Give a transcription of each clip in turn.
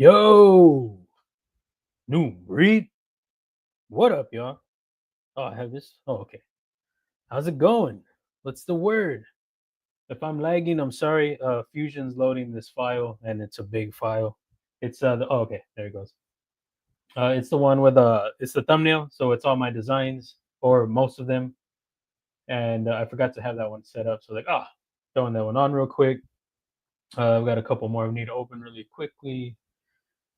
Yo, new breed. What up, y'all? Oh, I have this. Oh, okay. How's it going? What's the word? If I'm lagging, I'm sorry. Fusion's loading this file, and it's a big file. It's oh, okay, there it goes. It's the one with it's the thumbnail, so it's all my designs or most of them. And I forgot to have that one set up, so like, throwing that one on real quick. I've got a couple more I need to open really quickly.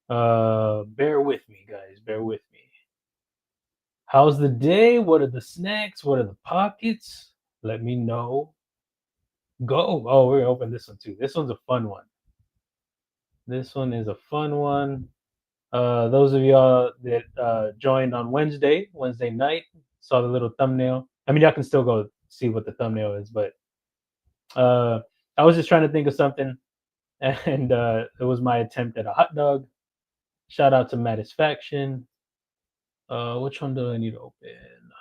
Bear with me, guys. Bear with me. How's the day? What are the snacks? What are the pockets? Let me know. Go. Oh, we're gonna open this one too. This one's a fun one. This one is a fun one. Those of y'all that joined on Wednesday night, saw the little thumbnail. I mean, y'all can still go see what the thumbnail is, but I was just trying to think of something, and it was my attempt at a hot dog. Shout out to Matisfaction. Which one do I need to open?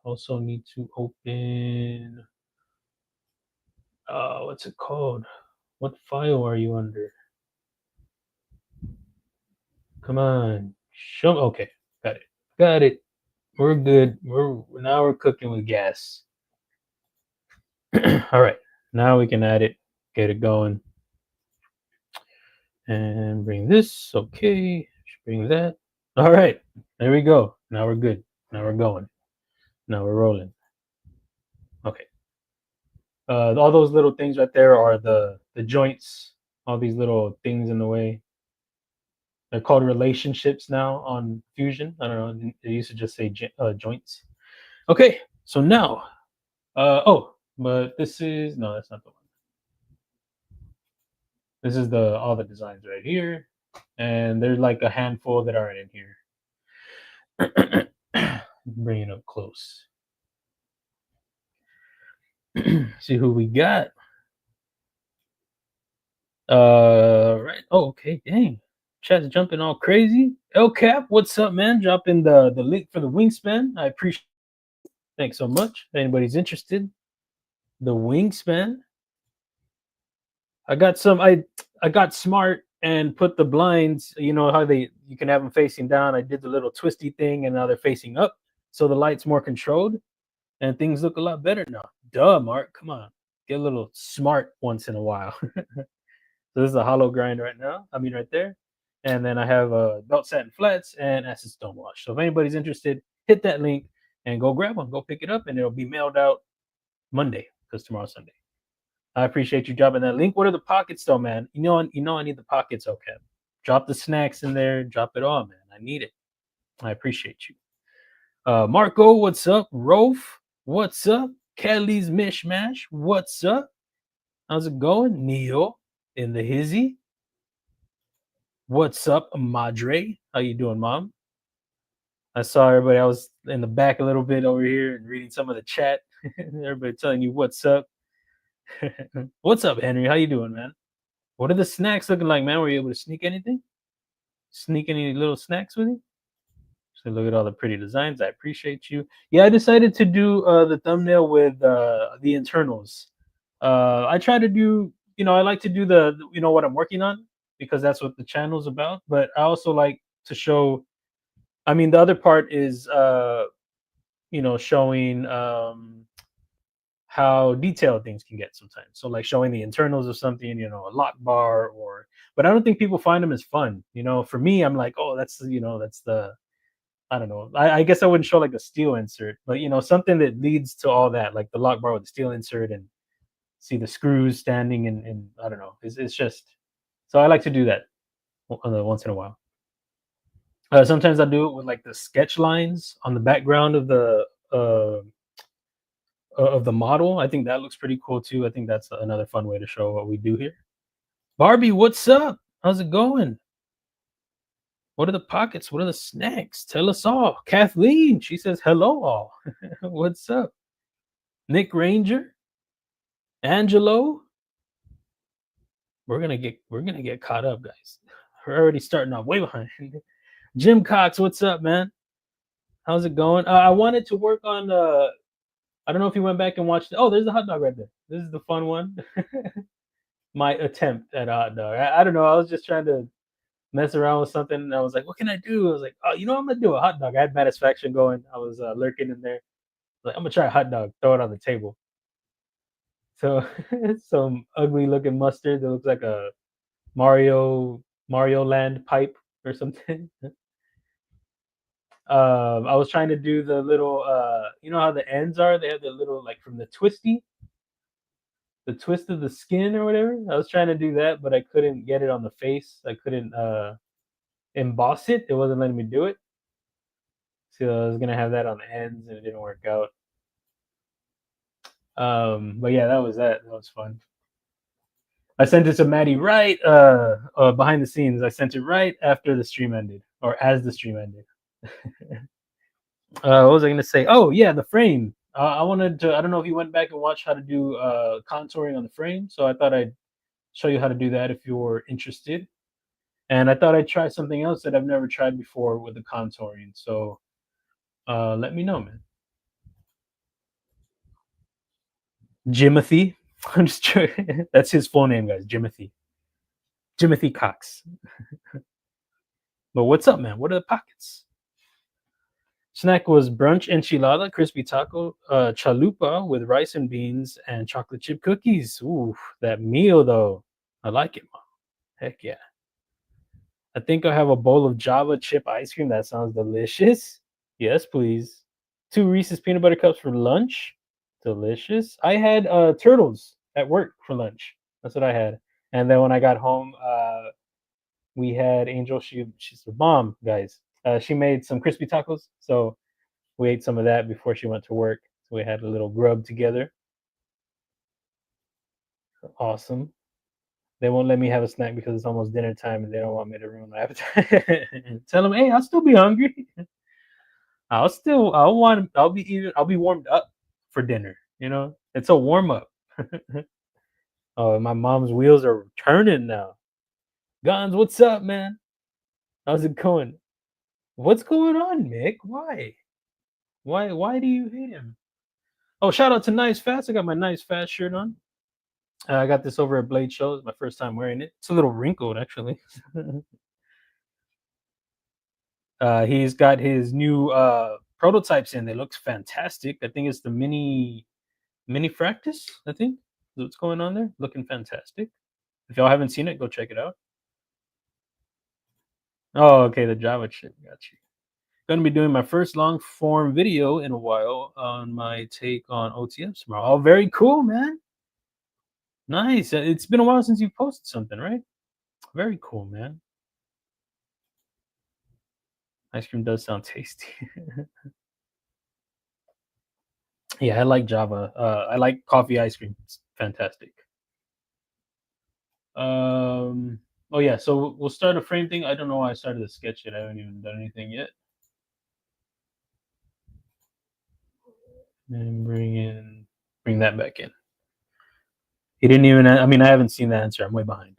Also need to open. What's it called? What file are you under? Come on, show. Okay, got it. Got it. We're good. We're cooking with gas. All right, now we can add it. Get it going. And bring this. Okay, bring that. All right, there we go. Now we're good. Now we're going. Now we're rolling. Okay. All those little things right there are the joints. All these little things in the way. They're called relationships now on Fusion. I don't know. They used to just say joints. Okay, so now, but this is no, that's not the one. This is all the designs right here, and there's like a handful that aren't in here. Bring it up close. See who we got. Right. Oh, okay. Dang. Chat's jumping all crazy. El Cap, what's up, man? Dropping the link for the wingspan. I appreciate it. Thanks so much. If anybody's interested. The wingspan. I got smart and put the blinds, you know how you can have them facing down. I did the little twisty thing and now they're facing up. So the light's more controlled and things look a lot better now. Duh, Mark. Come on. Get a little smart once in a while. So this is a hollow grind right now. I mean, right there. And then I have belt satin flats and acid stone wash. So if anybody's interested, hit that link and go grab one. Go pick it up, and it'll be mailed out Monday because tomorrow's Sunday. I appreciate you dropping that link. What are the pockets, though, man? You know, I need the pockets. Okay, drop the snacks in there. Drop it all, man. I need it. I appreciate you. Marco, what's up? Rof, what's up? Kelly's Mishmash, what's up? How's it going? Neo in the hizzy. What's up, Madre? How you doing, Mom? I saw everybody. I was in the back a little bit over here and reading some of the chat. Everybody telling you what's up. What's up, Henry? How you doing, man? What are the snacks looking like, man? Were you able to sneak anything? Sneak any little snacks with you? So look at all the pretty designs. I appreciate you. Yeah, I decided to do the thumbnail with the internals. I try to do, I like to do what I'm working on because that's what the channel's about. But I also like to show. I mean, the other part is, showing how detailed things can get sometimes. So like showing the internals of something, a lock bar but I don't think people find them as fun. For me, I'm like, oh, that's the, I don't know. I guess I wouldn't show like a steel insert, but something that leads to all that, like the lock bar with the steel insert and see the screws standing and I don't know. It's just, so I like to do that once in a while. Sometimes I do it with like the sketch lines on the background of the model. I think that looks pretty cool too. I think that's another fun way to show what we do here. Barbie, what's up? How's it going? What are the pockets? What are the snacks? Tell us all. Kathleen, she says hello all. What's up? Nick Ranger, Angelo. We're gonna get caught up, guys. We're already starting off way behind. Jim Cox, what's up, man? How's it going? I wanted to work on I don't know if you went back and watched it. Oh, there's a hot dog right there. This is the fun one. my attempt at a hot dog. I don't know. I was just trying to mess around with something. And I was like, what can I do? I was like, oh, I'm gonna do a hot dog. I had satisfaction going. I was lurking in there. Like, I'm gonna try a hot dog. Throw it on the table. So some ugly looking mustard that looks like a Mario Land pipe or something. I was trying to do the little you know how the ends are? They have the little like from the twist of the skin or whatever. I was trying to do that, but I couldn't get it on the face. I couldn't emboss it. It wasn't letting me do it. So I was gonna have that on the ends and it didn't work out. But yeah, that was that. That was fun. I sent it to Maddie right behind the scenes. I sent it right after the stream ended, or as the stream ended. What was I gonna say? Oh yeah, the frame. I wanted to. I don't know if you went back and watched how to do contouring on the frame, so I thought I'd show you how to do that if you're interested. And I thought I'd try something else that I've never tried before with the contouring. So let me know, man. Jimothy. I'm just trying. That's his full name, guys. Jimothy. Jimothy Cox. But what's up, man? What are the pockets? Snack was brunch enchilada, crispy taco, chalupa with rice and beans, and chocolate chip cookies. Ooh, that meal though. I like it, mom. Heck yeah. I think I have a bowl of Java chip ice cream. That sounds delicious. Yes, please. 2 Reese's peanut butter cups for lunch. Delicious. I had turtles at work for lunch. That's what I had. And then when I got home, we had Angel. She's the mom, guys. She made some crispy tacos, so we ate some of that before she went to work. So we had a little grub together. Awesome. They won't let me have a snack because it's almost dinner time and they don't want me to ruin my appetite. Tell them, hey, I'll still be hungry. I'll be warmed up for dinner. It's a warm up. Oh, my mom's wheels are turning now. Gons, what's up, man? How's it going? What's going on, Mick? Why? Why do you hate him? Oh, shout out to Nice Fast. I got my Nice Fast shirt on. I got this over at Blade Show. It's my first time wearing it. It's a little wrinkled, actually. He's got his new prototypes in. They look fantastic. I think it's the mini Fractus. I think is what's going on there. Looking fantastic. If y'all haven't seen it, go check it out. Oh, okay, the Java chip. Got you. Going to be doing my first long form video in a while on my take on OTFs tomorrow. Oh, very cool, man. Nice. It's been a while since you posted something, right? Very cool, man. Ice cream does sound tasty. Yeah, I like Java. I like coffee ice cream. It's fantastic. Oh yeah, so we'll start a frame thing. I don't know why I started the sketch yet. I haven't even done anything yet. And bring that back in. He didn't even. I mean, I haven't seen the answer. I'm way behind.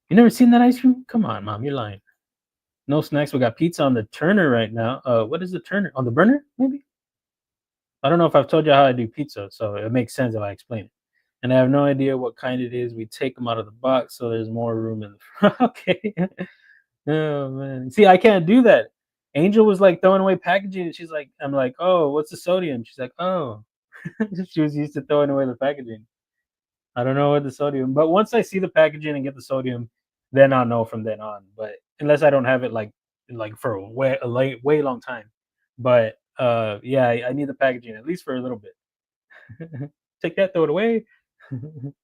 You never seen that ice cream? Come on, mom, you're lying. No snacks. We got pizza on the turner right now. What is the turner? On the burner, maybe? I don't know if I've told you how I do pizza, so it makes sense if I explain it. And I have no idea what kind it is. We take them out of the box, so there's more room in the front. Okay. Oh man. See, I can't do that. Angel was like throwing away packaging, and she's like, I'm like, oh, what's the sodium? She's like, oh. She was used to throwing away the packaging. I don't know what the sodium, but once I see the packaging and get the sodium, then I'll know from then on. But unless I don't have it like for way long time. But yeah, I need the packaging at least for a little bit. Take that, throw it away. Kind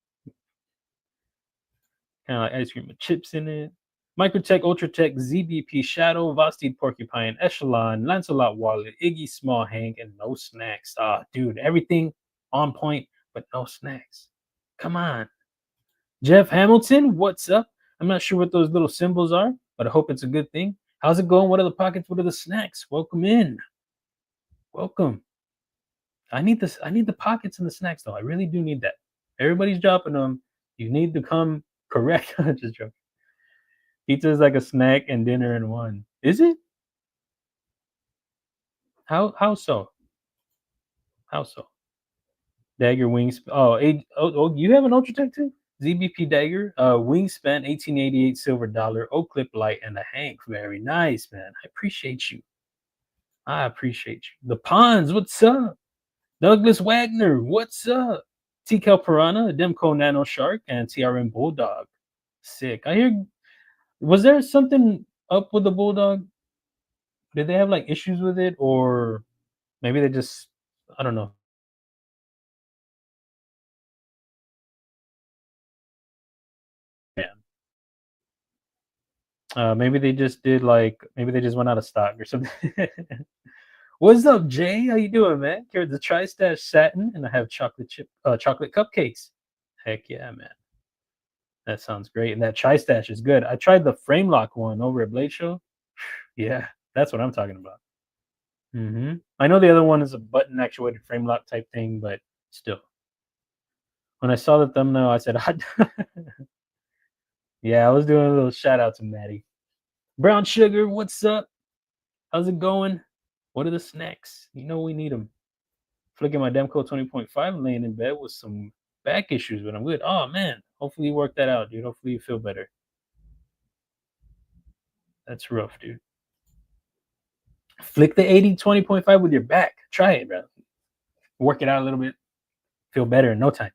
of like ice cream with chips in it. Microtech, Ultratech, ZBP, Shadow, Vastid, Porcupine, Echelon, Lancelot Wallet, Iggy Small Hank, and no snacks. Ah, dude, everything on point, but no snacks. Come on. Jeff Hamilton, what's up? I'm not sure what those little symbols are, but I hope it's a good thing. How's it going? What are the pockets? What are the snacks? Welcome in. Welcome. I need this. I need the pockets and the snacks, though. I really do need that. Everybody's dropping them. You need to come correct. Just joking. Pizza is like a snack and dinner in one. Is it? How so? How so? Dagger wings. Oh, you have an Ultratech too? ZBP Dagger, wingspan 1888 silver dollar, oak clip light, and a Hank. Very nice, man. I appreciate you. I appreciate you. The Ponds, what's up? Douglas Wagner, what's up? TCal Piranha, Demco Nano Shark, and TRM Bulldog. Sick. I hear. Was there something up with the Bulldog? Did they have like issues with it, or maybe they just? I don't know. Maybe they just did like maybe they just went out of stock or something. What's up, Jay? How you doing, man? Carried the Tri-Stash Satin, and I have chocolate cupcakes. Heck yeah, man. That sounds great. And that Tri-Stash is good. I tried the frame lock one over at Blade Show. Yeah, that's what I'm talking about. I know the other one is a button actuated frame lock type thing, but still. When I saw the thumbnail, I said, yeah, I was doing a little shout out to Maddie. Brown Sugar, what's up? How's it going? What are the snacks? You know we need them. Flicking my Demco 20.5, laying in bed with some back issues, but I'm good. Oh man, hopefully you work that out, dude. Hopefully you feel better. That's rough, dude. Flick the 80-20.5 with your back. Try it, bro. Work it out a little bit. Feel better in no time.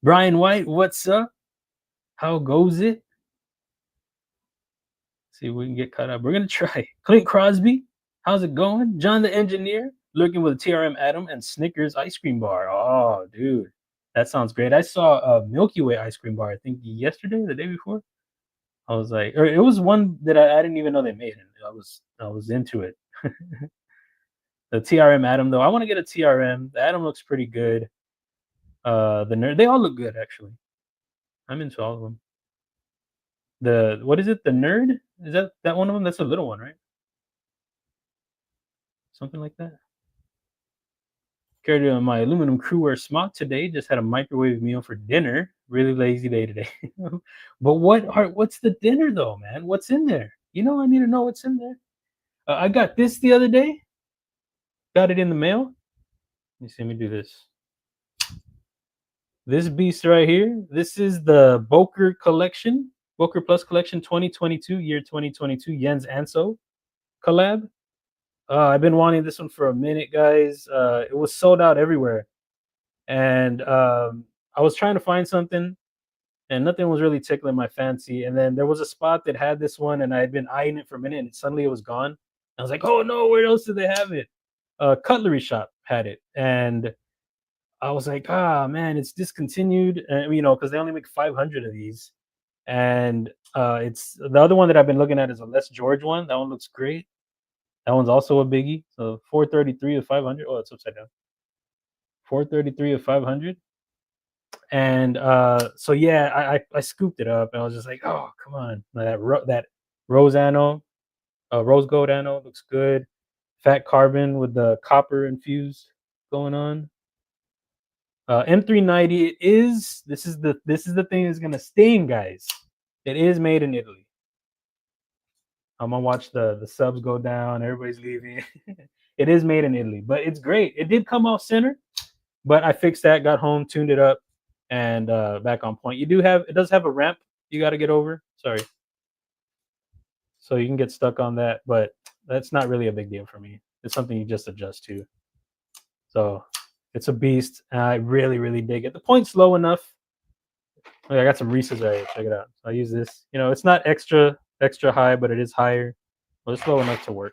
Brian White, what's up? How goes it? See if we can get caught up. We're gonna try. Clint Crosby, how's it going? John the Engineer, lurking with a TRM Atom and Snickers ice cream bar. Oh, dude, that sounds great. I saw a Milky Way ice cream bar, I think yesterday or the day before. I was like, or it was one that I didn't even know they made, and I was into it. The TRM Atom though, I want to get a TRM. The Atom looks pretty good. The Nerd, they all look good actually. I'm into all of them. The what is it? The Nerd, is that one of them? That's a little one, right? Something like that. Carried my aluminum crewwear smock today. Just had a microwave meal for dinner. Really lazy day today. But what's the dinner though, man? What's in there? You know, I need to know what's in there. I got this the other day. Got it in the mail. Let me do this. This beast right here. This is the Boker collection, Boker Plus collection 2022, year 2022, Jens Anso collab. I've been wanting this one for a minute, guys. It was sold out everywhere, and I was trying to find something, and nothing was really tickling my fancy. And then there was a spot that had this one, and I had been eyeing it for a minute, and suddenly it was gone. I was like, "Oh no, where else do they have it?" Cutlery Shop had it, and I was like, "Ah, man, it's discontinued." You know, because they only make 500 of these, and it's the other one that I've been looking at is a Les George one. That one looks great. That one's also a biggie. So 433 of 500. Oh, it's upside down. 433 of 500. And so yeah, I scooped it up and I was just like, oh come on, that rose anno, rose gold anno looks good. Fat carbon with the copper infused going on. M390. It is. This is the thing that's gonna sting, guys. It is made in Italy. I'm gonna watch the subs go down. Everybody's leaving. It is made in Italy, but it's great. It did come off center, but I fixed that. Got home, tuned it up, and back on point. It does have a ramp you got to get over. Sorry, so you can get stuck on that, but that's not really a big deal for me. It's something you just adjust to. So it's a beast. And I really, really dig it. The point's low enough. I got some Reese's right here. Check it out. I use this. You know, it's not extra high, but it is higher. But it's low enough to work.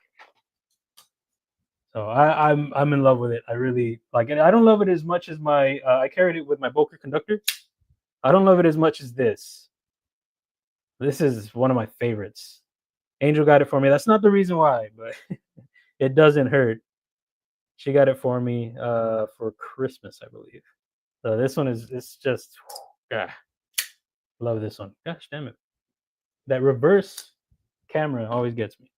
So I'm in love with it. I really like it. I don't love it as much as my I carried it with my Boker conductor. I don't love it as much as this. This is one of my favorites. Angel got it for me. That's not the reason why, but it doesn't hurt. She got it for me for Christmas, I believe. So this one it's just love this one. Gosh damn it. That reverse camera always gets me.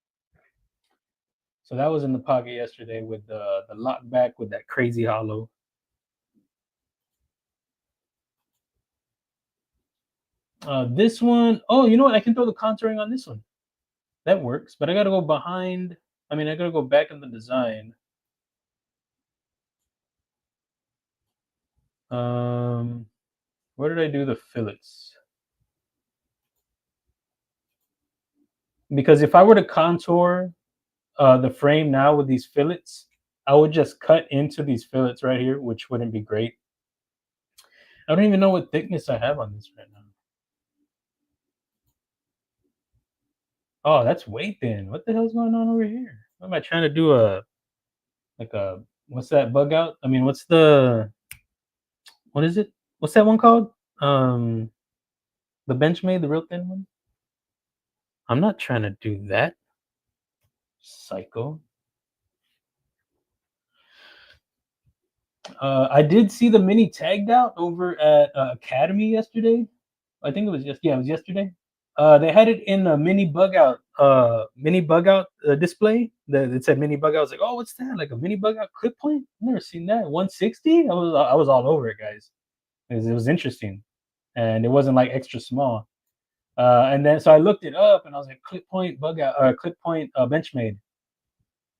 So that was in the pocket yesterday with the lock back with that crazy hollow. This one, oh, you know what? I can throw the contouring on this one. That works, but I gotta go behind. I mean, I gotta go back in the design. Where did I do the fillets? Because if I were to contour the frame now with these fillets, I would just cut into these fillets right here, which wouldn't be great. I don't even know what thickness I have on this right now. Oh, that's way thin. What the hell's going on over here? What am I trying to do? What's that bug out? I mean, what is it? What's that one called? Um, the Benchmade, the real thin one. I'm not trying to do that. Psycho. I did see the mini tagged out over at Academy yesterday. I think it was it was yesterday. They had it in a mini bug out display. It said mini bug out. I was like, oh, what's that? Like a mini bug out clip point? I've never seen that. 160. I was all over it, guys. It was interesting, and it wasn't like extra small. And then so I looked it up, and I was like, clip point bug out or clip point Benchmade.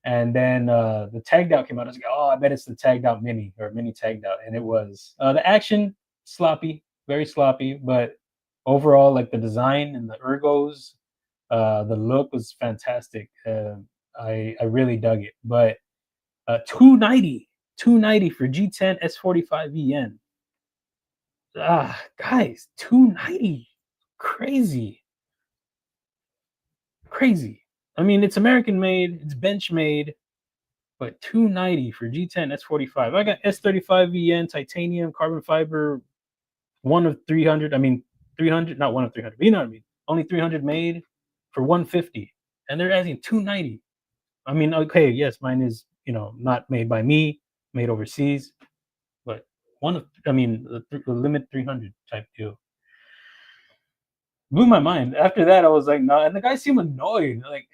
And then the tagged out came out. I was like, oh, I bet it's the tagged out mini or mini tagged out, and it was. The action sloppy, very sloppy, but overall, like the design and the ergos, the look was fantastic. I really dug it. But 290 for G10 S45 VN. Guys, 290, crazy. I mean, it's American made, it's bench made, but 290 for G10 S45. I got S35 VN titanium carbon fiber, one of 300. I mean, 300, not one of 300. You know what I mean? Only 300 made for 150, and they're asking 290. I mean, okay, yes, mine is not made by me, made overseas, but the limit 300 type deal blew my mind. After that, I was like, no, and the guy seemed annoyed, like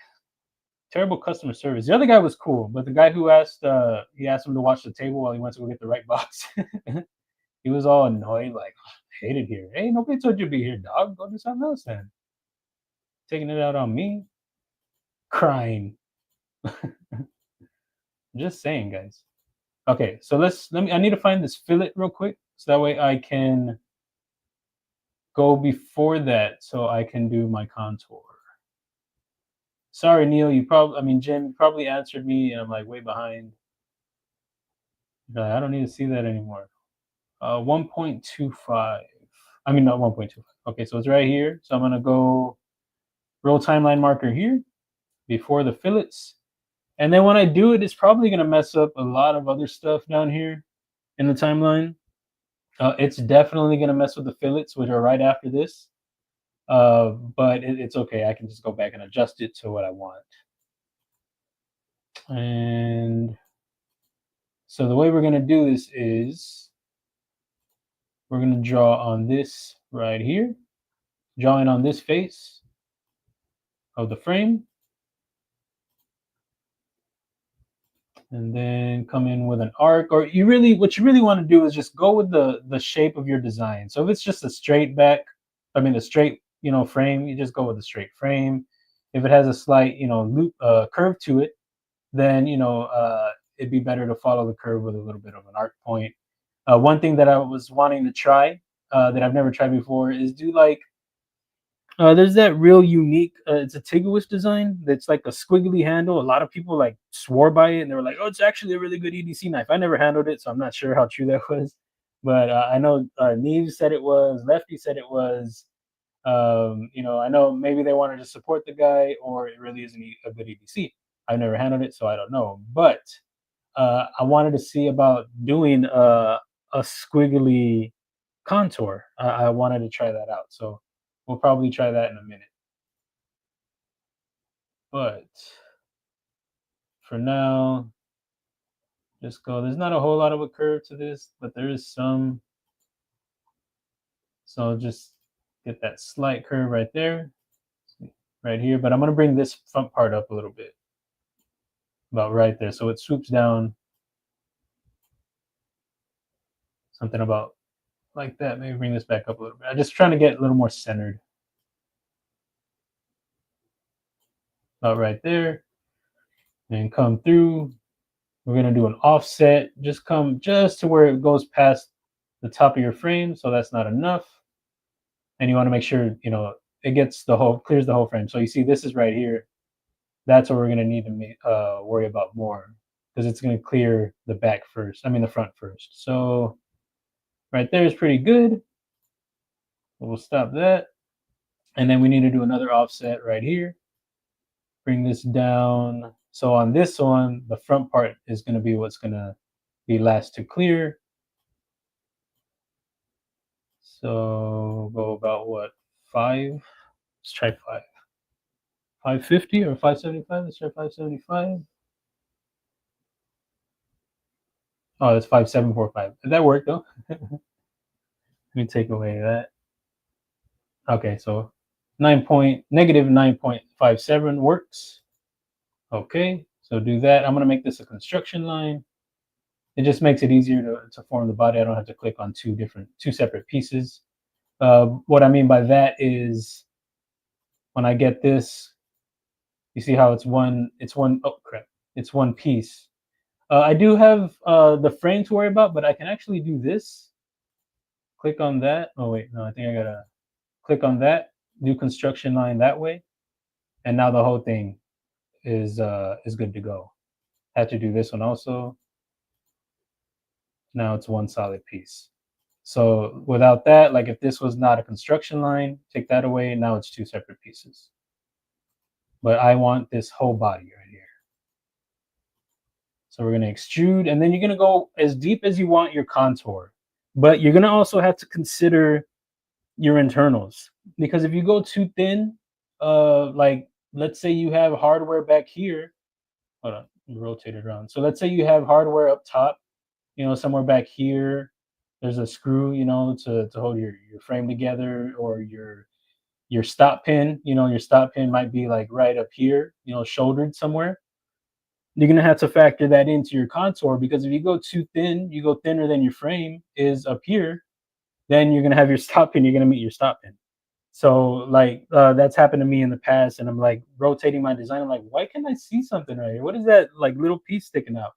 terrible customer service. The other guy was cool, but the guy who asked him to watch the table while he went to go get the right box. He was all annoyed, like, I hate it here. Hey, nobody told you to be here, dog. Go do something else then. Taking it out on me, crying. Just saying, guys. Okay, so I need to find this fillet real quick, so that way I can go before that, so I can do my contour. Sorry, Neil. Jim, you probably answered me, and I'm like way behind. I don't need to see that anymore. 1.25. I mean, not 1.25. Okay, so it's right here. So I'm gonna go roll timeline marker here before the fillets. And then when I do it, it's probably gonna mess up a lot of other stuff down here in the timeline. It's definitely gonna mess with the fillets, which are right after this. But it's okay. I can just go back and adjust it to what I want. And so the way we're gonna do this is we're gonna draw on this right here, drawing on this face of the frame, and then come in with an arc. Or what you really want to do is just go with the shape of your design. So if it's just a straight a straight frame, you just go with a straight frame. If it has a slight loop curve to it, then it'd be better to follow the curve with a little bit of an arc point. One thing that I was wanting to try that I've never tried before is do like there's that real unique it's a Tiguish design that's like a squiggly handle. A lot of people like swore by it, and they were like, oh, it's actually a really good EDC knife. I never handled it, so I'm not sure how true that was, but I know Neve said it was, Lefty said it was. I know maybe they wanted to support the guy, or it really isn't a good EDC. I've never handled it, so I don't know, but I wanted to see about doing a squiggly contour. I wanted to try that out, so we'll probably try that in a minute. But for now, just go. There's not a whole lot of a curve to this, but there is some. So I'll just get that slight curve right there, right here. But I'm going to bring this front part up a little bit, about right there. So it swoops down something about like that. Maybe bring this back up a little bit. I'm just trying to get a little more centered. About right there. And come through. We're going to do an offset. Just come just to where it goes past the top of your frame, so that's not enough. And you want to make sure, you know, it gets the whole, clears the whole frame. So you see this is right here. That's what we're going to need to worry about more, because it's going to clear the back first. I mean the front first. So right there is pretty good. We'll stop that. And then we need to do another offset right here. Bring this down. So on this one, the front part is going to be what's going to be last to clear. So go about what, 5? Let's try 5. 550 or 575? Let's try 575. Oh, that's 5745. That worked though. Let me take away that. Okay, so negative 9.57 works. Okay, so do that. I'm gonna make this a construction line. It just makes it easier to form the body. I don't have to click on two separate pieces. What I mean by that is when I get this, you see how it's one, oh crap, it's one piece. I do have the frame to worry about, but I can actually do this. Click on that. Oh wait, no, I think I gotta click on that, do construction line that way, and now the whole thing is good to go. Had to do this one also. Now it's one solid piece. So without that, like if this was not a construction line, take that away. Now it's two separate pieces. But I want this whole body right here. So we're going to extrude, and then you're going to go as deep as you want your contour. But you're going to also have to consider your internals, because if you go too thin, like let's say you have hardware back here. Hold on, rotate it around. So let's say you have hardware up top, you know, somewhere back here. There's a screw, you know, to hold your frame together, or your stop pin. You know, your stop pin might be like right up here, you know, shouldered somewhere. You're gonna have to factor that into your contour, because if you go too thin, you go thinner than your frame is up here, then you're gonna have your stop pin. You're gonna meet your stop pin. So like that's happened to me in the past, and I'm like rotating my design. I'm like, why can't I see something right here? What is that like little piece sticking out?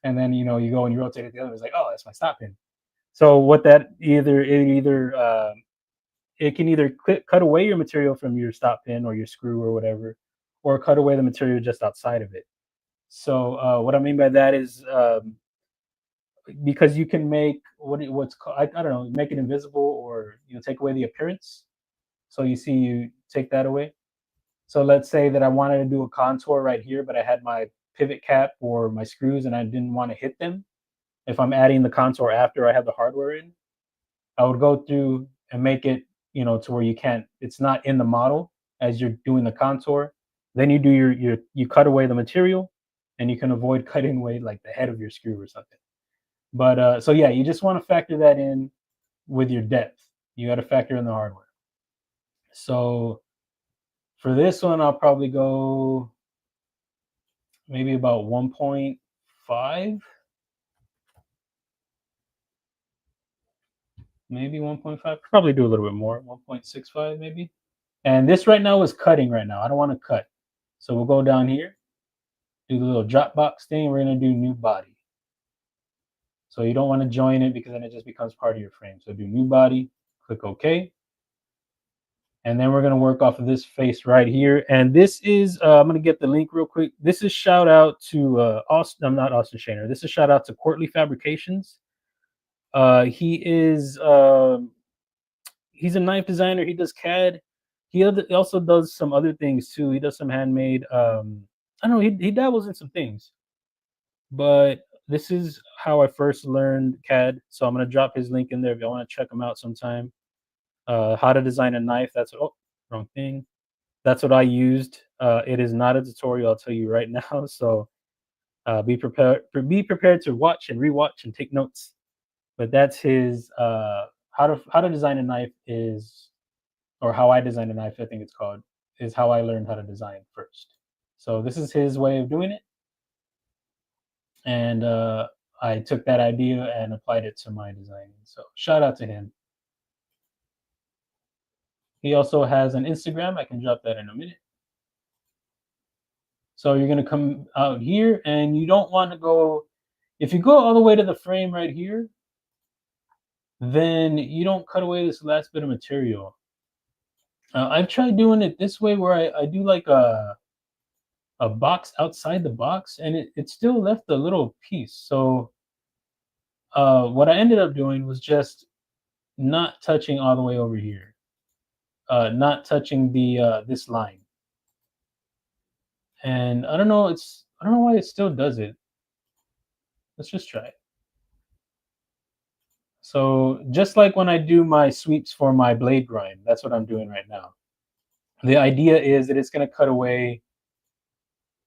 And then you know you go and you rotate it the other way. It's like, oh, that's my stop pin. So what that it can either cut away your material from your stop pin or your screw or whatever, or cut away the material just outside of it. So what I mean by that is because you can make what's called, I don't know, make it invisible, or you know, take away the appearance. So you see, you take that away. So let's say that I wanted to do a contour right here, but I had my pivot cap or my screws and I didn't want to hit them. If I'm adding the contour after I have the hardware in, I would go through and make it, you know, to where you can't, it's not in the model as you're doing the contour. Then you do you cut away the material, and you can avoid cutting away like the head of your screw or something. But so yeah, you just want to factor that in with your depth. You got to factor in the hardware. So for this one, I'll probably go maybe about 1.5, maybe 1.5. Probably do a little bit more, 1.65 maybe. And this right now is cutting right now. I don't want to cut. So we'll go down here, do the little drop box thing. We're going to do new body. So you don't want to join it, because then it just becomes part of your frame. So do new body, click OK. And then we're going to work off of this face right here. And this is, I'm going to get the link real quick. This is shout out to Austin. I'm not Austin Shaner. This is shout out to Courtly Fabrications. He is, he's a knife designer. He does CAD. He also does some other things too. He does some handmade, I don't know, he dabbles in some things. But this is how I first learned CAD. So I'm going to drop his link in there if you want to check him out sometime. How to design a knife. That's what, oh, wrong thing. That's what I used. It is not a tutorial, I'll tell you right now. So be prepared to watch and rewatch and take notes. But that's his how to design a knife is, or how I design a knife, I think it's called, is how I learned how to design first. So this is his way of doing it. And I took that idea and applied it to my designing. So shout out to him. He also has an Instagram. I can drop that in a minute. So you're going to come out here, and you don't want to go, if you go all the way to the frame right here, then you don't cut away this last bit of material. I've tried doing it this way where I do like a box outside the box, and it still left a little piece. So what I ended up doing was just not touching all the way over here, not touching the this line. And I don't know, I don't know why it still does it. Let's just try it. So just like when I do my sweeps for my blade grind, that's what I'm doing right now. The idea is that it's going to cut away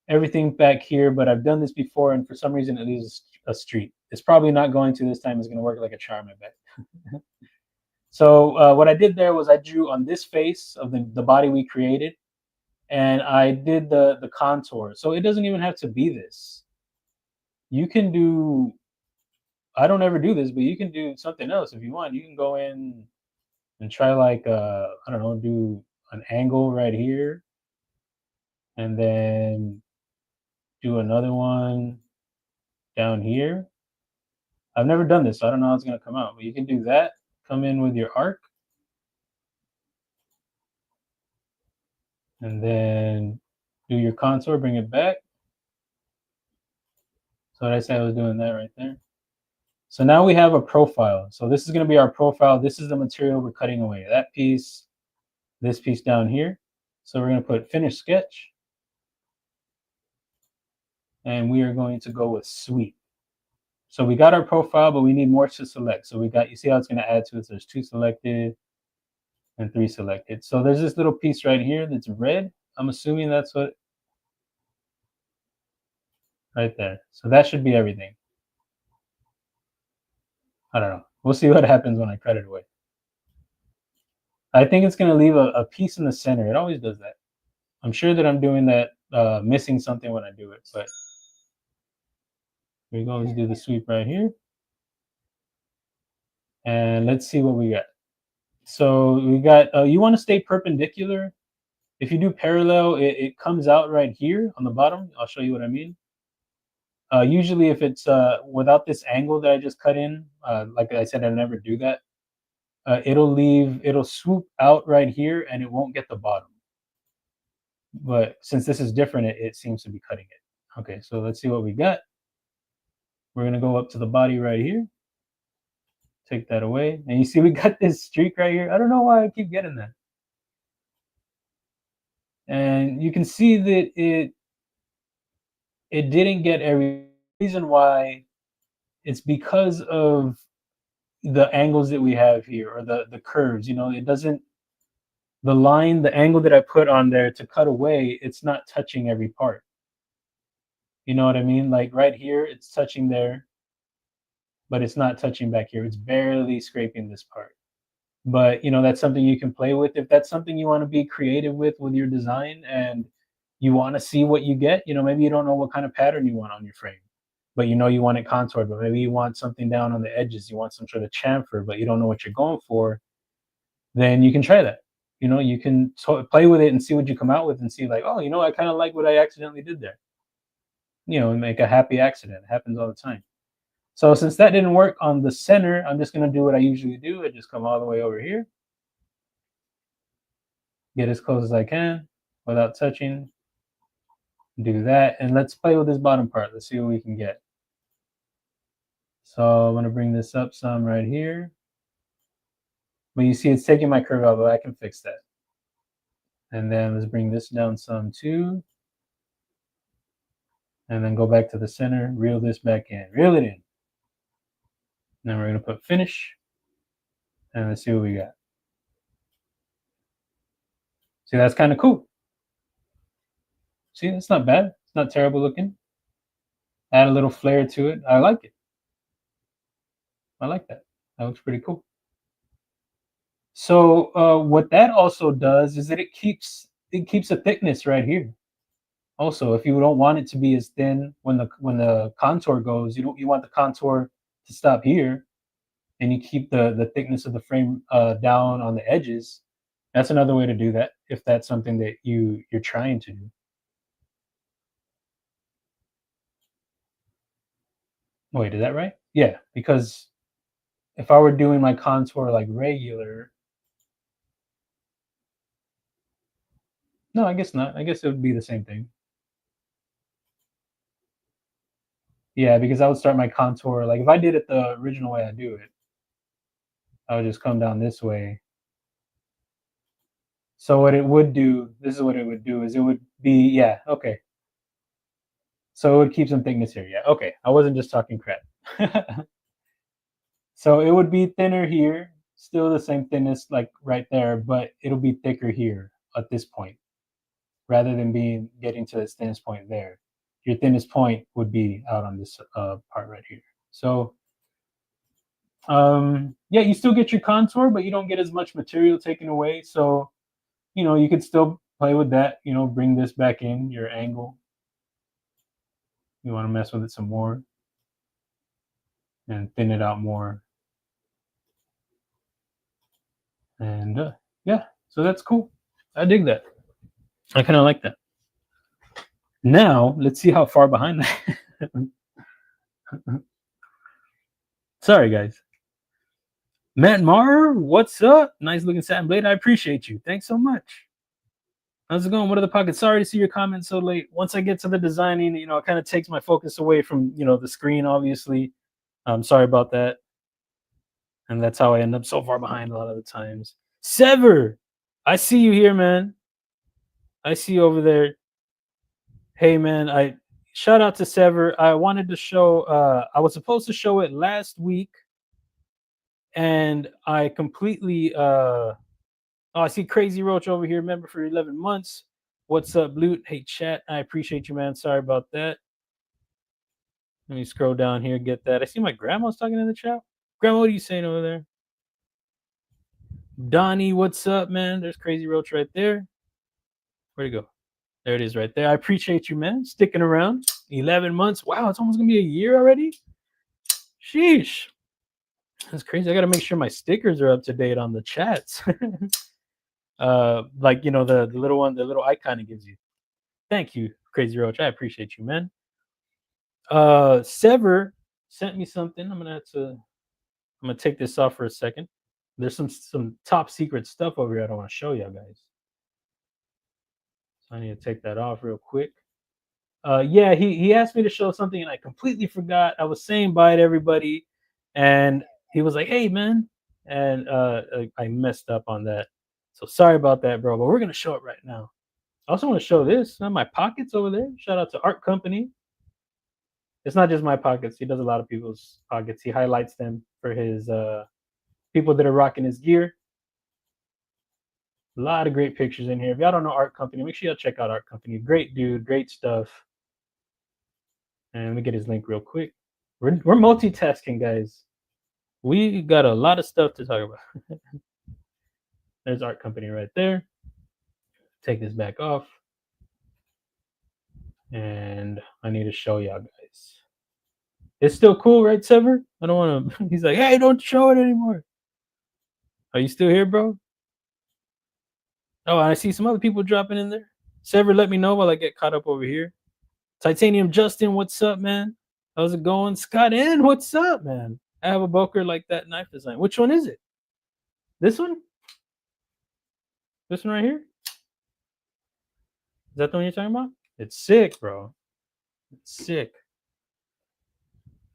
everything back here, but I've done this before, and for some reason it leaves a streak. It's probably not going to this time. It's going to work like a charm, I bet. So what I did there was I drew on this face of the body we created, and I did the contour. So it doesn't even have to be this. You can do, I don't ever do this, but you can do something else if you want. You can go in and try like I don't know, do an angle right here, and then do another one down here. I've never done this, so I don't know how it's gonna come out, but you can do that. Come in with your arc, and then do your contour, bring it back. So what I said I was doing that right there. So now we have a profile. So this is gonna be our profile. This is the material we're cutting away. That piece, this piece down here. So we're gonna put finish sketch. And we are going to go with sweep. So we got our profile, but we need more to select. So we got, you see how it's going to add to it. So there's 2 selected and 3 selected. So there's this little piece right here that's red. I'm assuming that's what, right there. So that should be everything. I don't know. We'll see what happens when I cut it away. I think it's going to leave a piece in the center. It always does that. I'm sure that I'm doing that, missing something when I do it, but here we go. Let's do the sweep right here. And let's see what we got. So we got, you want to stay perpendicular. If you do parallel, it comes out right here on the bottom. I'll show you what I mean. Usually if it's without this angle that I just cut in, like I said, I never do that. It'll swoop out right here and it won't get the bottom. But since this is different, it seems to be cutting it. Okay, so let's see what we got. We're gonna go up to the body right here. Take that away. And you see we got this streak right here. I don't know why I keep getting that. And you can see that it didn't get every reason why. It's because of the angles that we have here, or the curves. You know, it doesn't, the line, the angle that I put on there to cut away, it's not touching every part. You know what I mean? Like right here, it's touching there, but it's not touching back here. It's barely scraping this part. But you know, that's something you can play with. If that's something you want to be creative with your design, and you want to see what you get, you know, maybe you don't know what kind of pattern you want on your frame, but you know you want it contoured, but maybe you want something down on the edges, you want some sort of chamfer, but you don't know what you're going for, then you can try that. You know, you can play with it and see what you come out with, and see like, oh, you know, I kind of like what I accidentally did there. You know, and make a happy accident. It happens all the time. So since that didn't work on the center, I'm just going to do what I usually do. I just come all the way over here, get as close as I can without touching, do that, and let's play with this bottom part. Let's see what we can get. So I'm going to bring this up some right here, but you see it's taking my curve out, but I can fix that. And then let's bring this down some too, and then go back to the center, reel this back in, reel it in. Then we're going to put finish, and let's see what we got. See, that's kind of cool. See, it's not bad. It's not terrible looking. Add a little flair to it. I like it. I like that. That looks pretty cool. So what that also does is that it keeps a thickness right here. Also, if you don't want it to be as thin when the contour goes, you want the contour to stop here, and you keep the thickness of the frame down on the edges. That's another way to do that if that's something that you're trying to do. Wait, is that right? Yeah, because if I were doing my contour like regular, no, I guess not. I guess it would be the same thing. Yeah, because I would start my contour, like if I did it the original way I do it, I would just come down this way. So what it would do, this is what it would do, is it would be, yeah, okay. So it would keep some thickness here. Yeah, okay. I wasn't just talking crap. So it would be thinner here, still the same thickness like right there, but it'll be thicker here at this point, rather than getting to its thinnest point there. Your thinnest point would be out on this part right here. So yeah, you still get your contour, but you don't get as much material taken away. So, you know, you could still play with that, you know, bring this back in, your angle. You want to mess with it some more and thin it out more. And yeah, so that's cool. I dig that. I kind of like that. Now, let's see how far behind that. Sorry, guys. Matt Marr, what's up? Nice looking satin blade. I appreciate you. Thanks so much. How's it going? What are the pockets? Sorry to see your comments so late. Once I get to the designing, you know, it kind of takes my focus away from, you know, the screen, obviously. I'm sorry about that. And that's how I end up so far behind a lot of the times. Sever, I see you here, man. I see you over there. Hey, man, I shout out to Sever. I wanted to show, I was supposed to show it last week, and I completely, oh, I see Crazy Roach over here, member for 11 months. What's up, Loot? Hey, chat. I appreciate you, man. Sorry about that. Let me scroll down here, get that. I see my grandma's talking in the chat. Grandma, what are you saying over there? Donnie, what's up, man? There's Crazy Roach right there. Where'd he go? There it is right there. I appreciate you, man, sticking around. 11 months. Wow, it's almost going to be a year already. Sheesh. That's crazy. I got to make sure my stickers are up to date on the chats. Like, you know, the little one, the little icon it gives you. Thank you, Crazy Roach. I appreciate you, man. Sever sent me something. I'm gonna take this off for a second. There's some top secret stuff over here I don't want to show you guys. So I need to take that off real quick. Yeah, he asked me to show something and I completely forgot. I was saying bye to everybody, and he was like, "Hey, man," and I messed up on that. So sorry about that, bro. But we're gonna show it right now. I also want to show this. My pockets over there. Shout out to Art Company. It's not just my pockets. He does a lot of people's pockets. He highlights them for his people that are rocking his gear. A lot of great pictures in here. If y'all don't know Art Company, make sure y'all check out Art Company. Great dude, great stuff. And let me get his link real quick. We're multitasking, guys. We got a lot of stuff to talk about. There's Art Company right there. Take this back off. And I need to show y'all guys. It's still cool, right, Sever? I don't want to. He's like, hey, don't show it anymore. Are you still here, bro? Oh, I see some other people dropping in there. Sever, let me know while I get caught up over here. Titanium Justin, what's up, man? How's it going? Scott N, what's up, man? I have a Boker like that knife design. Which one is it? This one? This one right here? Is that the one you're talking about? It's sick, bro. It's sick.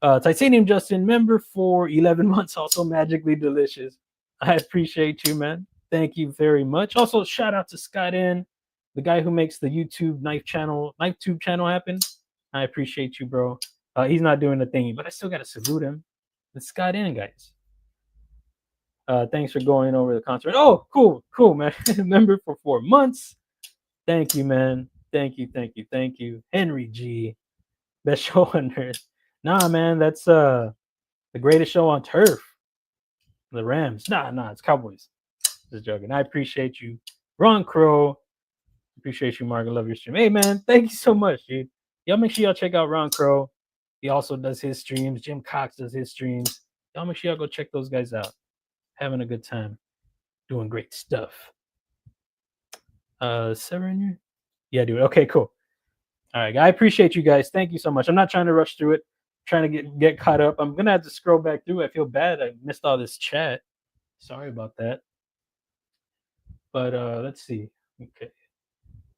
Titanium Justin, member for 11 months, also magically delicious. I appreciate you, man. Thank you very much. Also, shout out to Scott N, the guy who makes the YouTube knife tube channel happen. I appreciate you, bro. He's not doing the thingy, but I still gotta salute him. It's Scott N, guys. Thanks for going over the concert. Oh, cool, man. Member for 4 months. Thank you, man. Thank you. Henry G. Best show on earth. Nah, man, that's the greatest show on turf. The Rams. Nah, it's Cowboys. Just joking. I appreciate you. Ron Crow. Appreciate you, Mark. I love your stream. Hey, man, thank you so much, dude. Y'all make sure y'all check out Ron Crow. He also does his streams. Jim Cox does his streams. Y'all make sure y'all go check those guys out. Having a good time. Doing great stuff. Sever in here? Yeah, dude. Okay, cool. All right, I appreciate you guys. Thank you so much. I'm not trying to rush through it. trying to get caught up. I'm gonna have to scroll back through. I feel bad. I missed all this chat. Sorry about that. But let's see. Okay.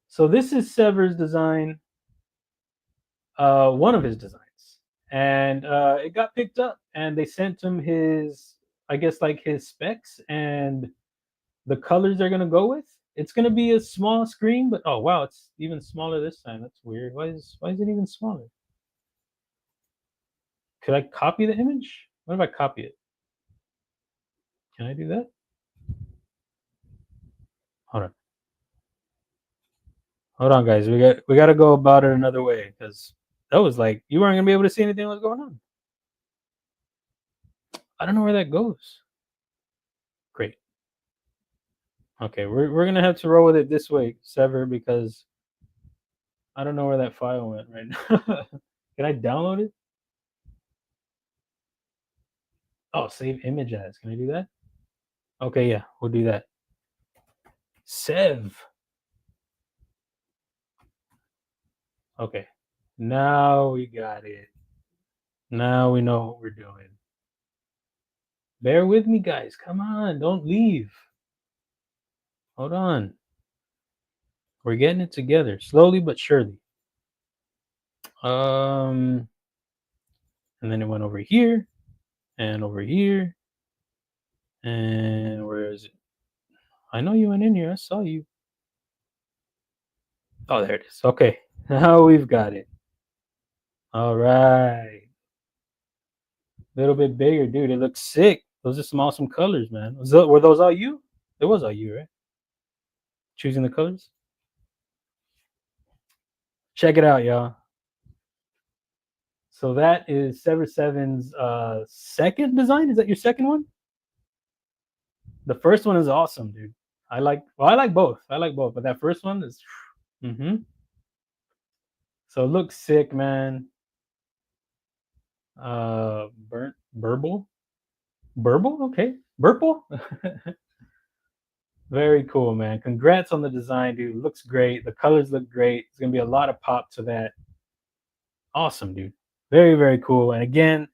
So this is Sever's design. One of his designs. And it got picked up and they sent him his, I guess, like his specs and the colors they're gonna go with. It's gonna be a small screen, but oh wow, it's even smaller this time. That's weird. Why is it even smaller? Could I copy the image? What if I copy it? Can I do that? Hold on, guys. We got to go about it another way because that was like you weren't gonna be able to see anything that was going on. I don't know where that goes. Great. Okay, we're gonna have to roll with it this way, Sever, because I don't know where that file went right now. Can I download it? Oh, save image as. Can I do that? Okay, yeah, we'll do that. Sev. Okay, now we got it. Now we know what we're doing. Bear with me, guys. Come on, don't leave. Hold on. We're getting it together, slowly but surely. And then it went over here, and over here, and where is it? I know you went in here. I saw you. Oh, there it is. Okay, now we've got it. All right. A little bit bigger, dude. It looks sick. Those are some awesome colors, man. Were those all you? It was all you, right? Choosing the colors. Check it out, y'all. So that is Sever 7's second design. Is that your second one? The first one is awesome, dude. I like both. I like both, but that first one is. So it looks sick, man. Burble, okay, Burple. Very cool, man. Congrats on the design, dude. Looks great. The colors look great. It's gonna be a lot of pop to that. Awesome, dude. Very, very cool. And again,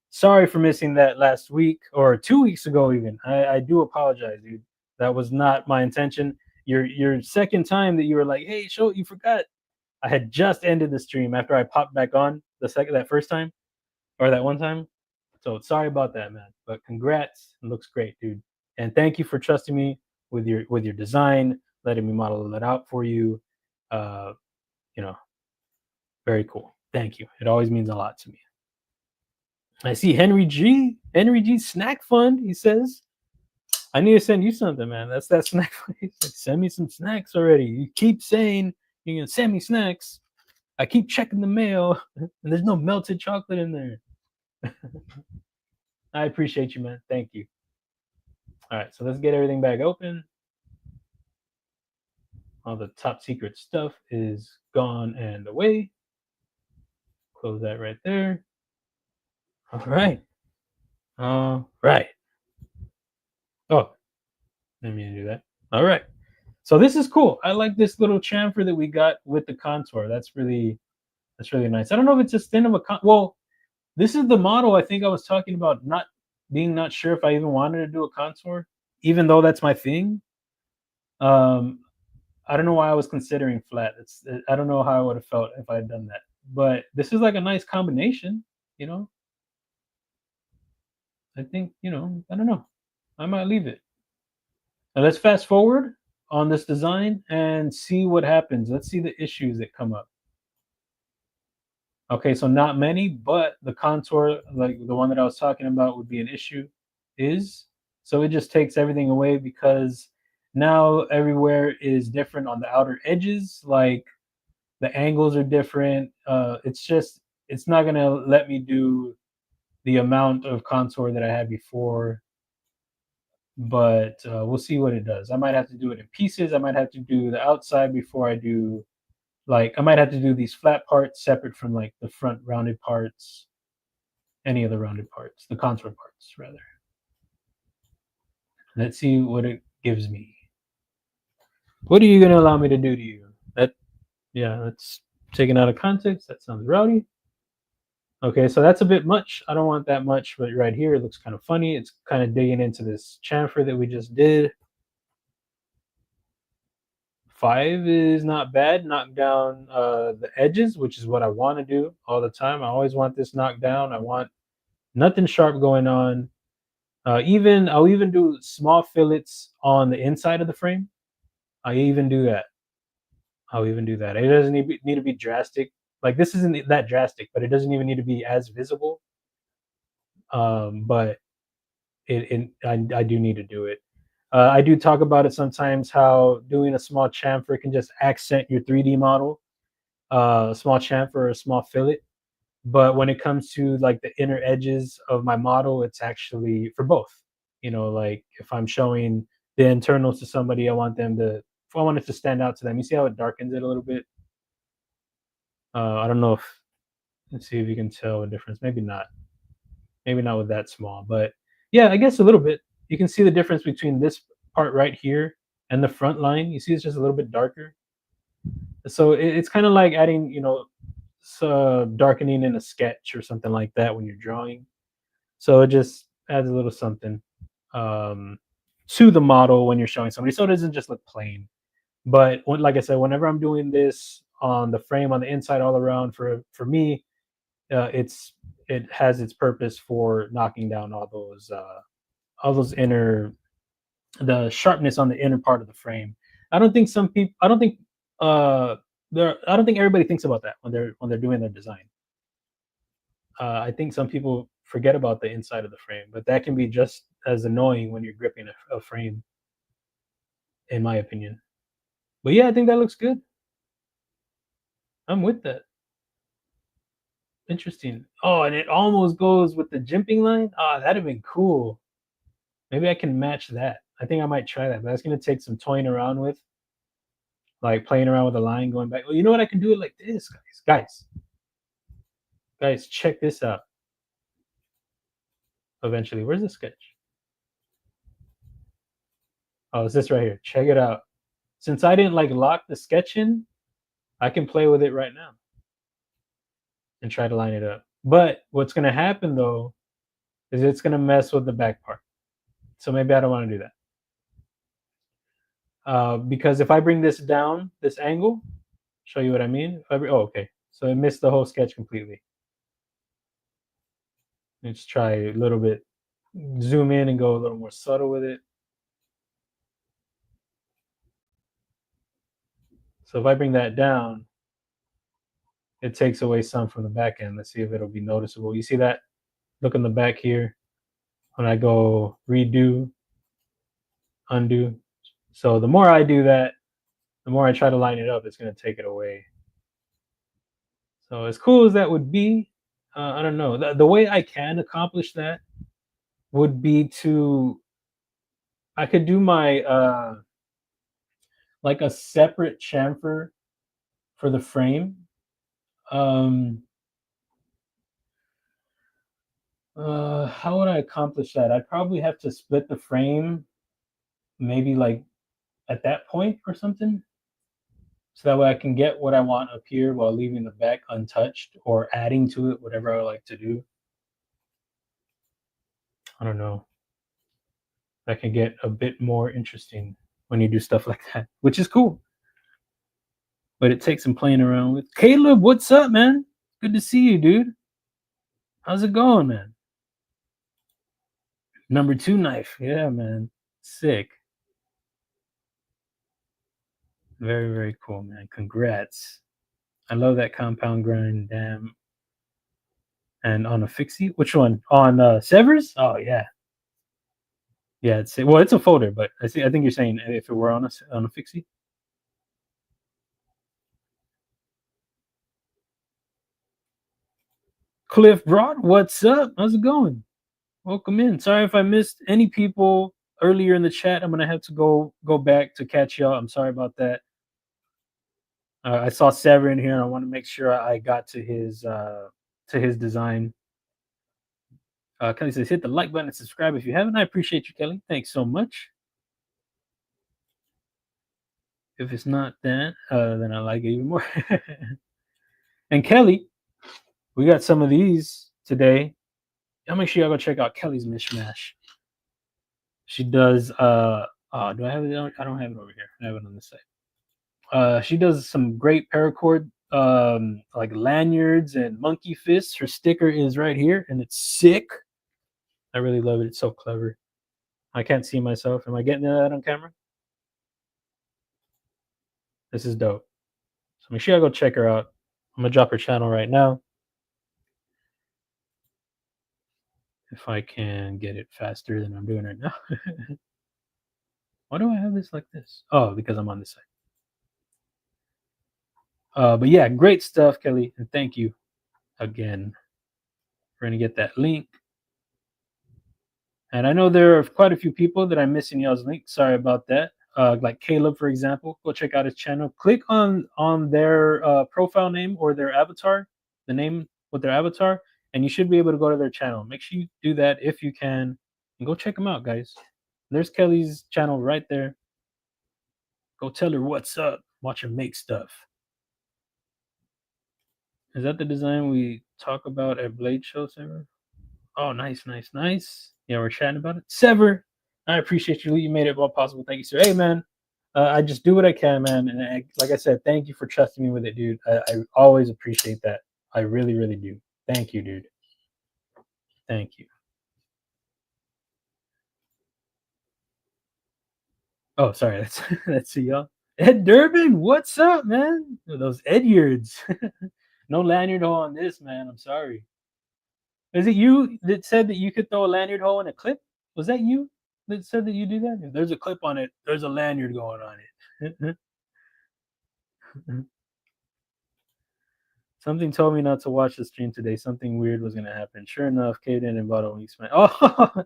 sorry for missing that last week or 2 weeks ago. Even I do apologize, dude. That was not my intention. Your second time that you were like, hey, show, you forgot. I had just ended the stream after I popped back on that first time, or that one time. So sorry about that, man. But congrats. It looks great, dude. And thank you for trusting me with your design, letting me model that out for you. You know, very cool. Thank you. It always means a lot to me. I see Henry G. Snack Fund. He says, I need to send you something, man. That's that snack fund. Send me some snacks already. You keep saying you're gonna send me snacks. I keep checking the mail, and there's no melted chocolate in there. I appreciate you, man. Thank you. All right, so let's get everything back open. All the top secret stuff is gone and away. Close that right there. All right. Right. Oh, let me do that. All right. So this is cool. I like this little chamfer that we got with the contour. That's really nice. I don't know if it's a thin of a well, this is the model I think I was talking about not sure if I even wanted to do a contour, even though that's my thing. I don't know why I was considering flat. I don't know how I would have felt if I had done that. But this is like a nice combination, you know. I think, I don't know. I might leave it. Now let's fast forward on this design and see what happens. Let's see the issues that come up. Okay, so not many, but the contour, like the one that I was talking about, would be an issue. So it just takes everything away because now everywhere is different on the outer edges. Like the angles are different. It's not gonna let me do the amount of contour that I had before. But we'll see what it does. I might have to do it in pieces. I might have to do the outside before I do. Like I might have to do these flat parts separate from like the front rounded parts, any of the rounded parts, the contour parts rather. Let's see what it gives me. What are you gonna allow me to do to you? That's taken out of context. That sounds rowdy. Okay, so that's a bit much. I don't want that much, but right here it looks kind of funny. It's kind of digging into this chamfer that we just did. 5 is not bad. Knock down the edges, which is what I want to do all the time. I always want this knocked down. I want nothing sharp going on. I'll even do small fillets on the inside of the frame. I even do that. I'll even do that. It doesn't need to be drastic. Like this isn't that drastic, but it doesn't even need to be as visible. But I do need to do it. I do talk about it sometimes how doing a small chamfer can just accent your 3D model, a small chamfer or a small fillet. But when it comes to like the inner edges of my model, it's actually for both. You know, like if I'm showing the internals to somebody, I want it to stand out to them. You see how it darkens it a little bit? I don't know if, let's see if you can tell a difference. Maybe not. Maybe not with that small, but yeah, I guess a little bit. You can see the difference between this part right here and the front line. You see it's just a little bit darker. So it's kind of like adding, darkening in a sketch or something like that when you're drawing. So it just adds a little something um, to the model when you're showing somebody, so it doesn't just look plain. But like I said, whenever I'm doing this on the frame on the inside all around, for me, it has its purpose for knocking down all those inner the sharpness on the inner part of the frame. I don't think some people. I don't think I don't think everybody thinks about that when they're doing their design. I think some people forget about the inside of the frame, but that can be just as annoying when you're gripping a frame, in my opinion. But yeah, I think that looks good. I'm with that. Interesting. Oh, and it almost goes with the jimping line. Ah, that'd have been cool. Maybe I can match that. I think I might try that, but that's gonna take some toying around with, like playing around with the line, going back. Well, you know what? I can do it like this, guys. Check this out. Eventually, where's the sketch? Oh, it's this right here. Check it out. Since I didn't like lock the sketch in, I can play with it right now and try to line it up. But what's gonna happen though is it's gonna mess with the back part. So maybe I don't want to do that. Because if I bring this down, this angle, show you what I mean. Okay. So it missed the whole sketch completely. Let's try a little bit, zoom in and go a little more subtle with it. So if I bring that down, it takes away some from the back end. Let's see if it'll be noticeable. You see that? Look in the back here. When I go redo, undo. So the more I do that, the more I try to line it up, it's going to take it away. So as cool as that would be, I don't know. The way I can accomplish that would be I could do my like a separate chamfer for the frame. How would I accomplish that? I'd probably have to split the frame, maybe like at that point or something, so that way I can get what I want up here while leaving the back untouched or adding to it, whatever I like to do. I don't know. That can get a bit more interesting when you do stuff like that, which is cool. But it takes some playing around with. Caleb, what's up, man? Good to see you, dude. How's it going, man? Number 2 knife. Yeah, man. Sick. Very, very cool, man. Congrats. I love that compound grind. Damn. And on a fixie? Which one? On Severs? Oh, yeah. Yeah, it's a folder, but I think you're saying if it were on a fixie. Cliff Broad, what's up? How's it going? Welcome in. Sorry if I missed any people earlier in the chat. I'm gonna have to go back to catch y'all. I'm sorry about that. I saw Sever in here, and I want to make sure I got to his design. Kelly says, hit the like button and subscribe if you haven't. I appreciate you, Kelly. Thanks so much. If it's not that, then I like it even more. And Kelly, We got some of these today. I'll make sure y'all go check out Kelly's Mishmash. She does do I have it? I don't have it over here. I have it on this side. She does some great paracord like lanyards and monkey fists. Her sticker is right here and it's sick. I really love it. It's so clever. I can't see myself. Am I getting that on camera? This is dope. So make sure y'all go check her out. I'm gonna drop her channel right now. If I can get it faster than I'm doing right now. Why do I have this like this? Oh, because I'm on this side. But yeah, great stuff, Kelly, and thank you again. We're gonna get that link. And I know there are quite a few people that I'm missing y'all's link. Sorry about that. Like Caleb, for example, go check out his channel. Click on their profile name or their avatar, the name with their avatar, and you should be able to go to their channel. Make sure you do that if you can, and go check them out, guys. There's Kelly's channel right there. Go tell her what's up. Watch her make stuff. Is that the design we talk about at Blade Show, Sever? Oh, nice. Yeah, we're chatting about it. Sever, I appreciate you. You made it all possible. Thank you, sir. Hey, man, I just do what I can, man. And like I said, thank you for trusting me with it, dude. I always appreciate that. I really, really do. Thank you, dude. Thank you. Oh, sorry. That's y'all. Ed Durbin, what's up, man? Those Edyards. No lanyard hole on this, man. I'm sorry. Is it you that said that you could throw a lanyard hole in a clip? Was that you that said that you do that? If there's a clip on it, there's a lanyard going on it. Something told me not to watch the stream today. Something weird was going to happen. Sure enough, Kaden and Bottle Weeks, man. Oh,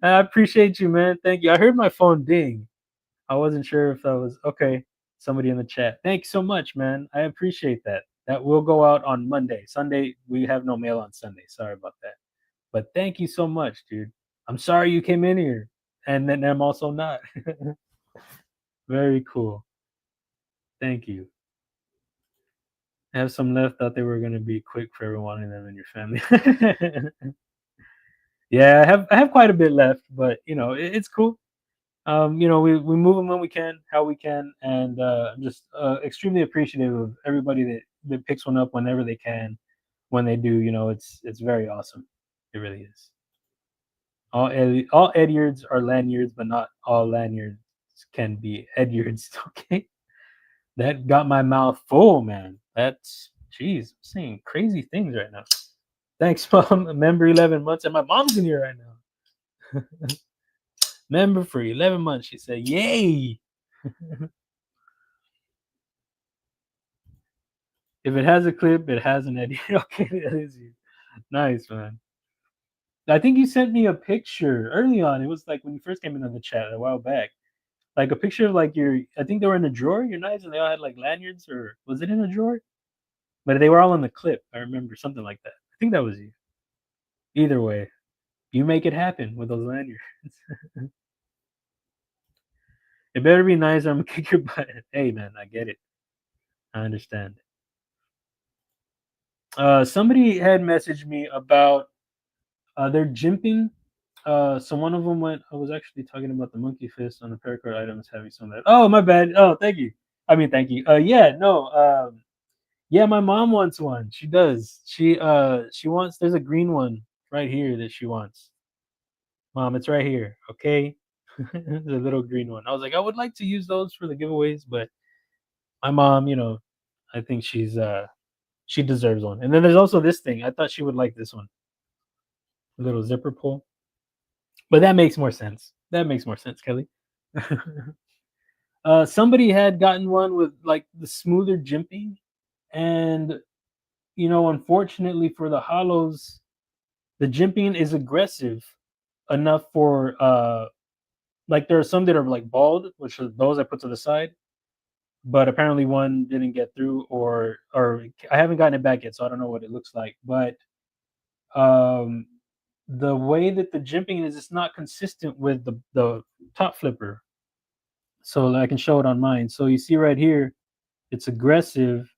I appreciate you, man. Thank you. I heard my phone ding. I wasn't sure if that was okay. Somebody in the chat. Thank you so much, man. I appreciate that. That will go out on Monday. Sunday, we have no mail on Sunday. Sorry about that. But thank you so much, dude. I'm sorry you came in here. And then I'm also not. Very cool. Thank you. I have some left. Thought they were going to be quick for everyone and them in your family. Yeah, I have quite a bit left, but you know, it's cool. You know, we move them when we can, how we can, and I'm just extremely appreciative of everybody that picks one up whenever they can. When they do, you know, it's very awesome. It really is. All Edyards are lanyards, but not all lanyards can be Edyards. Okay, that got my mouth full, man. That's jeez, I'm saying crazy things right now. Thanks, mom. Member 11 months, and my mom's in here right now. Member for 11 months. She said, "Yay!" If it has a clip, it has an edit. Okay, that is you. Nice, man. I think you sent me a picture early on. It was like when you first came into the chat a while back. Like a picture of like I think they were in a drawer, your knives, and they all had like lanyards, or was it in a drawer? But they were all in the clip. I remember something like that. I think that was you. Either way, you make it happen with those lanyards. It better be nice or I'm gonna kick your butt. Hey man, I get it. I understand. Somebody had messaged me about their jimping. So one of them went. I was actually talking about the monkey fist on the paracord items having some of that. Oh, my bad. Oh, thank you. I mean, thank you. Yeah, no. Yeah, my mom wants one. She does. She wants. There's a green one right here that she wants. Mom, it's right here. Okay, the little green one. I was like, I would like to use those for the giveaways, but my mom, you know, I think she deserves one. And then there's also this thing. I thought she would like this one, a little zipper pull. But that makes more sense. That makes more sense, Kelly. Somebody had gotten one with like the smoother jimping, and you know, unfortunately for the hollows, the jimping is aggressive enough for like there are some that are like bald, which are those I put to the side, but apparently one didn't get through, or I haven't gotten it back yet, so I don't know what it looks like. But um, the way that the jimping is, it's not consistent with the top flipper. So I can show it on mine. So you see right here, it's aggressive,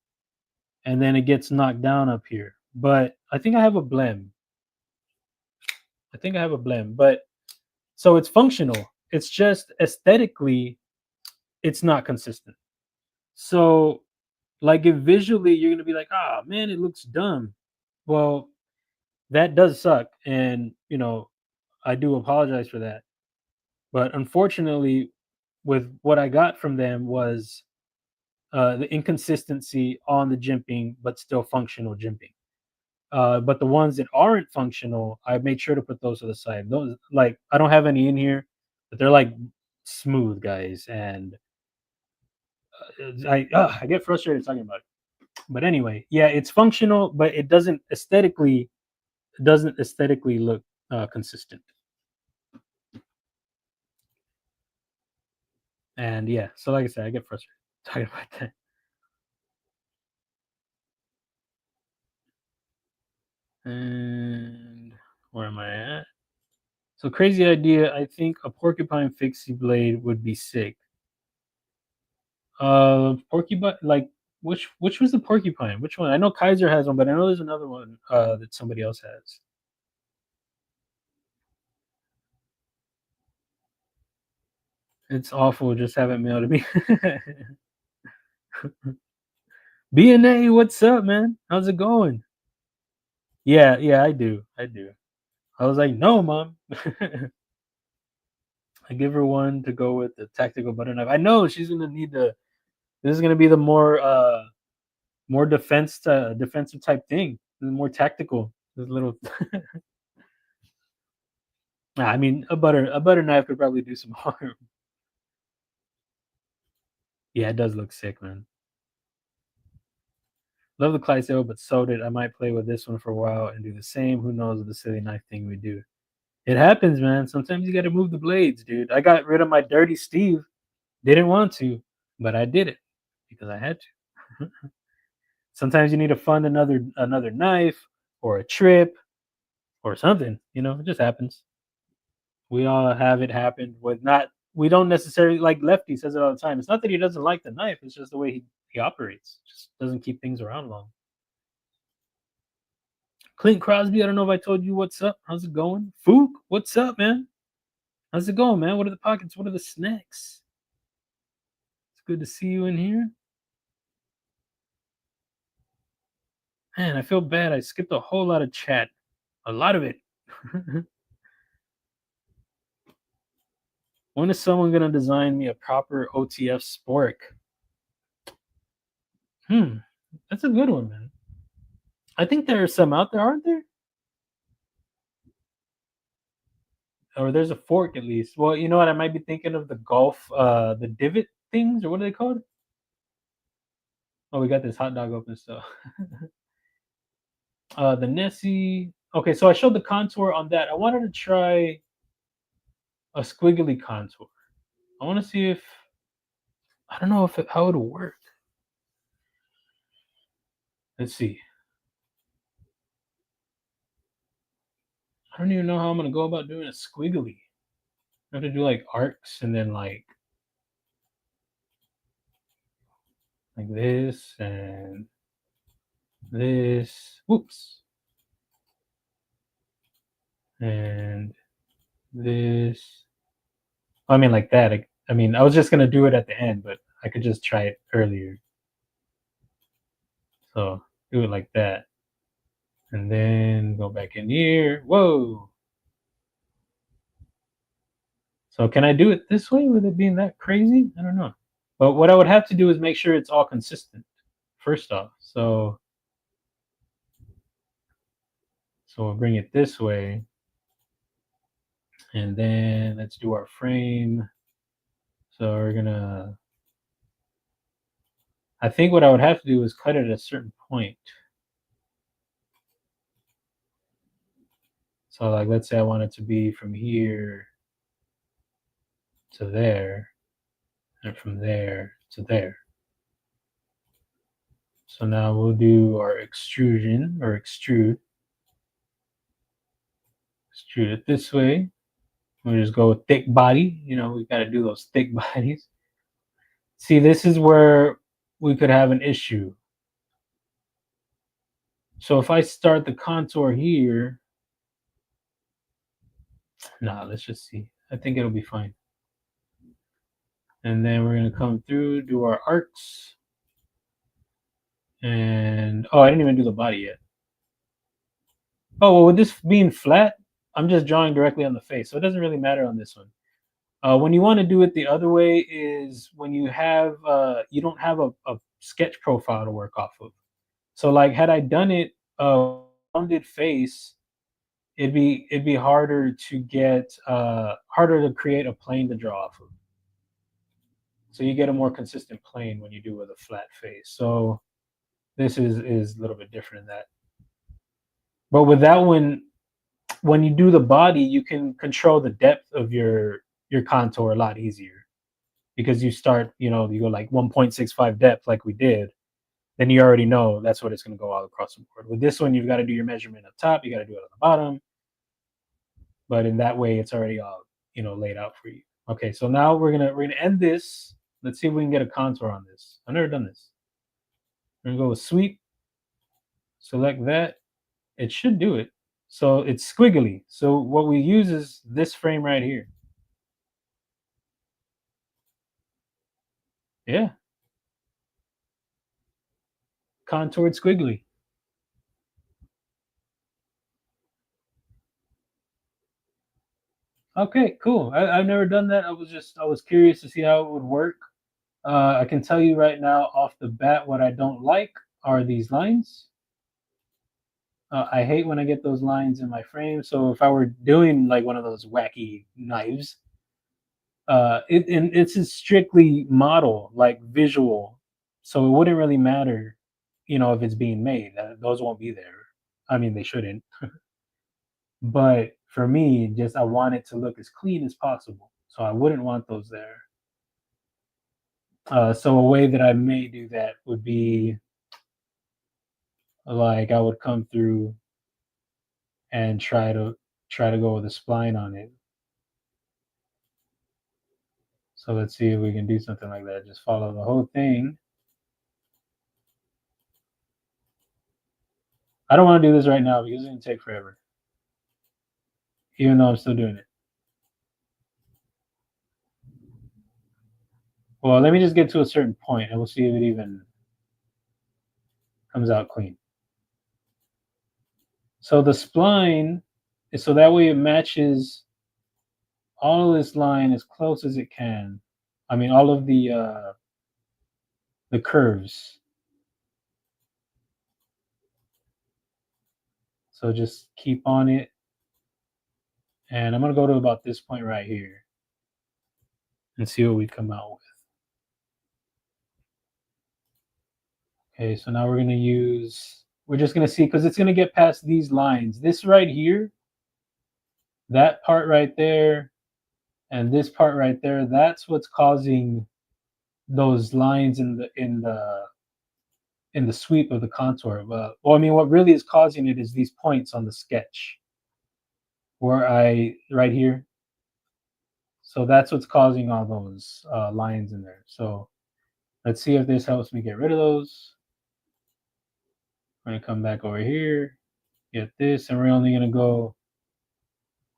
and then it gets knocked down up here. but I think I have a blem. But so it's functional. It's just aesthetically, it's not consistent. So, like, if visually you're gonna be like, ah, man, it looks dumb. Well, that does suck, and I do apologize for that. But unfortunately, with what I got from them was the inconsistency on the jimping, but still functional jimping. But the ones that aren't functional, I made sure to put those to the side. Those, like, I don't have any in here, but they're like smooth, guys, and I get frustrated talking about it. But anyway, yeah, it's functional, but it doesn't aesthetically look consistent. And yeah, so like I said, I get frustrated talking about that. And where am I at? So crazy idea. I think a porcupine fixie blade would be sick. Porcupine, like, which was the porcupine? Which one? I know Kaiser has one, but I know there's another one that somebody else has. It's awful. Just have it mailed to me. BNA, what's up, man? How's it going? Yeah, yeah, I do. I was like, no, mom. I give her one to go with the tactical butter knife. I know she's gonna need the. This is gonna be the more defensive type thing. More tactical. This little. I mean, a butter knife could probably do some harm. Yeah, it does look sick, man. Love the Clydesdale, but so did I might play with this one for a while and do the same. Who knows the silly knife thing we do? It happens, man. Sometimes you got to move the blades, dude. I got rid of my dirty Steve. Didn't want to, but I did it because I had to. Sometimes you need to fund another knife or a trip or something. It just happens. We all have it happen with not. We don't necessarily, like Lefty says it all the time. It's not that he doesn't like the knife. It's just the way he operates. Just doesn't keep things around long. Clint Crosby, I don't know if I told you what's up. How's it going? Fook, what's up, man? How's it going, man? What are the pockets? What are the snacks? It's good to see you in here. Man, I feel bad. I skipped a whole lot of chat. A lot of it. When is someone gonna design me a proper OTF spork? That's a good one, man. I think there are some out there, aren't there? Or there's a fork at least. Well, you know what? I might be thinking of the golf, the divot things, or what are they called? Oh, we got this hot dog open still. The Nessie. Okay, so I showed the contour on that. I wanted to try a squiggly contour. I want to see if I don't know how it'll work. Let's see. I don't even know how I'm gonna go about doing a squiggly. I have to do like arcs and then like this and this. Whoops. And this. I mean, like that. I mean, I was just gonna do it at the end, but I could just try it earlier. So do it like that, and then go back in here. Whoa. So can I do it this way with it being that crazy? I don't know. But what I would have to do is make sure it's all consistent. First off, so we'll bring it this way, and then let's do our frame. So we're gonna. I think what I would have to do is cut it at a certain point. So like, let's say I want it to be from here to there, and from there to there. So now we'll do our extrusion or extrude it this way. We'll just go with thick body. We got to do those thick bodies. See, this is where we could have an issue. So if I start the contour here, nah, let's just see. I think it'll be fine. And then we're gonna come through, do our arcs. And oh, I didn't even do the body yet. Oh, well, with this being flat, I'm just drawing directly on the face, so it doesn't really matter on this one. When you want to do it the other way is when you have you don't have a sketch profile to work off of. So like had I done it rounded face, it'd be harder to get harder to create a plane to draw off of. So you get a more consistent plane when you do with a flat face. So this is a little bit different in that. But with that one, when you do the body, you can control the depth of your contour a lot easier because you start, you go like 1.65 depth like we did, then you already know that's what it's going to go all across the board. With this one, you've got to do your measurement up top, you got to do it on the bottom, but in that way, it's already all laid out for you. Okay, so now we're gonna end this. Let's see if we can get a contour on this. I've never done this. We're gonna go with sweep. Select that. It should do it. So it's squiggly. So what we use is this frame right here. Yeah. Contoured squiggly. Okay, cool. I've never done that. I was curious to see how it would work. I can tell you right now off the bat what I don't like are these lines. I hate when I get those lines in my frame. So if I were doing like one of those wacky knives, it's a strictly model, like visual. So it wouldn't really matter, if it's being made. Those won't be there. I mean, they shouldn't. But for me, just I want it to look as clean as possible. So I wouldn't want those there. So a way that I may do that would be like I would come through and try to go with a spline on it. So let's see if we can do something like that. Just follow the whole thing. I don't want to do this right now because it's going to take forever, even though I'm still doing it. Well, let me just get to a certain point and we'll see if it even comes out clean. So the spline is so that way it matches all of this line as close as it can. I mean, all of the curves. So just keep on it. And I'm going to go to about this point right here and see what we come out with. Okay, so now we're just going to see, because it's going to get past these lines. This right here, that part right there, and this part right there, that's what's causing those lines in the sweep of the contour. Well, I mean, what really is causing it is these points on the sketch right here. So that's what's causing all those lines in there. So let's see if this helps me get rid of those. I'm gonna come back over here, get this, and we're only gonna go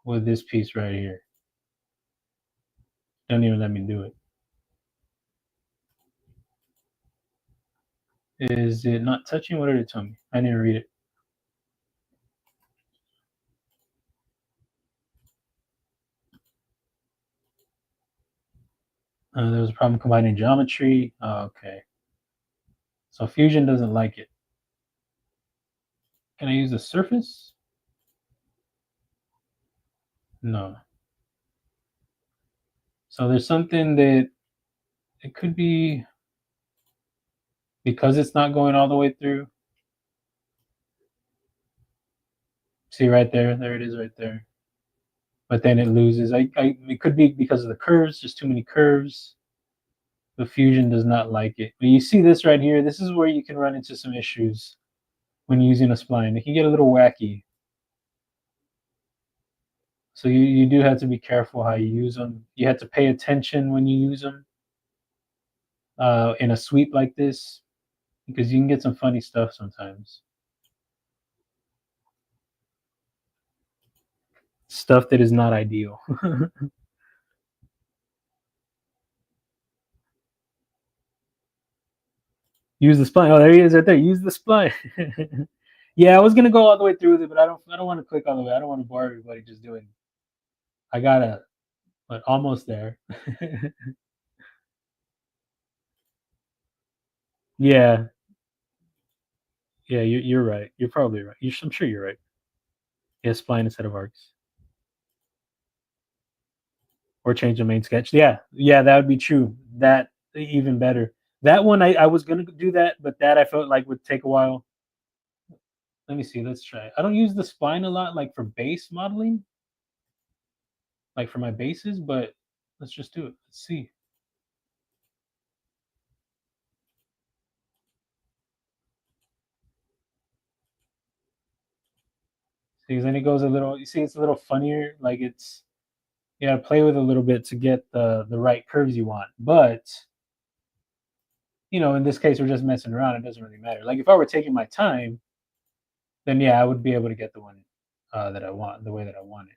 with this piece right here. Don't even let me do it. Is it not touching? What did it tell me? I didn't read it. There was a problem combining geometry. Oh, okay. So Fusion doesn't like it. Can I use the surface? No. So there's something that it could be because it's not going all the way through. See right there, there it is right there. But then it loses. It could be because of the curves, just too many curves. The Fusion does not like it. But you see this right here, this is where you can run into some issues when using a spline. It can get a little wacky. So you do have to be careful how you use them. You have to pay attention when you use them in a sweep like this, because you can get some funny stuff sometimes. stuff that is not ideal. Use the spline. Oh, there he is right there. Use the spline. Yeah, I was gonna go all the way through with it, but I don't want to click all the way. I don't want to bore everybody just doing. I gotta, but almost there. Yeah, yeah, you're right. You're probably right. I'm sure you're right. Yeah, spline instead of arcs, or change the main sketch. Yeah, yeah, that would be true. That even better. That one I was gonna do that, but that I felt like would take a while. Let me see. Let's try. I don't use the spline a lot, like for base modeling, like for my bases, but let's just do it. Let's see. See, then it goes a little. You see, it's a little funnier. Like it's you gotta play with it a little bit to get the right curves you want. But in this case, we're just messing around. It doesn't really matter. Like if I were taking my time, then yeah, I would be able to get the one that I want, the way that I want it.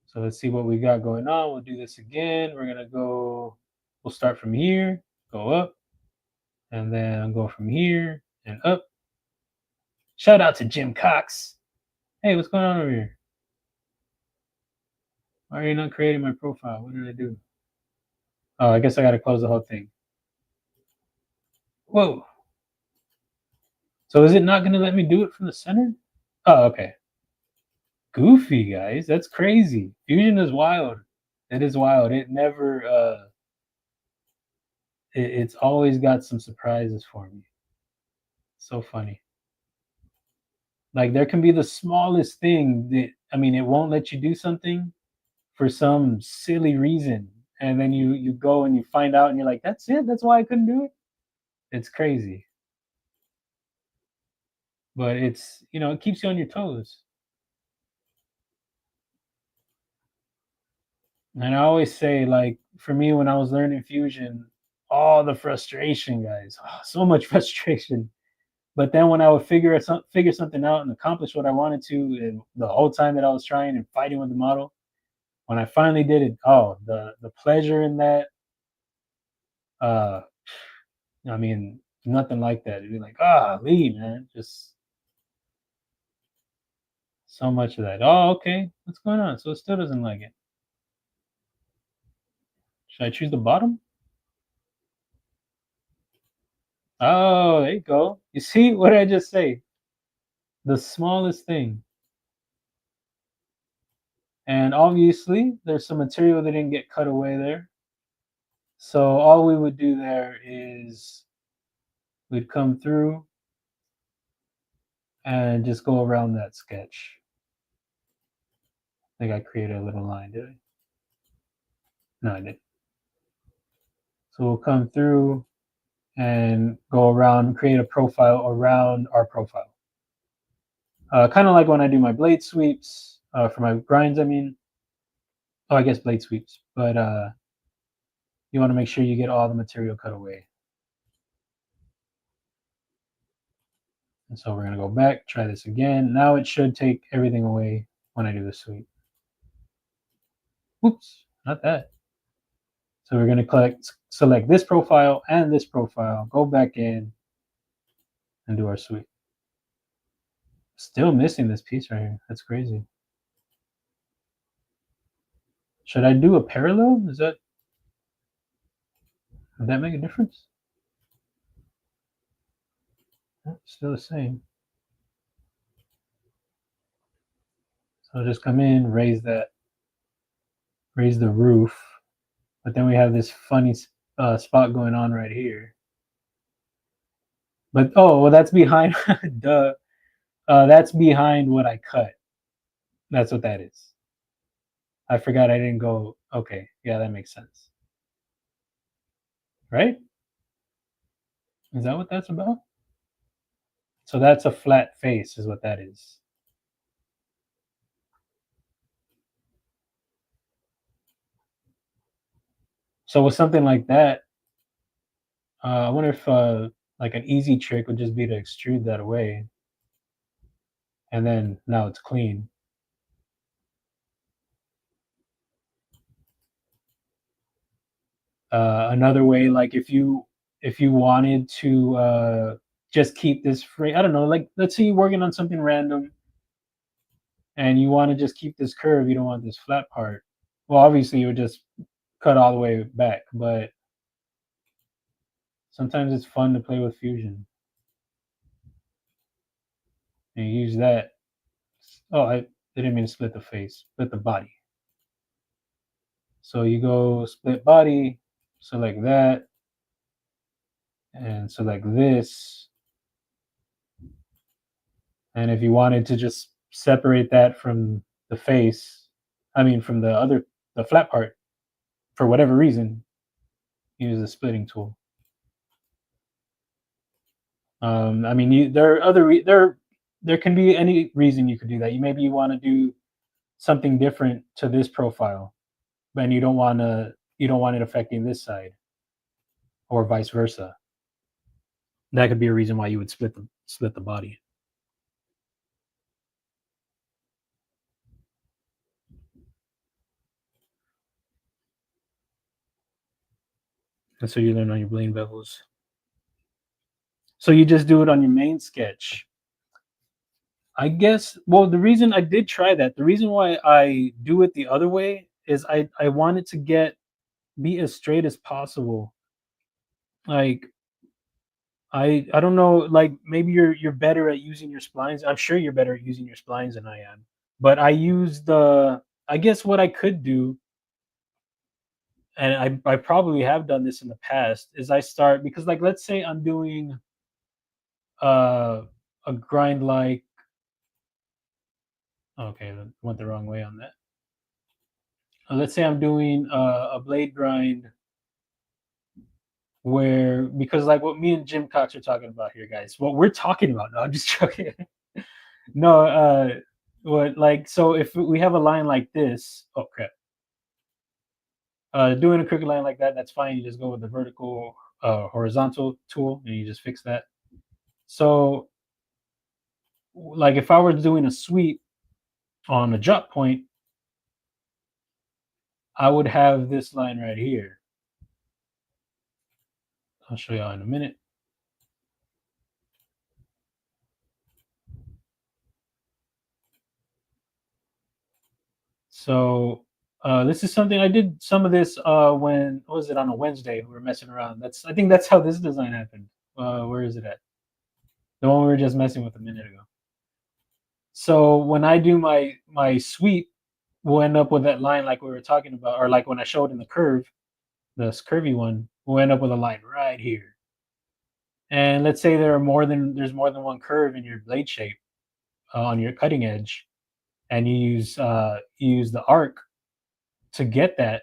So let's see what we got going on. We'll do this again. We're gonna go. We'll start from here, go up, and then go from here and up. Shout out to Jim Cox. Hey, what's going on over here? Why are you not creating my profile? What did I do? Oh, I guess I gotta close the whole thing. Whoa. So is it not gonna let me do it from the center? Oh, okay. Goofy, guys. That's crazy. Fusion is wild. It is wild. It never it's always got some surprises for me. So funny. Like there can be the smallest thing that it won't let you do something for some silly reason. And then you go and you find out and you're like, that's it? That's why I couldn't do it? It's crazy. But it's it keeps you on your toes. And I always say, like, for me, when I was learning Fusion, all the frustration, guys, so much frustration. But then when I would figure something out and accomplish what I wanted to, and the whole time that I was trying and fighting with the model, when I finally did it, oh, the pleasure in that, uh, nothing like that. It'd be like, Lee, man, just so much of that. Oh, okay, what's going on? So it still doesn't like it. Should I choose the bottom? Oh, there you go. You see what did I just say? The smallest thing. And obviously, there's some material that didn't get cut away there. So all we would do there is we'd come through and just go around that sketch. I think I created a little line, did I? No, I didn't. So we'll come through and go around, create a profile around our profile. Kind of like when I do my blade sweeps for my grinds, Oh, I guess blade sweeps. But you want to make sure you get all the material cut away. And so we're going to go back, try this again. Now it should take everything away when I do the sweep. Oops, not that. So we're going to select this profile and this profile, go back in and do our sweep. Still missing this piece right here. That's crazy. Should I do a parallel? Would that make a difference? Still the same. So I'll just come in, raise the roof, but then we have this funny spot going on right here. But well, that's behind. Duh. That's behind what I cut. That's what that is. I forgot I didn't go. Okay, yeah, that makes sense. Right? Is that what that's about? So that's a flat face, is what that is. So with something like that, I wonder if like an easy trick would just be to extrude that away. and then now it's clean. Another way, like if you wanted to just keep this free, I don't know, like let's say you're working on something random and you want to just keep this curve, you don't want this flat part. Well, obviously you would just cut all the way back, but sometimes it's fun to play with fusion and use that. Oh, I didn't mean to split the face, split the body. So you go split body, select that, and select this. And if you wanted to just separate that from the face, I mean from the flat part, for whatever reason, use the splitting tool. I mean, there are other there can be any reason you could do that. Maybe you want to do something different to this profile, and you don't want it affecting this side, or vice versa. That could be a reason why you would split the body. That's what you learn on your blade bevels. So you just do it on your main sketch. I guess, well, the reason I did try that, the reason why I do it the other way is I wanted to be as straight as possible. Like I don't know, like maybe you're better at using your splines. I'm sure you're better at using your splines than I am. But I guess what I could do, and I probably have done this in the past, is I start, because like let's say I'm doing uh a grind like, okay, I went the wrong way on that. Let's say I'm doing a blade grind where, because like what me and Jim Cox are talking about here, guys, what we're talking about. No, I'm just joking. No, what, like, so if we have a line like this, oh crap, doing a crooked line like that, that's fine. You just go with the vertical, horizontal tool, and you just fix that. So, like, if I were doing a sweep on a drop point, I would have this line right here. I'll show y'all in a minute. So this is something I did some of this when, what was it, on a Wednesday? We were messing around. I think that's how this design happened. Where is it at? The one we were just messing with a minute ago. So when I do my sweep, we'll end up with that line like we were talking about, or like when I showed in the curve, this curvy one, we'll end up with a line right here. And let's say there's more than one curve in your blade shape on your cutting edge, and you use the arc to get that,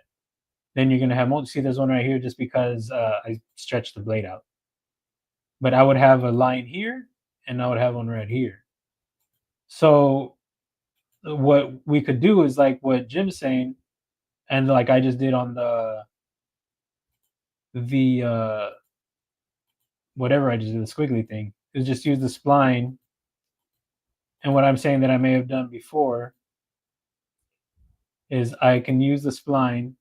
then you're gonna have more. See, there's one right here just because I stretched the blade out. But I would have a line here, and I would have one right here. So what we could do is like what Jim's saying, and like I just did on the whatever I just did, the squiggly thing, is just use the spline. And what I'm saying that I may have done before is I can use the spline,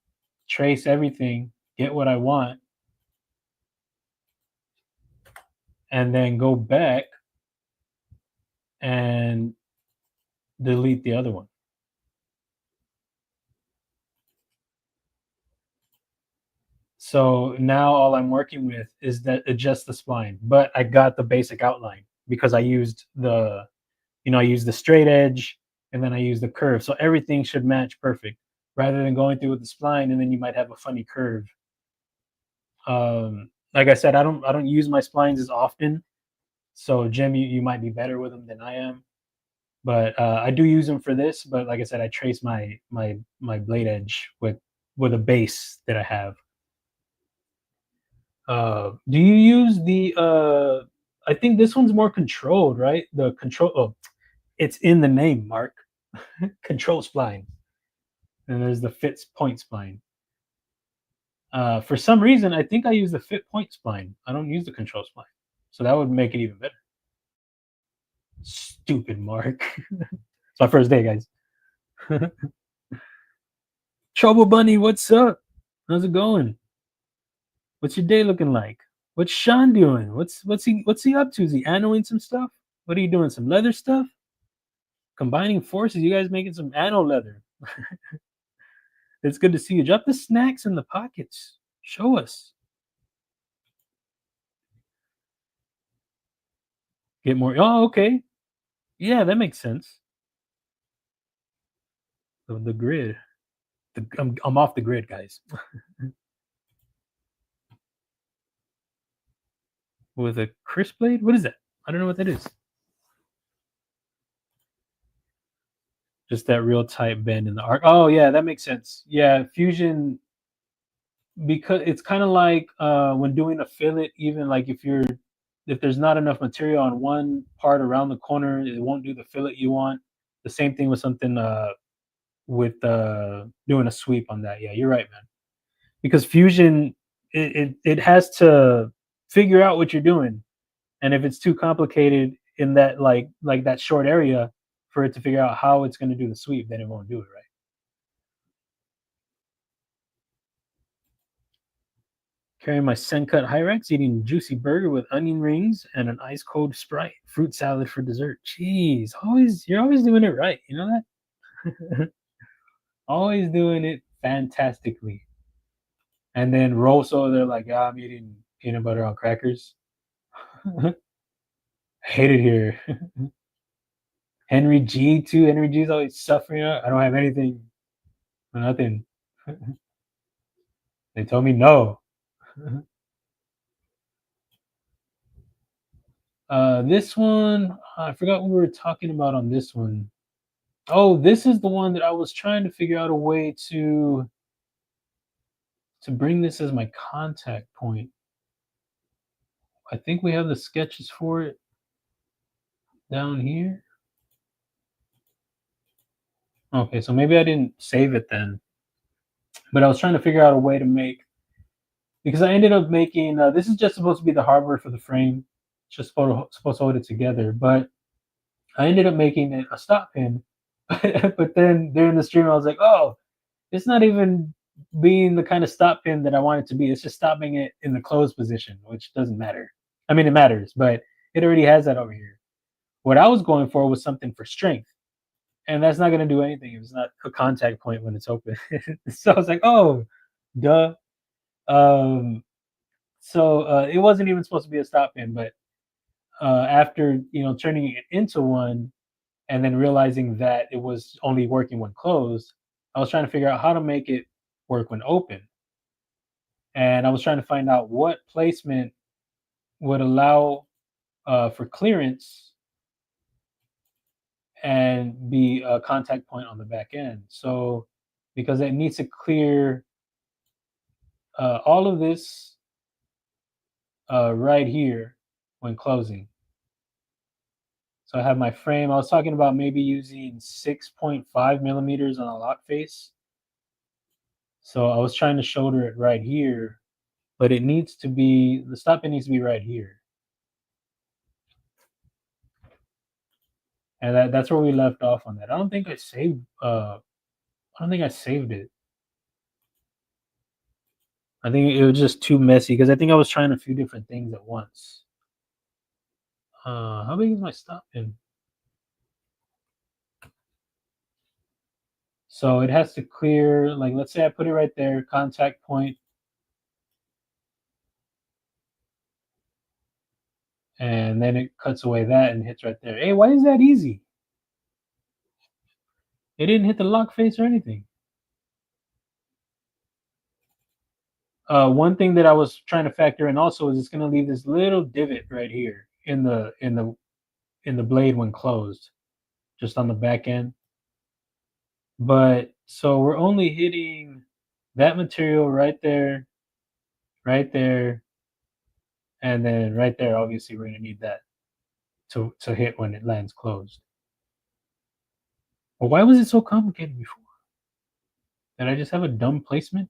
trace everything, get what I want, and then go back and delete the other one. So now all I'm working with is just the spline, but I got the basic outline because I used the straight edge, and then I used the curve. So everything should match perfect rather than going through with the spline and then you might have a funny curve. Like I said, I don't use my splines as often. So Jim, you might be better with them than I am. But I do use them for this. But like I said, I trace my blade edge with a base that I have. Do you use the I think this one's more controlled, right? The control, oh, it's in the name, Mark. Control spline. And there's the fit point spline. For some reason, I think I use the fit point spline. I don't use the control spline. So that would make it even better. Stupid Mark. It's my first day, guys. Trouble Bunny, what's up? How's it going? What's your day looking like? What's Sean doing? What's he up to? Is he annoing some stuff? What are you doing? Some leather stuff? Combining forces, you guys making some anno leather. It's good to see you. Drop the snacks in the pockets. Show us. Get more. Oh, okay. Yeah, that makes sense. The grid. I'm off the grid, guys. With a crisp blade? What is that? I don't know what that is. Just that real tight bend in the arc. Oh yeah, that makes sense. Yeah, fusion, because it's kind of like when doing a fillet, even like if there's not enough material on one part around the corner, it won't do the fillet you want. The same thing with something with doing a sweep on that. Yeah, you're right, man. Because fusion, it has to figure out what you're doing, and if it's too complicated in that like that short area for it to figure out how it's going to do the sweep, then it won't do it right. Carrying my Sencut Hyrex, eating juicy burger with onion rings and an ice cold Sprite. Fruit salad for dessert. Jeez, you're always doing it right. You know that? Always doing it fantastically. And then Rosso, they're like, I'm eating peanut butter on crackers. Hate it here. Henry G too. Henry G's always suffering. I don't have anything. Nothing. They told me no. This one, I forgot what we were talking about on this one. Oh, this is the one that I was trying to figure out a way to bring this as my contact point. I think we have the sketches for it down here. Okay, so maybe I didn't save it then. But I was trying to figure out a way to make, because I ended up making, this is just supposed to be the hardware for the frame. It's just supposed to hold it together. But I ended up making it a stop pin. But then during the stream, I was like, oh, it's not even being the kind of stop pin that I want it to be. It's just stopping it in the closed position, which doesn't matter. I mean, it matters, but it already has that over here. What I was going for was something for strength, and that's not going to do anything if it's not a contact point when it's open. So I was like, oh, duh. Um, so it wasn't even supposed to be a stop pin, but after turning it into one and then realizing that it was only working when closed, I was trying to figure out how to make it work when open. And I was trying to find out what placement would allow for clearance and be a contact point on the back end. So because it needs to clear all of this right here when closing. So I have my frame. I was talking about maybe using 6.5 millimeters on a lock face. So I was trying to shoulder it right here, but it needs to be, the stop pin needs to be right here. And that's where we left off on that. I don't think I saved it. I think it was just too messy because I think I was trying a few different things at once. How big is my stop pin? So it has to clear, like, let's say I put it right there, contact point. And then it cuts away that and hits right there. Hey, why is that easy? It didn't hit the lock face or anything. One thing that I was trying to factor in also is it's going to leave this little divot right here in the blade when closed, just on the back end. But so we're only hitting that material right there, and then right there. Obviously, we're going to need that to hit when it lands closed. Well, why was it so complicated before? Did I just have a dumb placement?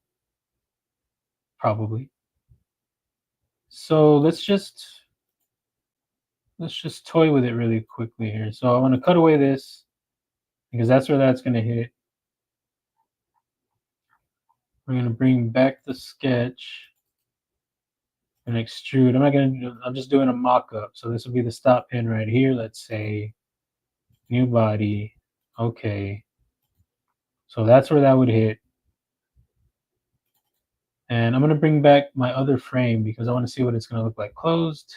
Probably. So let's let's just toy with it really quickly here. So I want to cut away this because that's where that's going to hit. We're going to bring back the sketch and extrude. I'm just doing a mock-up. So this will be the stop pin right here. Let's say new body. Okay. So that's where that would hit. And I'm going to bring back my other frame because I want to see what it's going to look like closed.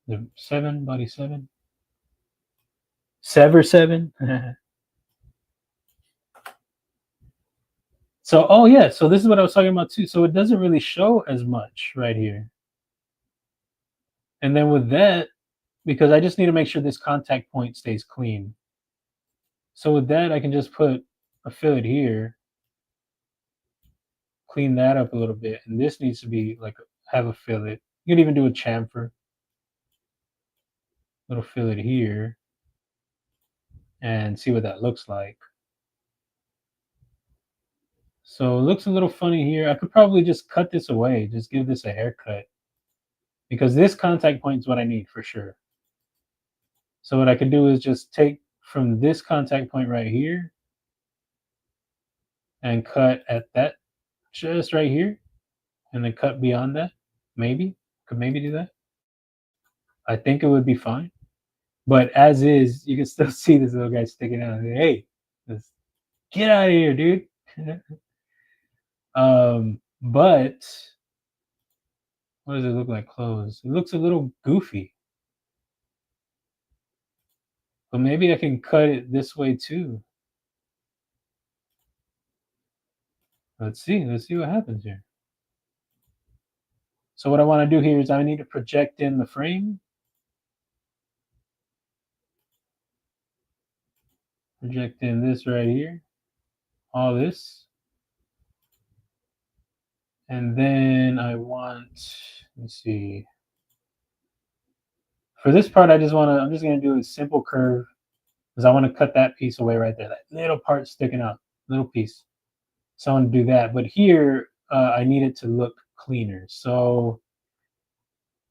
The 7, body 7. Sever 7. So, oh yeah, so this is what I was talking about too. So it doesn't really show as much right here. And then with that, because I just need to make sure this contact point stays clean. So with that, I can just put a fillet here, clean that up a little bit. And this needs to be like, have a fillet. You can even do a chamfer. Little fillet here. And see what that looks like. So it looks a little funny here. I could probably just cut this away, just give this a haircut. Because this contact point is what I need for sure. So what I could do is just take from this contact point right here and cut at that, just right here, and then cut beyond that. Maybe, could maybe do that. I think it would be fine. But as is, you can still see this little guy sticking out. Hey, get out of here, dude. But what does it look like closed? It looks a little goofy. But maybe I can cut it this way too. Let's see what happens here. So what I want to do here is I need to project in the frame. Project in this right here. All this. And then I want, let's see. For this part, I'm just going to do a simple curve because I want to cut that piece away right there. That little part sticking out, little piece. So I want to do that. But here, I need it to look cleaner. So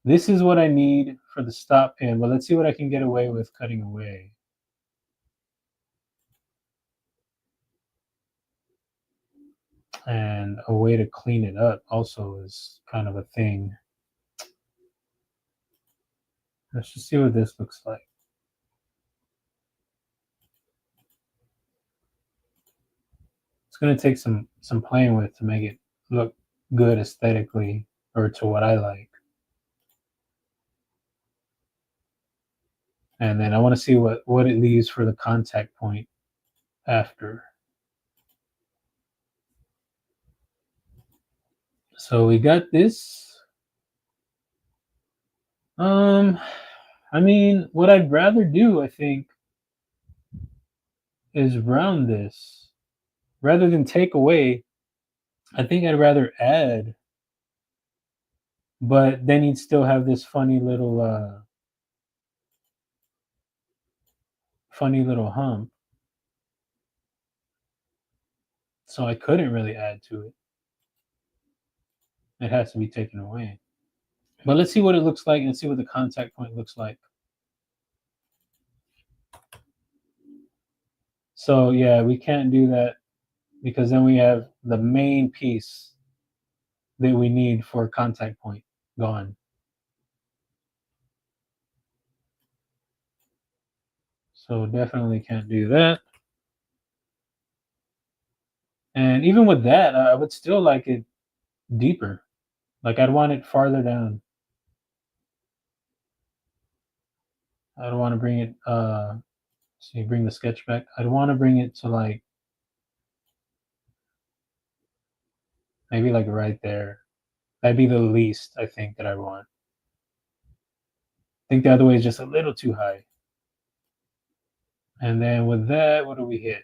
this is what I need for the stop pin. But let's see what I can get away with cutting away. And a way to clean it up also is kind of a thing. Let's just see what this looks like. It's going to take some playing with to make it look good aesthetically or to what I like. And then I want to see what it leaves for the contact point after. So we got this. I mean, what I'd rather do, I think, is round this. Rather than take away, I think I'd rather add. But then you'd still have this funny little hump. So I couldn't really add to it. It has to be taken away. But let's see what it looks like and see what the contact point looks like. So yeah, we can't do that because then we have the main piece that we need for a contact point gone. So definitely can't do that. And even with that, I would still like it deeper. Like I'd want it farther down. I'd want to bring it, see, bring the sketch back. I'd want to bring it to like, maybe like right there. That'd be the least I think that I want. I think the other way is just a little too high. And then with that, what do we hit?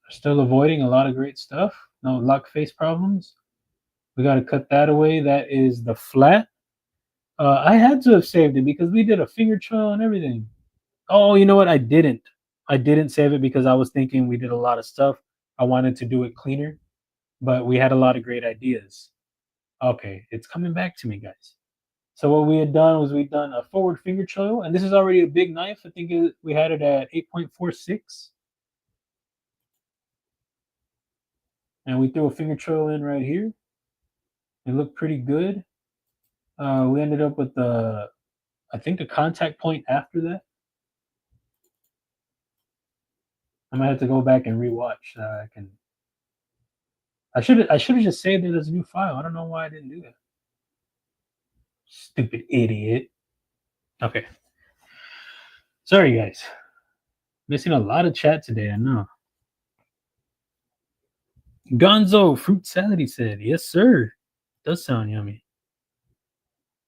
Still avoiding a lot of great stuff. No lock face problems. We got to cut that away. That is the flat. I had to have saved it because we did a finger trail and everything. Oh, you know what? I didn't. I didn't save it because I was thinking we did a lot of stuff. I wanted to do it cleaner, but we had a lot of great ideas. Okay, it's coming back to me, guys. So what we had done was we'd done a forward finger choil, and this is already a big knife. I think we had it at 8.46. And we threw a finger choil in right here. It looked pretty good. We ended up with I think the contact point after that. I might have to go back and rewatch. I should have just saved it as a new file. I don't know why I didn't do that. Stupid idiot. Okay. Sorry, guys. Missing a lot of chat today, I know. Gonzo fruit salad, he said. Yes, sir. Does sound yummy.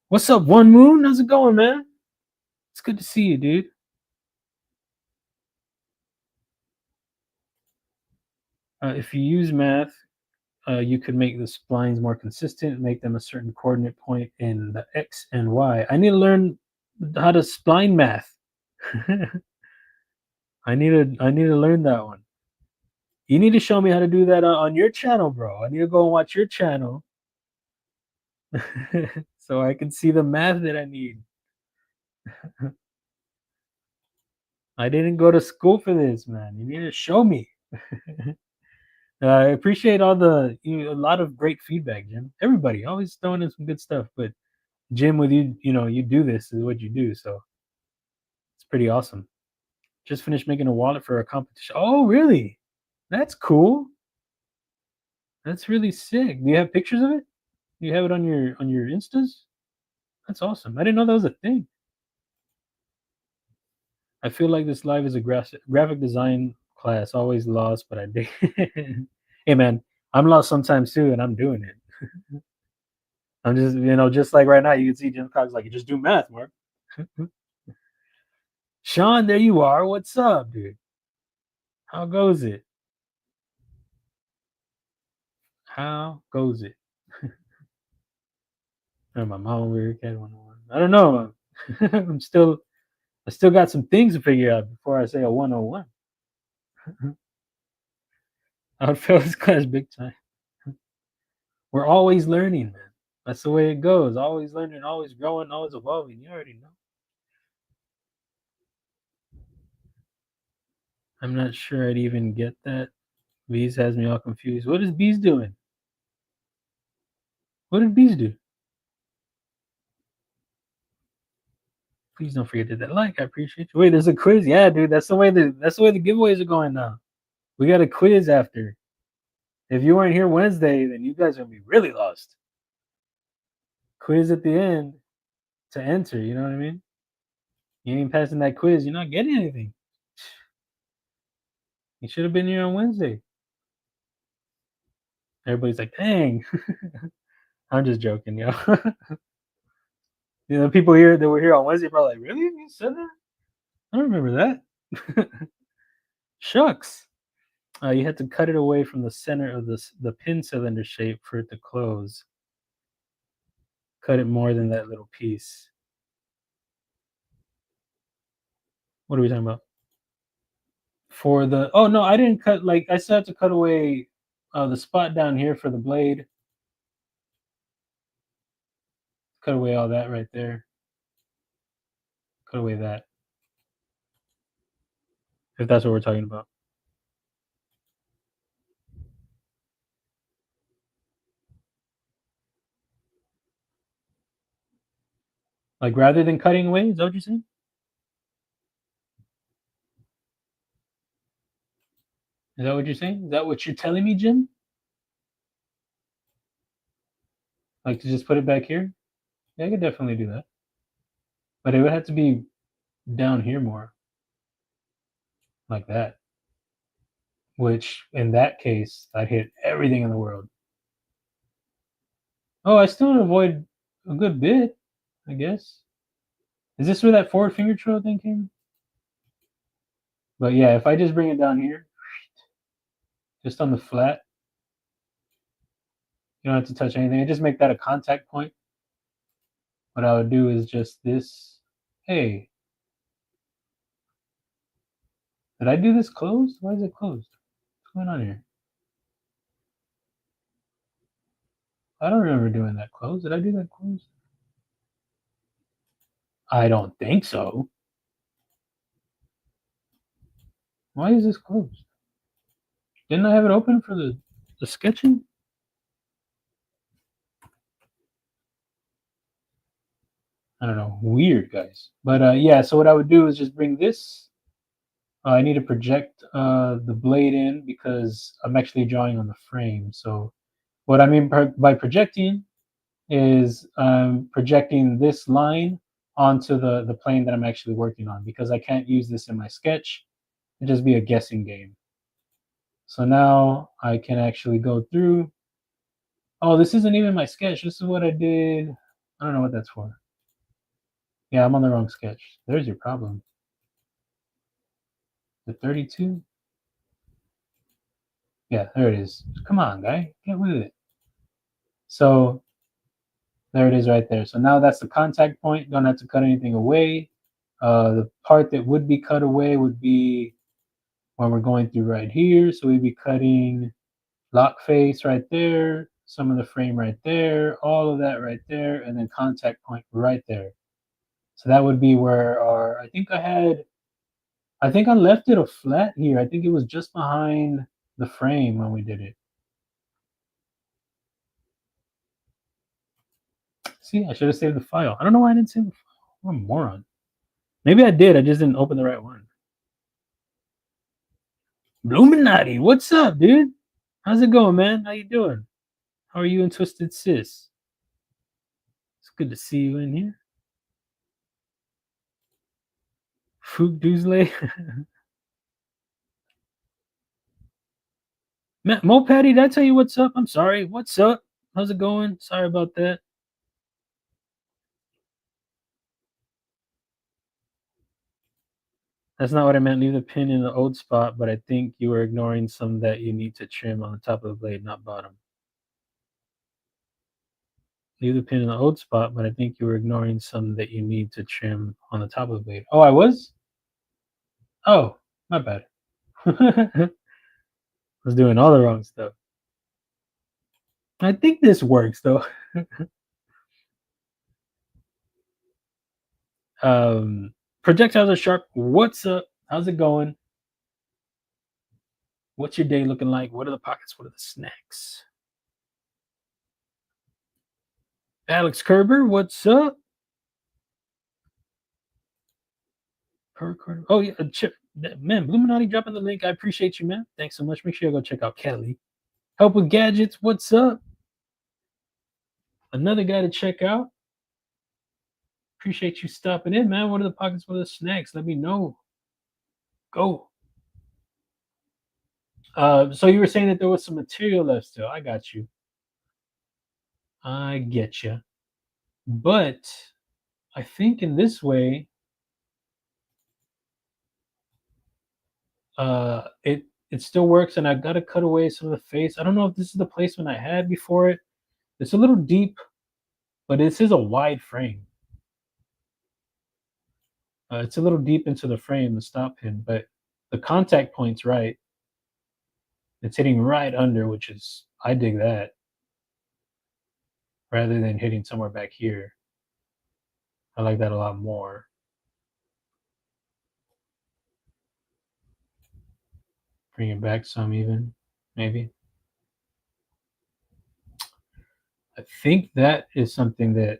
What's up, One Moon? How's it going, man? It's good to see you, dude. If you use math, you could make the splines more consistent, make them a certain coordinate point in the X and Y. I need to learn how to spline math. I need to learn that one. You need to show me how to do that on your channel, bro. I need to go and watch your channel so I can see the math that I need. I didn't go to school for this, man. You need to show me. I appreciate a lot of great feedback, Jim. Everybody always throwing in some good stuff, but Jim, with you, you do this is what you do, so it's pretty awesome. Just finished making a wallet for a competition. Oh, really? That's cool. That's really sick. Do you have pictures of it? Do you have it on your Instas? That's awesome. I didn't know that was a thing. I feel like this live is a graphic design class. Always lost, but I did. Hey, man, I'm lost sometimes too, and I'm doing it. I'm just, just like right now, you can see Jim Cox like, you just do math, Mark. Sean, there you are. What's up, dude? How goes it? How goes it? Oh, my mom weird cat 101. I don't know. I still got some things to figure out before I say a 101. I would fail this class big time. We're always learning, man. That's the way it goes. Always learning, always growing, always evolving. You already know. I'm not sure I'd even get that. Bees has me all confused. What is Bees doing? What did Bees do? Please don't forget to hit that like. I appreciate you. Wait, there's a quiz. Yeah, dude. That's the way the giveaways are going now. We got a quiz after. If you weren't here Wednesday, then you guys are gonna be really lost. Quiz at the end to enter. You know what I mean? You ain't passing that quiz, you're not getting anything. You should have been here on Wednesday. Everybody's like, dang. I'm just joking, yo. People here that were here on Wednesday probably like, really? You said that? I don't remember that. Shucks. You had to cut it away from the center of the pin cylinder shape for it to close. Cut it more than that little piece. What are we talking about? For the no, I didn't cut, like I still have to cut away the spot down here for the blade. Cut away all that right there. Cut away that. If that's what we're talking about. Like rather than cutting away, is that what you're saying? Is that what you're saying? Is that what you're telling me, Jim? Like to just put it back here? Yeah, I could definitely do that. But it would have to be down here more. Like that. Which in that case, I'd hit everything in the world. Oh, I still would avoid a good bit, I guess. Is this where that forward finger trail thing came? But yeah, if I just bring it down here, just on the flat, you don't have to touch anything. I just make that a contact point. What I would do is just this. Hey, did I do this closed? Why is it closed? What's going on here? I don't remember doing that close. Did I do that close? I don't think so. Why is this closed? Didn't I have it open for the sketching? I don't know. Weird, guys. But yeah, so what I would do is just bring this. I need to project the blade in because I'm actually drawing on the frame. So what I mean by projecting is projecting this line onto the plane that I'm actually working on, because I can't use this in my sketch. It'd just be a guessing game. So now I can actually go through. Oh, this isn't even my sketch. This is what I did. I don't know what that's for. Yeah, I'm on the wrong sketch. There's your problem. The 32? Yeah, there it is. Come on, guy. Get with it. So there it is right there. So now that's the contact point. Don't have to cut anything away. The part that would be cut away would be when we're going through right here. So we'd be cutting lock face right there, some of the frame right there, all of that right there, and then contact point right there. So that would be where our, I think I left it a flat here. I think it was just behind the frame when we did it. See, I should have saved the file. I don't know why I didn't save the file. What a moron. Maybe I did. I just didn't open the right one. Bluminati, what's up, dude? How's it going, man? How you doing? How are you and Twisted Sis? It's good to see you in here. Fook Doozley. Mo Patty, did I tell you what's up? I'm sorry. What's up? How's it going? Sorry about that. That's not what I meant. Leave the pin in the old spot, but I think you were ignoring some that you need to trim on the top of the blade, not bottom. Leave the pin in the old spot, but I think you were ignoring some that you need to trim on the top of the blade. Oh, I was? Oh, my bad. I was doing all the wrong stuff. I think this works, though. Projectiles are sharp. What's up? How's it going? What's your day looking like? What are the pockets? What are the snacks? Alex Kerber, what's up? Oh yeah, Chip, man, Bluminati dropping the link. I appreciate you, man. Thanks so much. Make sure you go check out Kelly. Help with gadgets. What's up? Another guy to check out. Appreciate you stopping in, man. What are the pockets? What are the snacks? Let me know. Go. So you were saying that there was some material left still. I got you. I get you. But I think in this way, it still works, and I got to cut away some of the face. I don't know if this is the placement I had before it. It's a little deep, but this is a wide frame. It's a little deep into the frame, the stop pin, but the contact point's right. It's hitting right under, which is, I dig that, rather than hitting somewhere back here. I like that a lot more. Bring it back some even, maybe. I think that is something that,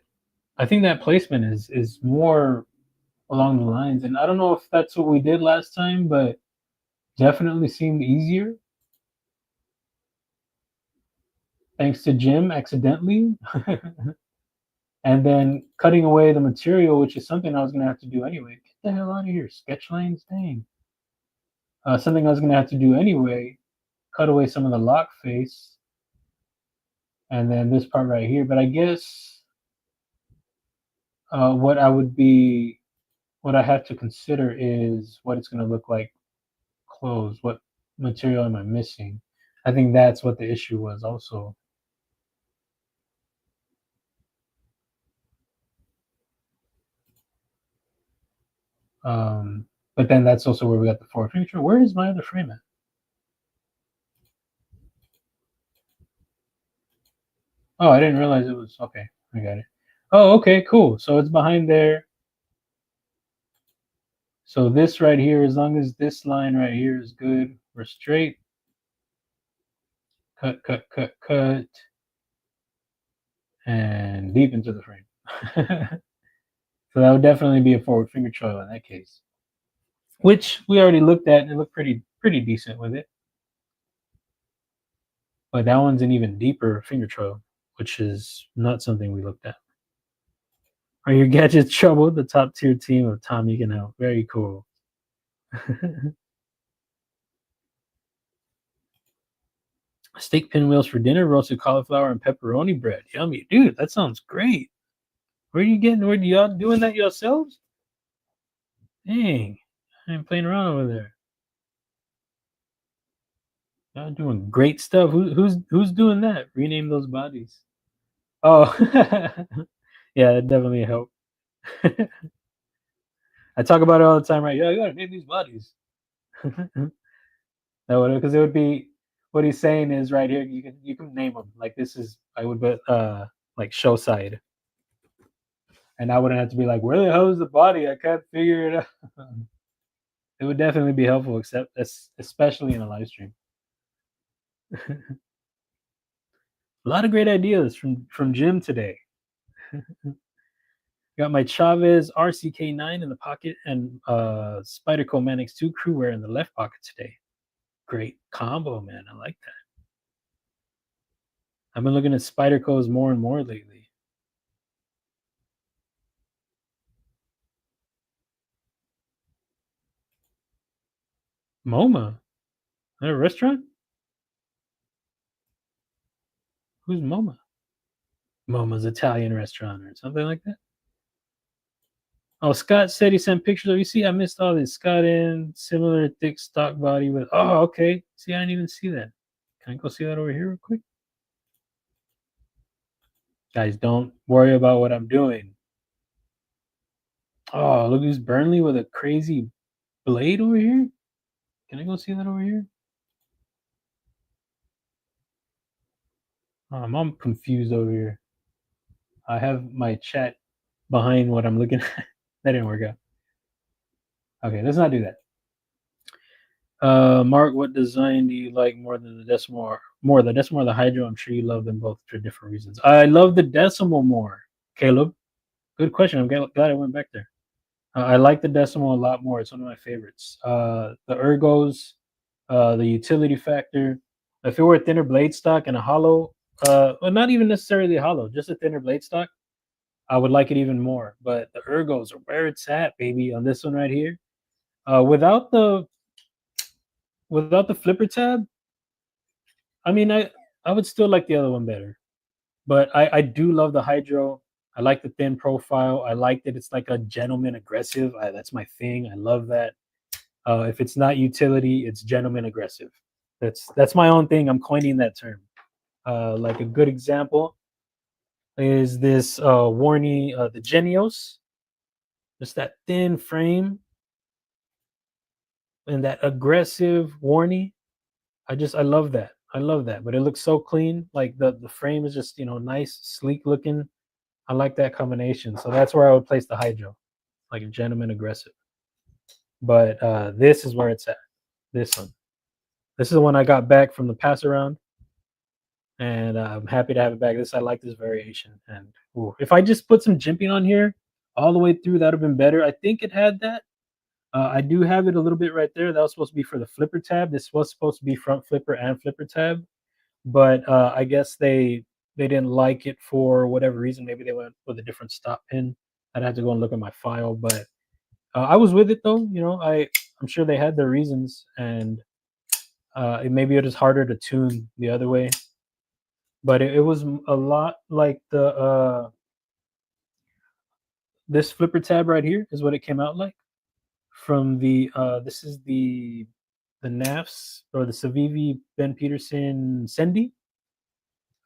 I think that placement is more along the lines, and I don't know if that's what we did last time, but definitely seemed easier. Thanks to Jim, accidentally. And then cutting away the material, which is something I was going to have to do anyway. Get the hell out of here, sketch lines, dang. Something I was going to have to do anyway. Cut away some of the lock face. And then this part right here. But I guess what I have to consider is what it's going to look like closed. What material am I missing? I think that's what the issue was also. But then that's also where we got the forward picture. Where is my other frame at? Oh, I didn't realize it was okay. I got it. Oh, okay, cool. So it's behind there. So this right here, as long as this line right here is good, we're straight. Cut, cut, cut, cut, and deep into the frame. So that would definitely be a forward finger choil in that case, which we already looked at and it looked pretty decent with it. But that one's an even deeper finger choil, which is not something we looked at. Are your gadgets troubled? The top tier team of Tom you can help. Very cool. Steak pinwheels for dinner, roasted cauliflower and pepperoni bread. Yummy, dude. That sounds great. Where are you getting? Where y'all doing that yourselves? Dang, I ain't playing around over there. Y'all doing great stuff. Who's doing that? Rename those bodies. Oh, yeah, that definitely helped. I talk about it all the time, right? Yeah, you gotta name these bodies. That would, because it would be what he's saying is right here. You can name them like this is. I would put like show side, and I wouldn't have to be like, where the hell is the body? I can't figure it out. It would definitely be helpful, except especially in a live stream. A lot of great ideas from Jim today. Got my Chavez RCK9 in the pocket and Spyderco Man X2 crew wear in the left pocket today. Great combo, man. I like that. I've been looking at Spydercos more and more lately. MoMA? At a restaurant? Who's MoMA? MoMA's Italian restaurant or something like that. Oh, Scott said he sent pictures of. You see, I missed all this. Scott in similar thick stock body with. Oh, okay. See, I didn't even see that. Can I go see that over here real quick? Guys, don't worry about what I'm doing. Oh, look, who's Burnley with a crazy blade over here. Can I go see that over here? I'm confused over here. I have my chat behind what I'm looking at. That didn't work out. Okay, let's not do that. Mark, what design do you like more than the decimal? More the decimal or the hydro? I'm sure you love them both for different reasons. I love the decimal more. Caleb, good question. I'm glad I went back there. I like the decimal a lot more. It's one of my favorites. The ergos, the utility factor. If it were a thinner blade stock and a hollow, well, not even necessarily hollow, just a thinner blade stock, I would like it even more. But the ergos are where it's at, baby, on this one right here. Without the flipper tab, I mean, I would still like the other one better. But I do love the hydro. I like the thin profile. I like that it's like a gentleman aggressive. That's my thing. I love that. If it's not utility, it's gentleman aggressive. That's my own thing. I'm coining that term. Like a good example is this Warney, the Genios. Just that thin frame and that aggressive Warney. I love that. I love that. But it looks so clean. Like the frame is just nice, sleek looking. I like that combination. So that's where I would place the hydro, like a gentleman aggressive. But this is where it's at. This one. This is the one I got back from the pass around, and I'm happy to have it back. I like this variation. And if I just put some jimping on here all the way through, that would have been better. I think it had that. I do have it a little bit right there. That was supposed to be for the flipper tab. This was supposed to be front flipper and flipper tab, but I guess they didn't like it for whatever reason. Maybe they went with a different stop pin. I'd have to go and look at my file, but I was with it though. I'm sure they had their reasons, and maybe it was harder to tune the other way. But it was a lot like this flipper tab right here is what it came out like from the this is the knafs or the Civivi Ben Peterson Sendy.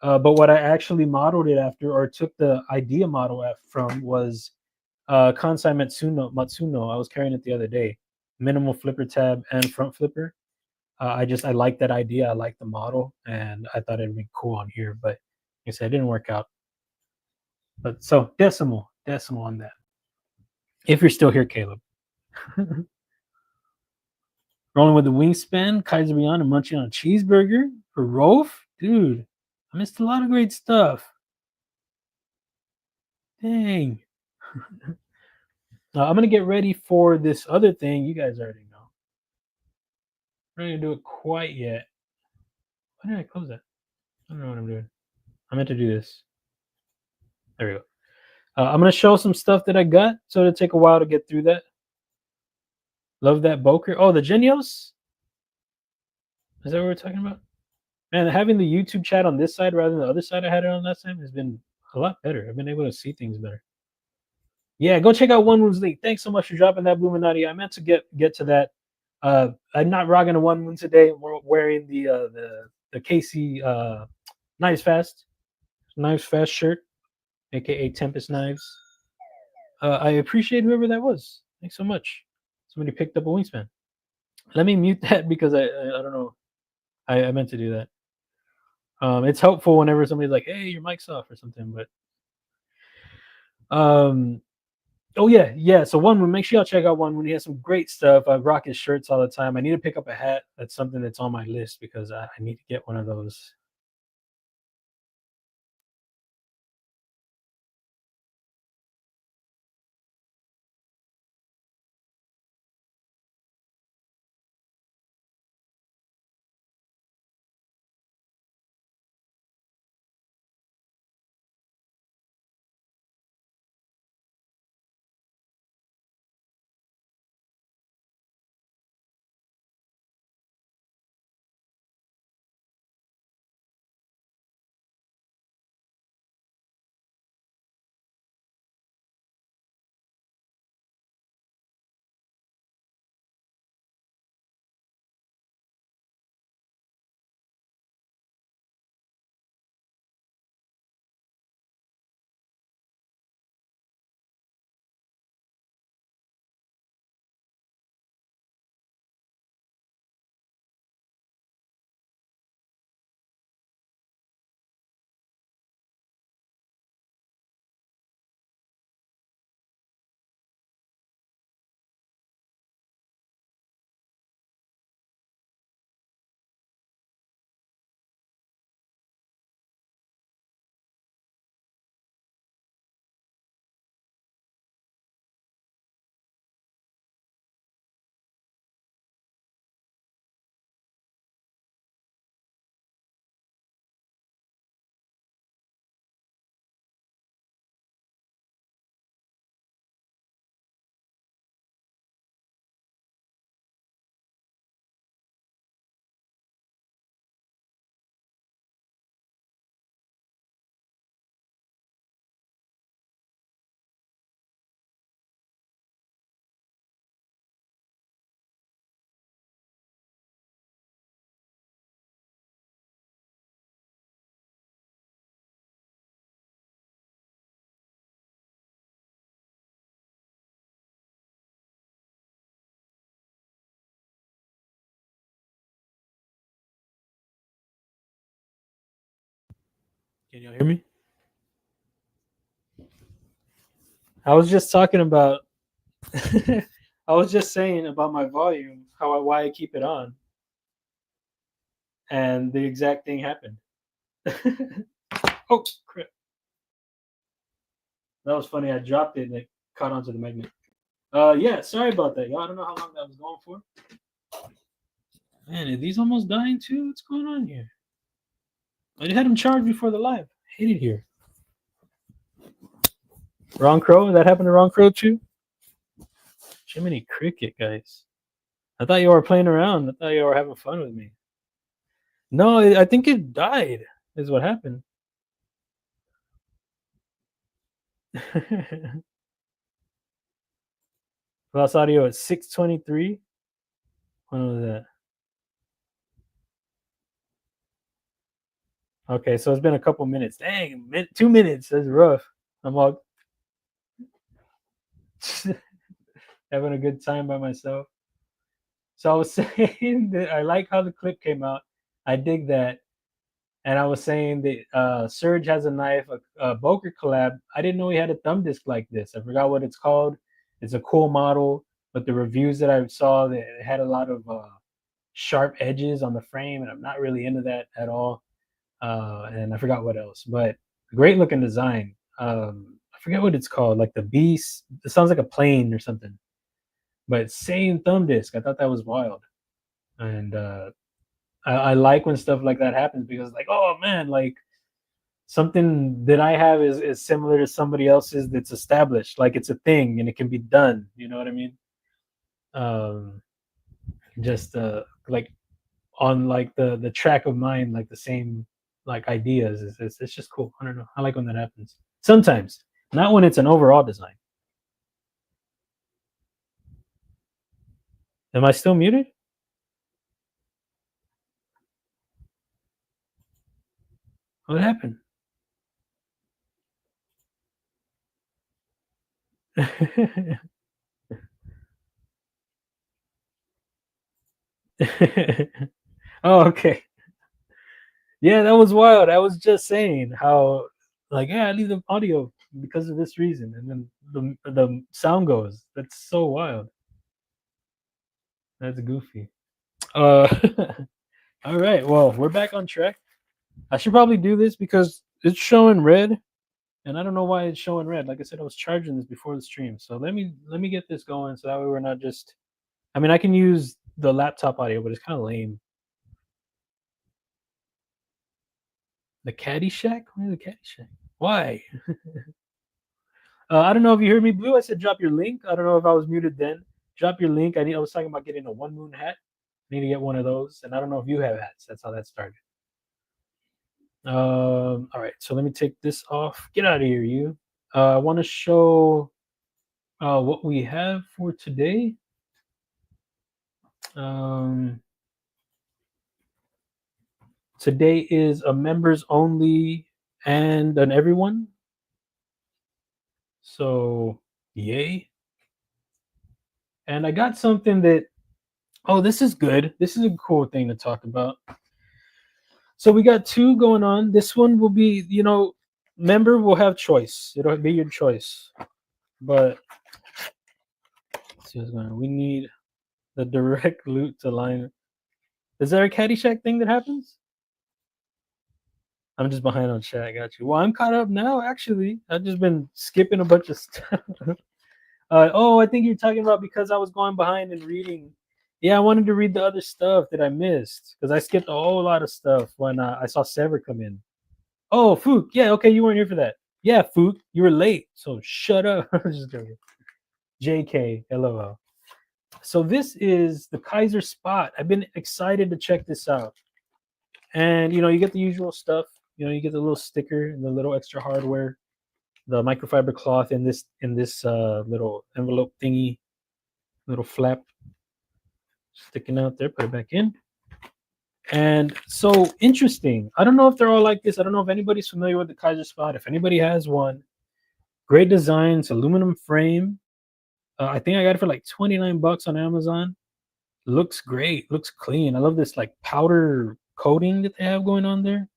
But what I actually modeled it after, or took the idea model from, was Kansai Matsuno. I was carrying it the other day. Minimal flipper tab and front flipper. I like that idea. I like the model, and I thought it'd be cool on here. But I said, it didn't work out. But so decimal on that. If you're still here, Caleb. Rolling with the wingspan, Kaiser Beyond, and munching on a cheeseburger for Rolf. Dude, I missed a lot of great stuff. Dang. I'm gonna get ready for this other thing. You guys already know. I'm not gonna do it quite yet. Why did I close that? I don't know what I'm doing. I meant to do this. There we go. I'm gonna show some stuff that I got, so it'll take a while to get through that. Love that Boker. Oh, the Genios? Is that what we're talking about? Man, having the YouTube chat on this side rather than the other side I had it on last time has been a lot better. I've been able to see things better. Yeah, go check out One Wounds League. Thanks so much for dropping that, Bluminati. I meant to get to that. I'm not rocking a One Wound today. We're wearing the Casey Knives Fast shirt, aka Tempest Knives. I appreciate whoever that was. Thanks so much. Somebody picked up a wingspan. Let me mute that because I don't know. I meant to do that. It's helpful whenever somebody's like, "Hey, your mic's off" or something. But oh yeah. So One Wound, make sure y'all check out One Wound. He has some great stuff. I rock his shirts all the time. I need to pick up a hat. That's something that's on my list because I need to get one of those. Can y'all hear me? I was just talking about. I was just saying about my volume, why I keep it on, and the exact thing happened. Oh crap! That was funny. I dropped it and it caught onto the magnet. Yeah, sorry about that, y'all. I don't know how long that was going for. Man, are these almost dying too? What's going on here? I had them charged before the live. I hate it here. Wrong Crow? That happened to Wrong Crow too? Jiminy Cricket, guys. I thought you were playing around. I thought you were having fun with me. No, I think it died, is what happened. Lost audio at 6:23. When was that? Okay, so it's been a couple minutes. Dang, 2 minutes. That's rough. I'm all having a good time by myself. So I was saying that I like how the clip came out. I dig that. And I was saying that Surge has a knife, a Boker collab. I didn't know he had a thumb disc like this. I forgot what it's called. It's a cool model, but the reviews that I saw, that it had a lot of sharp edges on the frame, and I'm not really into that at all. And I forgot what else, but great looking design. I forget what it's called, like the beast. It sounds like a plane or something, but same thumb disc. I thought that was wild, and I like when stuff like that happens because, like, oh man, like something that I have is similar to somebody else's that's established, like it's a thing and it can be done. You know what I mean? Um, just like on like the track of mind, like the same like ideas. It's just cool. I don't know. I like when that happens. Sometimes, not when it's an overall design. Am I still muted? What happened? Oh, okay. Yeah, that was wild. I was just saying how, like, yeah, I leave the audio because of this reason, and then the sound goes. That's so wild. That's goofy. Uh, all right. Well, we're back on track. I should probably do this because it's showing red, and I don't know why it's showing red. Like I said, I was charging this before the stream, so let me get this going so that way we're not just. I mean, I can use the laptop audio, but it's kind of lame. The Caddy Shack? Why the Caddy Shack? Why? I don't know if you heard me, Blue. I said drop your link. I don't know if I was muted then. Drop your link. I was talking about getting a One Moon hat. I need to get one of those, and I don't know if you have hats. That's how that started. All right, so let me take this off. Get out of here, you. I want to show what we have for today. Um, Today is a members only and an everyone. So, yay. And I got something that, oh, this is good. This is a cool thing to talk about. So we got two going on. This one will be, member will have choice. It'll be your choice. But let's see what's going on. We need the direct loot to line. Is there a Caddyshack thing that happens? I'm just behind on chat. I got you. Well, I'm caught up now, actually. I've just been skipping a bunch of stuff. Oh, I think you're talking about because I was going behind and reading. Yeah, I wanted to read the other stuff that I missed because I skipped a whole lot of stuff when I saw Sever come in. Oh, Fook. Yeah, okay, you weren't here for that. Yeah, Fook, you were late, so shut up. I'm just joking. JK, LOL. So this is the Kaiser Spot. I've been excited to check this out. And you get the usual stuff. You get the little sticker and the little extra hardware, the microfiber cloth in this little envelope thingy, little flap sticking out there. Put it back in. And so interesting. I don't know if they're all like this. I don't know if anybody's familiar with the Kaiser Spot. If anybody has one, great design. It's aluminum frame. I think I got it for like 29 bucks on Amazon. Looks great. Looks clean. I love this like powder coating that they have going on there.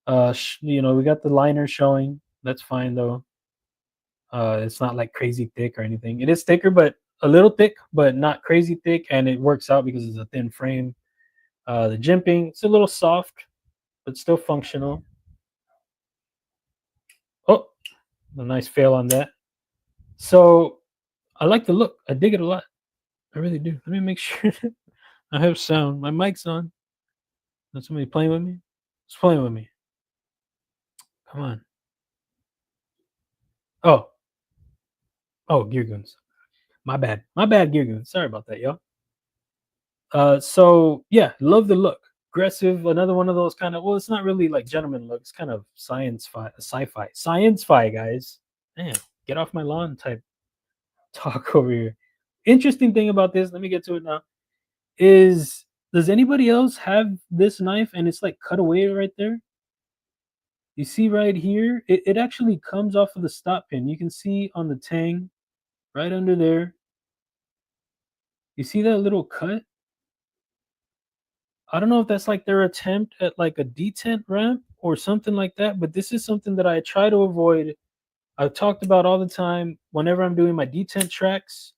We got the liner showing. That's fine though. It's not like crazy thick or anything. It is thicker, but a little thick, but not crazy thick, and it works out because it's a thin frame. The jimping, it's a little soft, but still functional. Oh, a nice fail on that. So I like the look. I dig it a lot. I really do. Let me make sure I have sound. My mic's on. Is somebody playing with me? It's playing with me. Come on. Oh. Oh, Gear Goons. My bad. My bad, Gear Goons. Sorry about that, y'all. So yeah, love the look. Aggressive, another one of those kind of, well, it's not really like gentleman look. It's kind of sci-fi, guys. Man, get off my lawn type talk over here. Interesting thing about this, let me get to it now, is does anybody else have this knife and it's like cut away right there? You see right here, it actually comes off of the stop pin. You can see on the tang right under there. You see that little cut? I don't know if that's like their attempt at like a detent ramp or something like that, but this is something that I try to avoid. I've talked about all the time whenever I'm doing my detent tracks,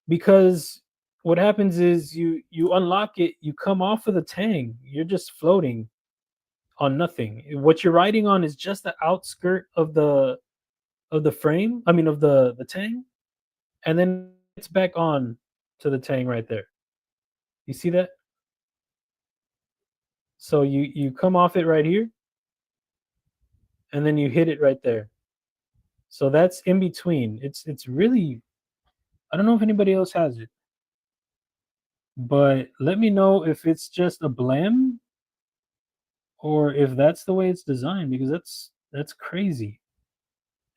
because what happens is you unlock it, you come off of the tang, you're just floating on nothing. What you're riding on is just the outskirt of the frame, I mean of the tang, and then it's back on to the tang right there. You see that? So you come off it right here, and then you hit it right there. So that's in between. It's really, I don't know if anybody else has it, but let me know if it's just a blam or if that's the way it's designed, because that's crazy.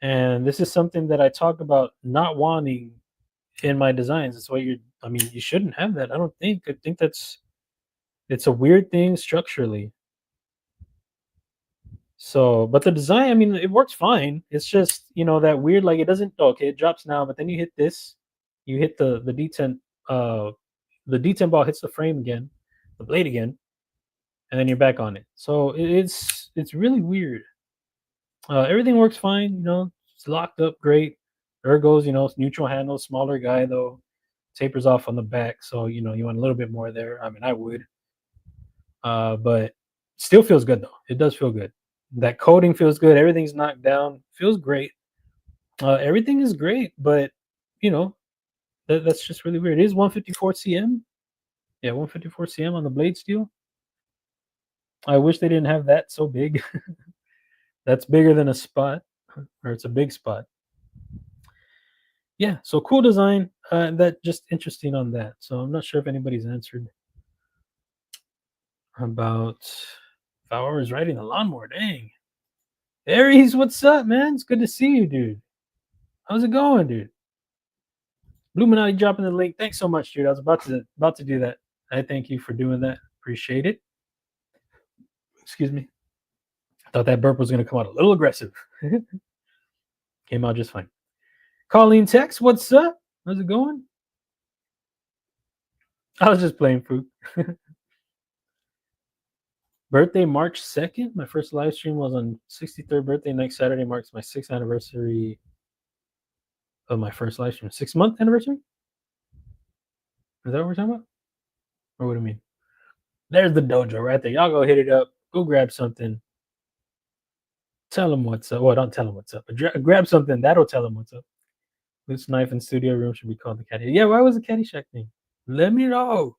And this is something that I talk about not wanting in my designs. It's why you're, I mean, you shouldn't have that. I don't think. I think that's, it's a weird thing structurally. So, but the design, I mean, it works fine. It's just, you know, that weird, like it doesn't, okay, it drops now, but then you hit this, you hit the detent, the detent ball hits the frame again, the blade again, and then you're back on it. So it's really weird. Everything works fine, you know, it's locked up great. There it goes, you know, it's neutral handle, smaller guy though, tapers off on the back, so you know you want a little bit more there. I mean, I would, but still feels good though. It does feel good. That coating feels good. Everything's knocked down. Feels great. Everything is great, but you know that's just really weird. It is 154 cm. Yeah, 154 cm on the blade steel. I wish they didn't have that so big. That's bigger than a spot, or it's a big spot. Yeah, so cool design. That just interesting on that. So I'm not sure if anybody's answered about if I was riding a lawnmower. Dang. Aries, what's up, man? It's good to see you, dude. How's it going, dude? Bluminati dropping the link. Thanks so much, dude. I was about to do that. I thank you for doing that. Appreciate it. Excuse me. I thought that burp was gonna come out a little aggressive. Came out just fine. Colleen Tex, what's up? How's it going? I was just playing fruit. Birthday March 2nd. My first live stream was on 63rd birthday. Next Saturday marks my 6th anniversary of my first live stream. 6-month anniversary? Is that what we're talking about? Or what do you mean? There's the dojo right there. Y'all go hit it up. Go grab something. Tell them what's up. Well, don't tell them what's up, but grab something that'll tell them what's up. This knife in studio room should be called the caddy. Yeah, why was the Caddyshack thing? Let me know.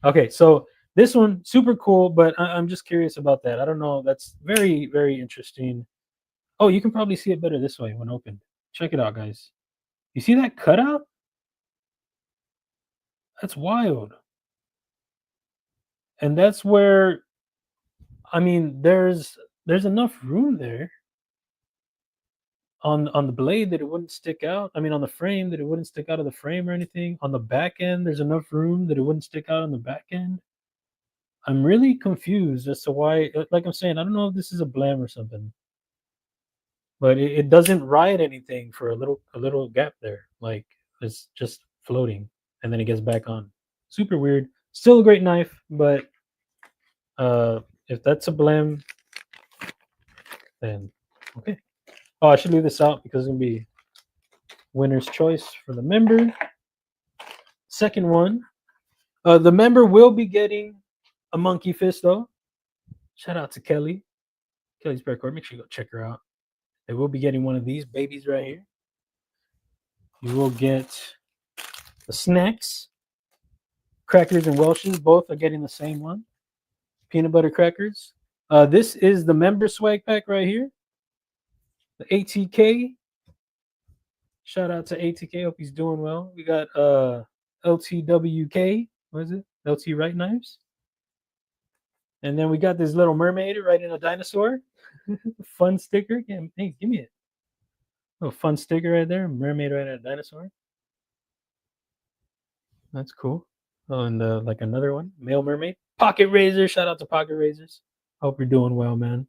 Okay, so this one super cool, but I'm just curious about that. I don't know. That's very, very interesting. Oh, you can probably see it better this way when opened. Check it out, guys. You see that cutout? That's wild. And that's where, I mean, there's enough room there on the blade that it wouldn't stick out. I mean, on the frame that it wouldn't stick out of the frame or anything. On the back end, there's enough room that it wouldn't stick out on the back end. I'm really confused as to why. Like I'm saying, I don't know if this is a blam or something, but it doesn't ride anything for a little gap there. Like it's just floating, and then it gets back on. Super weird. Still a great knife, but if that's a blam, then okay. Oh, I should leave this out because it's gonna be winner's choice for the member. Second one, the member will be getting a monkey fist though. Shout out to Kelly. Kelly's Bearcourt. Make sure you go check her out. They will be getting one of these babies right here. You will get the snacks, crackers and Welshes. Both are getting the same one. Peanut butter crackers. This is the member swag pack right here. The ATK. Shout out to ATK. Hope he's doing well. We got LTWK. What is it? LT Right Knives. And then we got this little mermaid right in a dinosaur. Fun sticker. Yeah, hey, give me it. Oh, fun sticker right there. Mermaid right in a dinosaur. That's cool. Oh, and like another one. Male mermaid. Pocket razor. Shout out to pocket razors. Hope you're doing well, man.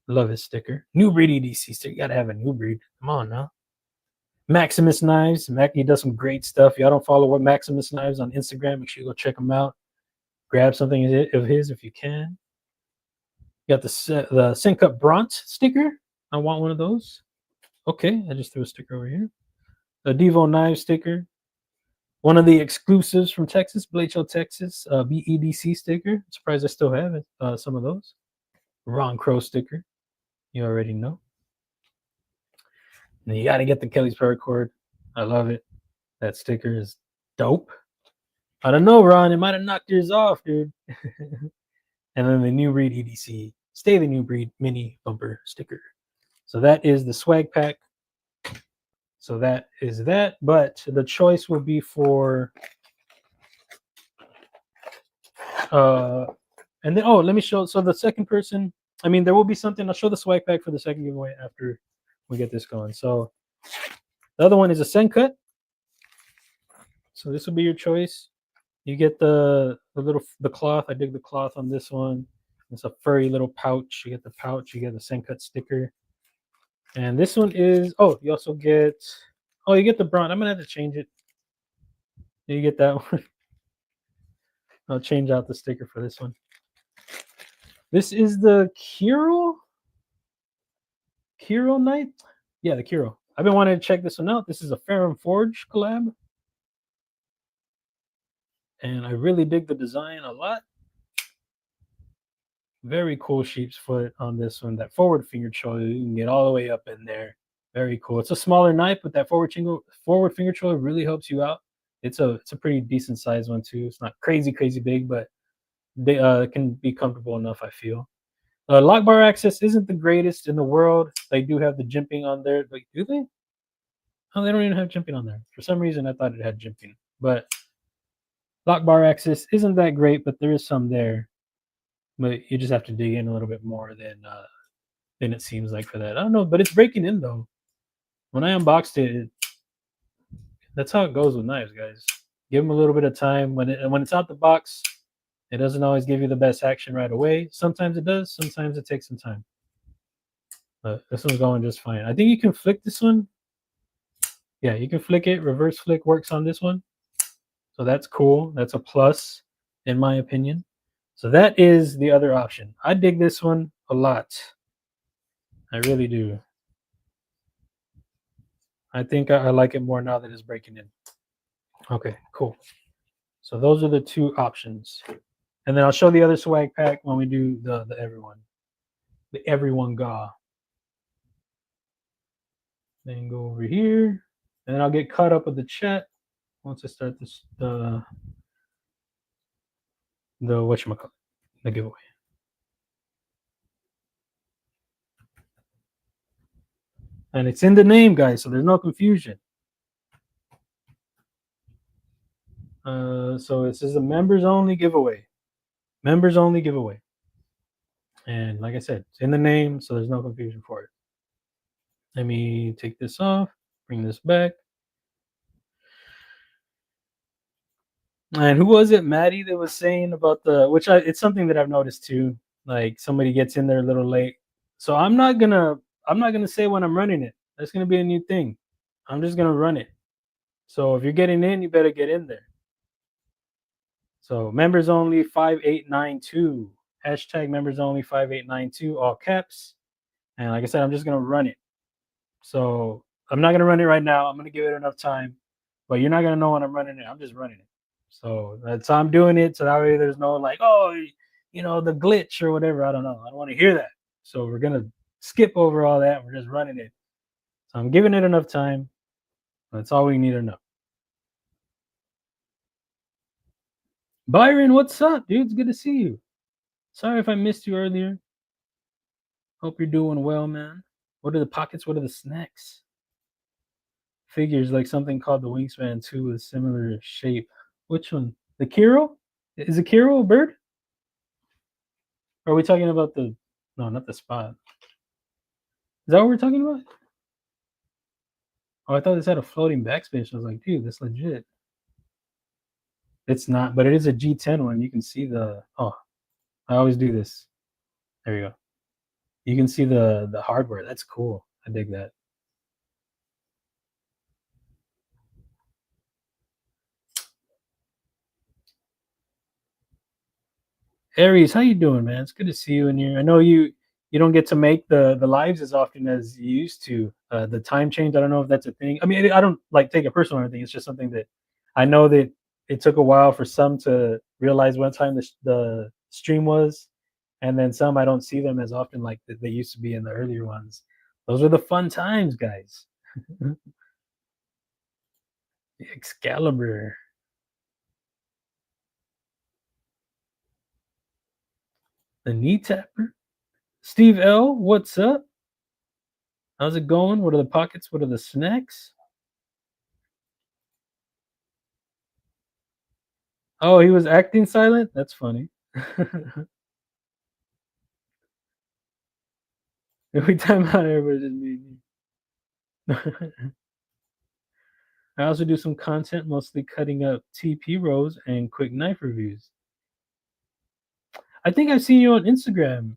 Love his sticker. New Breed EDC sticker. You gotta have a new breed. Come on now. Maximus Knives. He does some great stuff. Y'all don't follow what Maximus Knives on Instagram, make sure you go check him out. grab something of his if you can. You got the Sync Up Bronze sticker. I want one of those. Okay, I just threw a sticker over here. The Devo Knives sticker. One of the exclusives from Texas, BHO Texas, BEDC sticker. I'm surprised I still have it. Some of those. Ron Crow sticker. You already know. And you got to get the Kelly's paracord. I love it. That sticker is dope. I don't know, Ron. It might have knocked yours off, dude. And then the new Breed EDC. Stay the new Breed mini bumper sticker. So that is the swag pack. So that is that. But the choice will be for and then let me show. So the second person, I mean, there will be something. I'll show the swag pack for the second giveaway after we get this going. So the other one is a send cut. So this will be your choice. You get the cloth. I dig the cloth on this one. It's a furry little pouch. You get the pouch. You get the send cut sticker. And this one is you also get you get the bronze. I'm gonna have to change it. You get that one. I'll change out the sticker for this one. This is the Kiro Knight. Yeah, the Kiro. I've been wanting to check this one out. This is a Ferrum Forge collab. And I really dig the design a lot. Very cool sheep's foot on this one. That forward finger choil, you can get all the way up in there. Very cool. It's a smaller knife, but that forward finger choil really helps you out. It's a pretty decent size one too. It's not crazy big, but they can be comfortable enough, I feel. Lock bar access isn't the greatest in the world. They do have the jimping on there. But do they? Oh, they don't even have jimping on there. For some reason, I thought it had jimping. But lock bar access isn't that great, but there is some there. But you just have to dig in a little bit more than it seems like for that. I don't know, but it's breaking in though. When I unboxed it, that's how it goes with knives, guys. Give them a little bit of time. When it's out the box, it doesn't always give you the best action right away. Sometimes it does. Sometimes it takes some time. But this one's going just fine. I think you can flick this one. Yeah, you can flick it. Reverse flick works on this one. So that's cool. That's a plus, in my opinion. So that is the other option. I dig this one a lot. I really do. I think I like it more now that it's breaking in. Okay, cool. So those are the two options. And then I'll show the other swag pack when we do the everyone. The everyone GA. Then go over here. And then I'll get caught up with the chat once I start this the whatchamacallit, the giveaway. And it's in the name, guys, so there's no confusion. So this is a members only giveaway. Members only giveaway. And like I said, it's in the name, so there's no confusion for it. Let me take this off, bring this back. And who was it, Maddie, that was saying about it's something that I've noticed too. Like somebody gets in there a little late. So I'm not gonna say when I'm running it. That's gonna be a new thing. I'm just gonna run it. So if you're getting in, you better get in there. So members only 5892. Hashtag members only 5892, all caps. And like I said, I'm just gonna run it. So I'm not gonna run it right now. I'm gonna give it enough time. But you're not gonna know when I'm running it. I'm just running it. So that's how I'm doing it. So that way there's no like, the glitch or whatever. I don't know. I don't want to hear that. So we're gonna skip over all that. We're just running it. So I'm giving it enough time. That's all we need to know. Byron, what's up, dude? It's good to see you. Sorry if I missed you earlier. Hope you're doing well, man. What are the pockets? What are the snacks? Figures like something called the Wingspan 2 with similar shape. Which one? The Kiro? Is a Kiro a bird? Or are we talking about no, not the Spot. Is that what we're talking about? Oh, I thought this had a floating backspace. I was like, dude, that's legit. It's not, but it is a G10 one. You can see I always do this. There you go. You can see the hardware. That's cool. I dig that. Aries, how you doing, man? It's good to see you in here. I know you don't get to make the lives as often as you used to. The time change, I don't know if that's a thing. I mean, I don't like take it personal or anything. It's just something that I know that it took a while for some to realize what time the stream was, and then some I don't see them as often like they used to be in the earlier ones. Those are the fun times, guys. Excalibur, the knee tapper, Steve L. What's up? How's it going? What are the pockets? What are the snacks? Oh, he was acting silent? That's funny. Every time out, everybody just me. I also do some content, mostly cutting up TP rows and quick knife reviews. I think I've seen you on Instagram.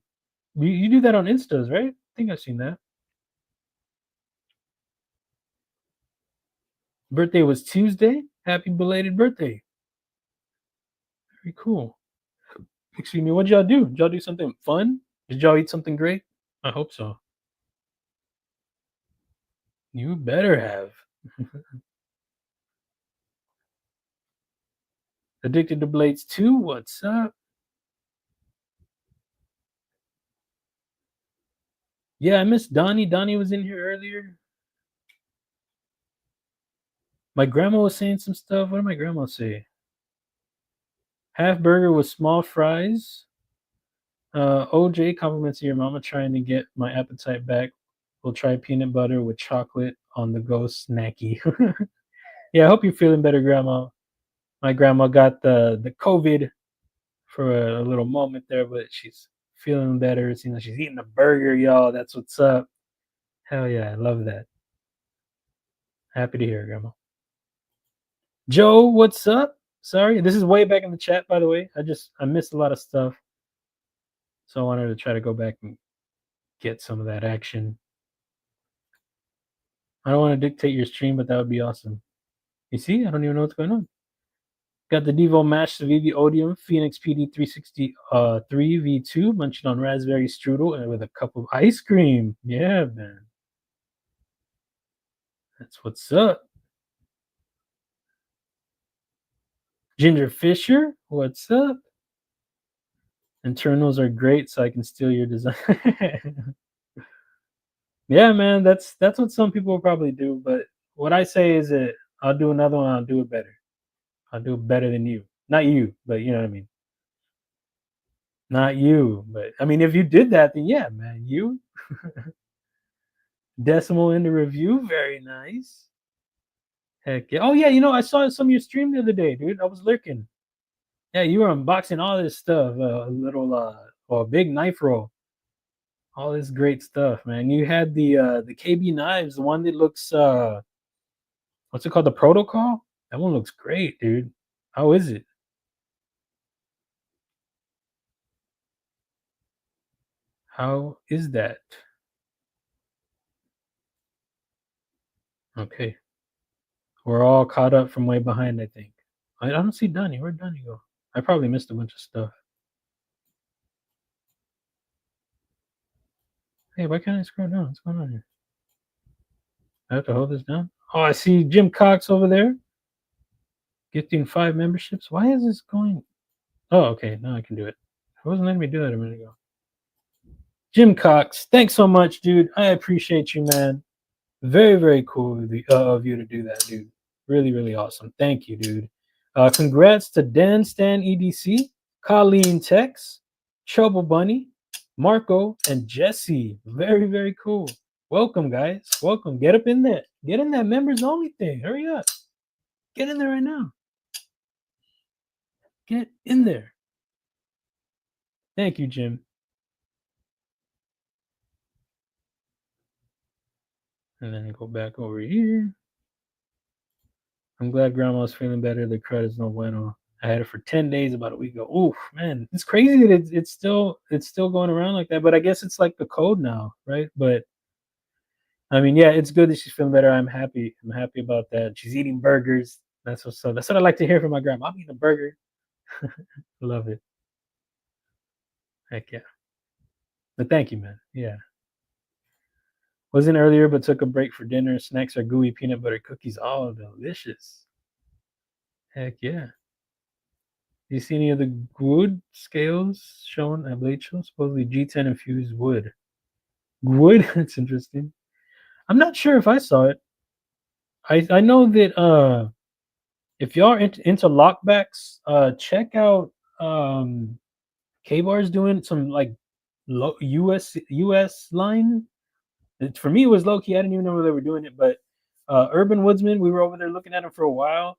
You do that on Instas, right? I think I've seen that. Birthday was Tuesday. Happy belated birthday. Very cool. Excuse me, what'd y'all do? Did y'all do something fun? Did y'all eat something great? I hope so. You better have. Addicted to Blades 2, what's up? Yeah, I missed Donnie. Donnie was in here earlier. My grandma was saying some stuff. What did my grandma say? Half burger with small fries. OJ compliments your mama trying to get my appetite back. We'll try peanut butter with chocolate on the go snacky. Yeah, I hope you're feeling better, grandma. My grandma got the COVID for a little moment there, but she's feeling better. It seems like she's eating a burger, y'all. That's what's up. Hell yeah, I love that. Happy to hear it, grandma. Joe, what's up? Sorry, this is way back in the chat, by the way. I missed a lot of stuff, so I wanted to try to go back and get some of that action. I don't want to dictate your stream, but that would be awesome. You see, I don't even know what's going on. Got the Devo Mash, the VV Odium, Phoenix PD 363 V2, munching on raspberry strudel and with a cup of ice cream. Yeah, man. That's what's up. Ginger Fisher, what's up? Internals are great, so I can steal your design. Yeah, man, that's what some people will probably do. But what I say is that I'll do another one. I'll do it better. I'll do it better than you. Not you, but you know what I mean. Not you, but I mean, if you did that, then yeah, man, you. Decimal in the review, very nice. Heck yeah! Oh yeah, you know, I saw some of your stream the other day, dude. I was lurking. Yeah, you were unboxing all this stuff. A little, or a big knife roll. All this great stuff, man. You had the KB knives, the one that looks what's it called? The protocol? That one looks great, dude. How is it? How is that? Okay. We're all caught up from way behind, I think. I don't see Donnie. Where'd Donnie go? I probably missed a bunch of stuff. Hey, why can't I scroll down? What's going on here? I have to hold this down? Oh, I see Jim Cox over there. Gifting 5 memberships. Why is this going? Oh, okay. Now I can do it. I wasn't letting me do that a minute ago. Jim Cox, thanks so much, dude. I appreciate you, man. Very, very cool of you to do that, dude. Really, really awesome. Thank you, dude. Congrats to Dan Stan EDC, Colleen Tex, Trouble Bunny, Marco, and Jesse. Very, very cool. Welcome, guys. Welcome. Get up in there. Get in that members only thing. Hurry up. Get in there right now. Get in there. Thank you, Jim. And then go back over here. I'm glad grandma's feeling better. The crud is no bueno. I had it for 10 days about a week ago. Oof, man. It's crazy that it's still going around like that. But I guess it's like the code now, right? But I mean, yeah, it's good that she's feeling better. I'm happy. I'm happy about that. She's eating burgers. That's what's up. That's what I like to hear from my grandma. I'm eating a burger. Love it. Heck yeah. But thank you, man. Yeah. Wasn't earlier, but took a break for dinner. Snacks are gooey peanut butter cookies. Oh, delicious. Heck yeah. Do you see any of the wood scales shown at Blade Show? Supposedly G10 infused wood. Wood? That's interesting. I'm not sure if I saw it. I know that if y'all are into lockbacks, check out K-Bar's doing some like US line. For me, it was low key. I didn't even know they were doing it, but Urban Woodsman, we were over there looking at him for a while.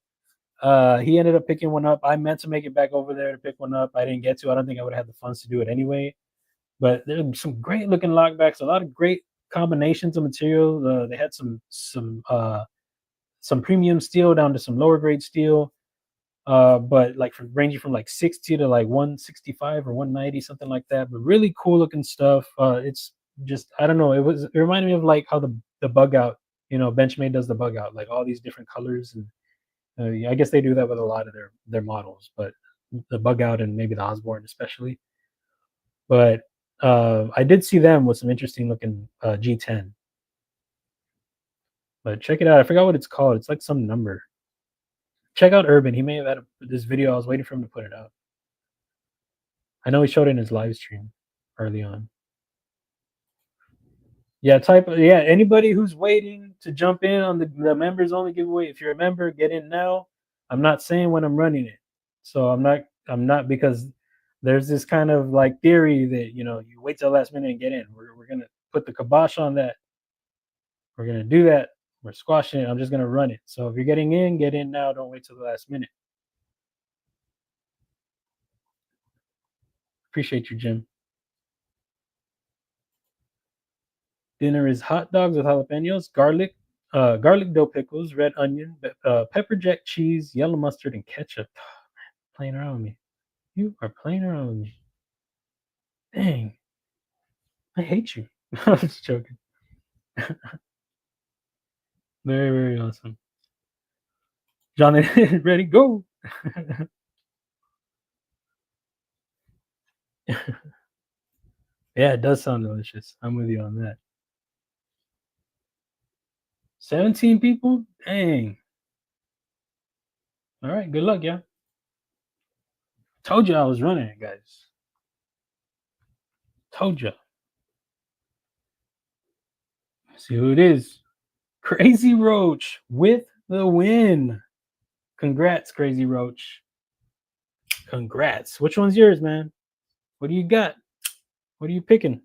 He ended up picking one up. I meant to make it back over there to pick one up. I didn't get to. I don't think I would have had the funds to do it anyway. But there's some great looking lockbacks. A lot of great combinations of material. They had some premium steel down to some lower grade steel. But like ranging from like 60 to like 165 or 190, something like that. But really cool looking stuff. It's just, I don't know. It reminded me of like how the bug out, Benchmade does the bug out, like all these different colors. And I guess they do that with a lot of their models, but the bug out and maybe the Osborne especially. But I did see them with some interesting looking G10. But check it out. I forgot what it's called. It's like some number. Check out Urban. He may have had this video. I was waiting for him to put it out. I know he showed it in his live stream early on. Yeah, anybody who's waiting to jump in on the members only giveaway, if you're a member, get in now. I'm not saying when I'm running it. So I'm not because there's this kind of like theory that you wait till the last minute and get in. We're gonna put the kibosh on that. We're gonna do that. We're squashing it. I'm just gonna run it. So if you're getting in, get in now. Don't wait till the last minute. Appreciate you, Jim. Dinner is hot dogs with jalapenos, garlic dill pickles, red onion, pepper jack cheese, yellow mustard, and ketchup. Playing around with me. You are playing around with me. Dang. I hate you. I was joking. Very, very awesome. Johnny, ready, go. Yeah, it does sound delicious. I'm with you on that. 17 people? Dang. All right, good luck, yeah. Told you I was running it, guys. Told you. See who it is. Crazy Roach with the win. Congrats, Crazy Roach. Congrats. Which one's yours, man? What do you got? What are you picking?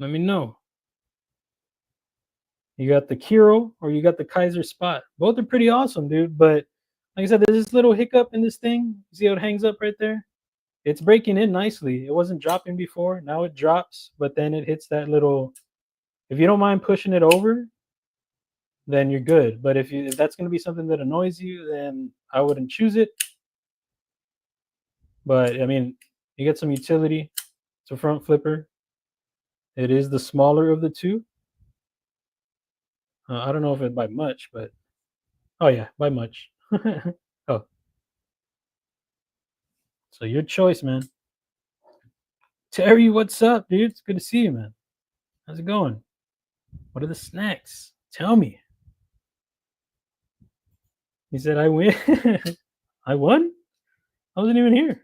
Let me know. You got the Kiro or you got the Kaiser Spot. Both are pretty awesome, dude. But like I said, there's this little hiccup in this thing. You see how it hangs up right there? It's breaking in nicely. It wasn't dropping before. Now it drops, but then it hits that little. If you don't mind pushing it over, then you're good. But if that's going to be something that annoys you, then I wouldn't choose it. But I mean, you get some utility. It's a front flipper. It is the smaller of the two. I don't know if it by much, but oh yeah, by much. Oh, so your choice, man. Terry, what's up, dude? It's good to see you, man. How's it going? What are the snacks? Tell me. He said, I win. I won? I wasn't even here.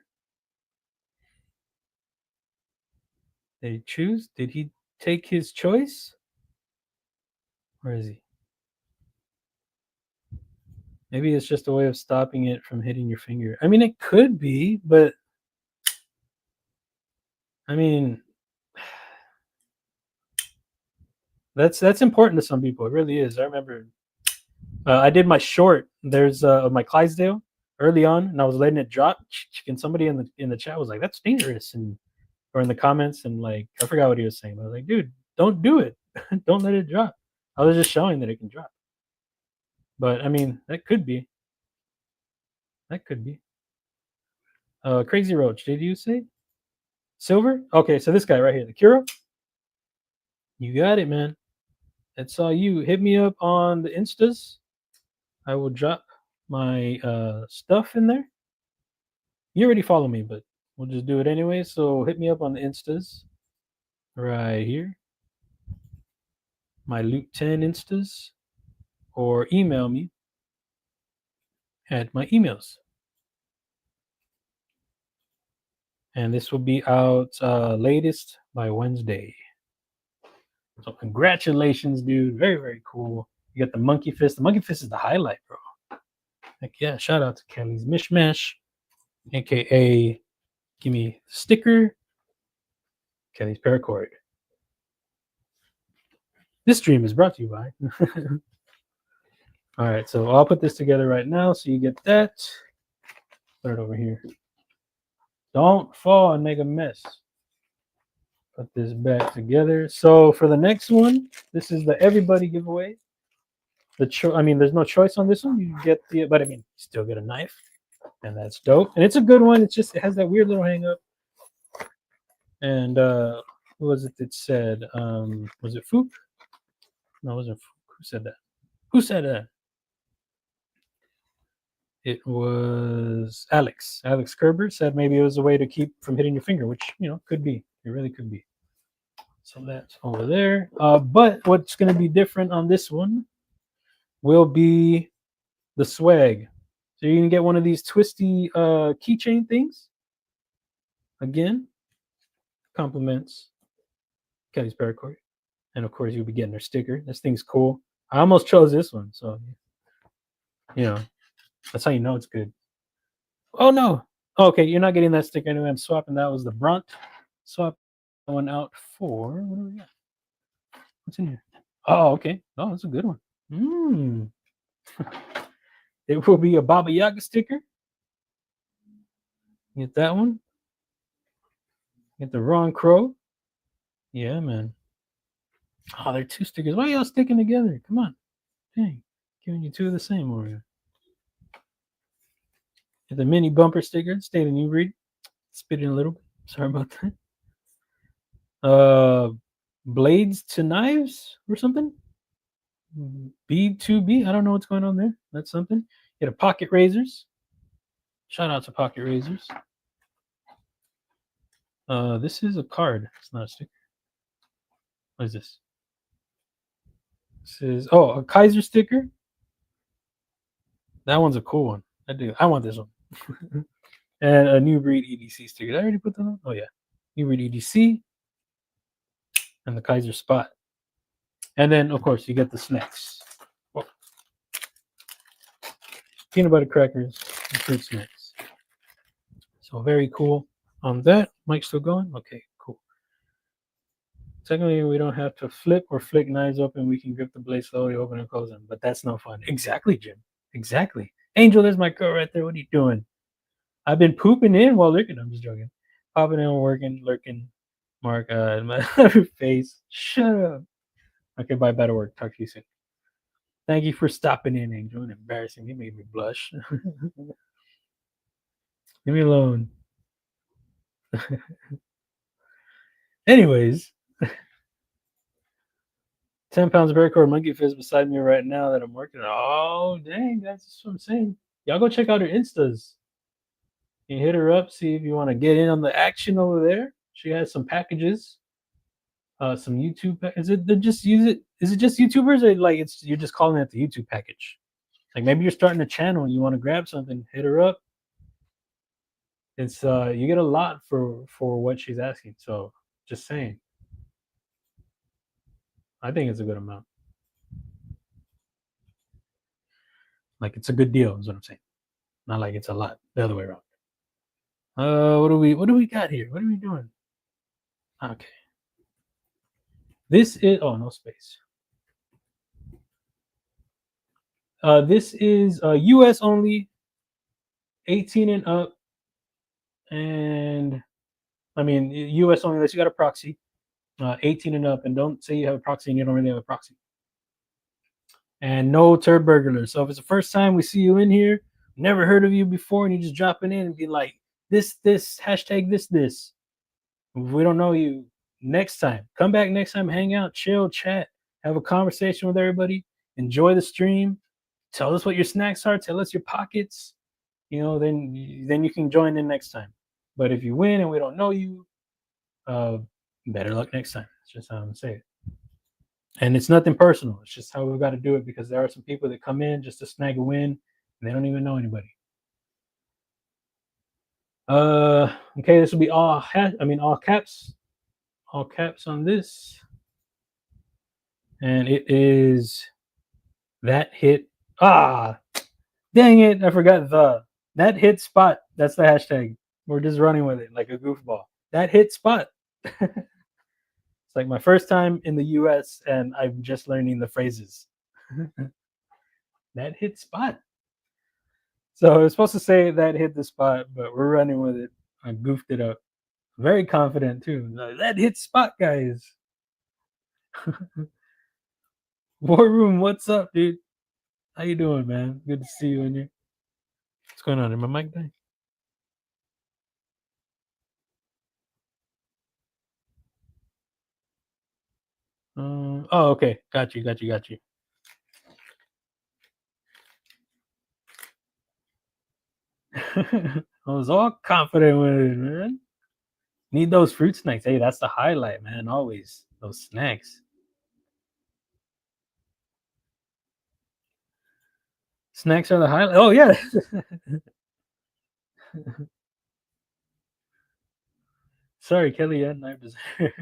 Did he choose? Did he take his choice? Where is he? Maybe it's just a way of stopping it from hitting your finger. I mean, it could be, but I mean, that's important to some people. It really is. I remember I did my short. There's my Clydesdale early on, and I was letting it drop. And somebody in the chat was like, "That's dangerous," or in the comments, and like I forgot what he was saying. I was like, "Dude, don't do it. Don't let it drop." I was just showing that it can drop. But I mean, that could be. That could be. Crazy Roach, did you say? Silver? Okay, so this guy right here, the Kuro. You got it, man. That's all you. Hit me up on the Instas. I will drop my stuff in there. You already follow me, but we'll just do it anyway. So hit me up on the Instas right here, my Loot-10 Instas, or email me at my emails. And this will be out latest by Wednesday. So congratulations, dude. Very, very cool. You got the monkey fist. The monkey fist is the highlight, bro. Heck yeah. Shout out to Kelly's Mishmash, aka give me sticker, Kelly's paracord. This stream is brought to you by. All right, so I'll put this together right now so you get that. Put it over here. Don't fall and make a mess. Put this back together. So for the next one, this is the everybody giveaway. I mean, there's no choice on this one. You get the, but I mean, you still get a knife, and that's dope. And it's a good one. It's just, it has that weird little hang up. And who was it that said? Was it Fook? No, it wasn't Fook. Who said that? Who said that? It was Alex. Alex Kerber said maybe it was a way to keep from hitting your finger, which, you know, could be. It really could be. So that's over there. But what's going to be different on this one will be the swag. So you can get one of these twisty keychain things. Again, compliments Kelly's paracord. And of course, you'll be getting their sticker. This thing's cool. I almost chose this one. So, you know, that's how you know it's good. Oh, no. Okay, you're not getting that sticker anyway. I'm swapping. That was the Brunt. Swap that one out for, what do we got? What's in here? Oh, okay. Oh, that's a good one. It will be a Baba Yaga sticker. Get that one. Get the Ron Crow. Yeah, man. Oh, they're two stickers. Why are y'all sticking together? Come on. Dang. Giving you two of the same over here. Get the mini bumper sticker. Stay the new breed. Spit in a little bit. Sorry about that. Blades to knives or something. B2B. I don't know what's going on there. That's something. Get a pocket razors. Shout out to pocket razors. This is a card. It's not a sticker. What is this? This is a Kaiser sticker. That one's a cool one. I want this one. And a new breed EDC sticker. Did I already put that on? Oh yeah. New breed EDC. And the Kaiser Spot. And then of course you get the snacks. Whoa. Peanut butter crackers and fruit snacks. So very cool on that. Mike's still going? Okay, cool. Secondly, we don't have to flip or flick knives open. We can grip the blade slowly, open and close them. But that's no fun. Exactly, Jim. Exactly. Angel, there's my girl right there. What are you doing? I've been pooping in while lurking. I'm just joking. Popping in, working, lurking. Mark, my face. Shut up. Okay, bye. Better work. Talk to you soon. Thank you for stopping in, Angel, and embarrassing me. Made me blush. Leave me alone. Anyways, 10 pounds of paracord monkey fist beside me right now that I'm working on. Oh, dang, that's what I'm saying. Y'all go check out her Instas. You hit her up, see if you want to get in on the action over there. She has some packages, some YouTube. Is it just YouTubers, or like you're just calling it the YouTube package? Like maybe you're starting a channel and you want to grab something, hit her up. It's you get a lot for what she's asking. So just saying, I think it's a good amount. Like it's a good deal, is what I'm saying. Not like it's a lot. The other way around. What do we got here? What are we doing? Okay. This is no space. This is US only, 18 and up, and I mean US only unless you got a proxy. 18 and up, and don't say you have a proxy and you don't really have a proxy. And no turd burglar. So if it's the first time we see you in here, never heard of you before, and you just dropping in and be like, this hashtag this. If we don't know you, next time, come back next time, hang out, chill, chat, have a conversation with everybody, enjoy the stream, tell us what your snacks are, tell us your pockets, you know, then you can join in next time. But if you win and we don't know you, better luck next time. That's just how I'm gonna say it. And it's nothing personal. It's just how we got to do it because there are some people that come in just to snag a win and they don't even know anybody. Okay, this will be all all caps on this, and it is that hit. Ah, dang it! I forgot that hit spot. That's the hashtag. We're just running with it like a goofball. That hit spot. It's like my first time in the U.S. and I'm just learning the phrases. That hit spot. So I was supposed to say that hit the spot, but we're running with it. I goofed it up. Very confident too. That hit spot, guys. War Room, what's up, dude? How you doing, man? Good to see you in here. What's going on? Am my mic dying? Oh, okay. Got you. I was all confident with it, man. Need those fruit snacks. Hey, that's the highlight, man. Always those snacks. Snacks are the highlight. Oh yeah. Sorry, Kelly. Yeah, knife designer.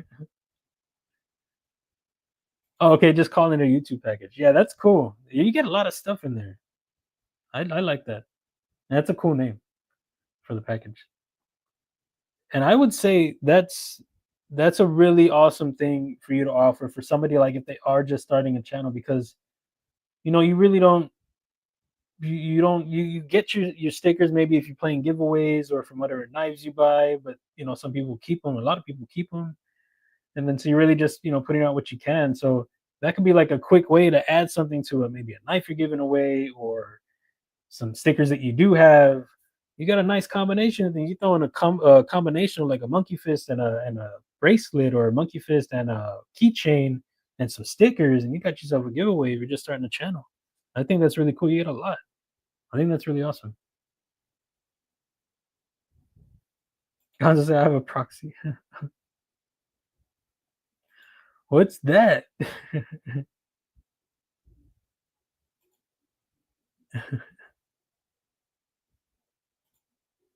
Oh, okay. Just calling it a YouTube package. Yeah, that's cool. You get a lot of stuff in there. I like that. That's a cool name for the package. And I would say that's a really awesome thing for you to offer for somebody like if they are just starting a channel because you really don't you don't you get your stickers maybe if you're playing giveaways or from whatever knives you buy, but some people keep them, a lot of people keep them, and then so you're really just putting out what you can. So that could be like a quick way to add something to it, maybe a knife you're giving away or some stickers that you do have. You got a nice combination of things. You throw in a combination of like a monkey fist and a bracelet, or a monkey fist and a keychain and some stickers, and you got yourself a giveaway if you're just starting a channel. I think that's really cool. You get a lot. I think that's really awesome. Gonzo said, I have a proxy. What's that?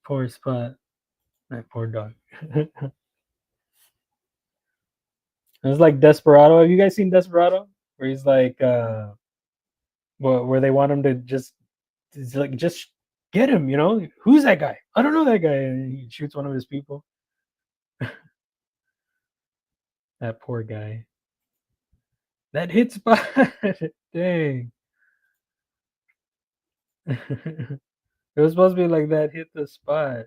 Poor Spot. That poor dog. It's like Desperado. Have you guys seen Desperado? Where he's like, where they want him to just, it's like, just get him, Who's that guy? I don't know that guy. And he shoots one of his people. That poor guy. That hit spot. Dang. It was supposed to be like that hit the spot.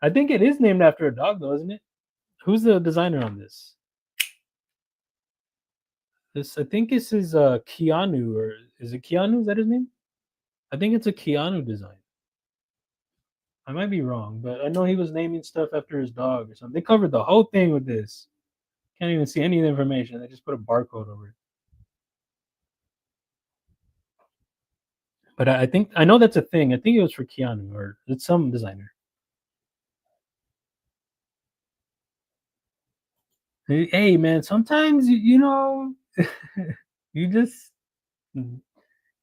I think it is named after a dog, though, isn't it? Who's the designer on this? I think this is Keanu, or is it Keanu? Is that his name? I think it's a Keanu design. I might be wrong, but I know he was naming stuff after his dog or something. They covered the whole thing with this. Can't even see any of the information. They just put a barcode over it. But I think I know that's a thing. I think it was for Keanu, or it's some designer. Hey man, sometimes you just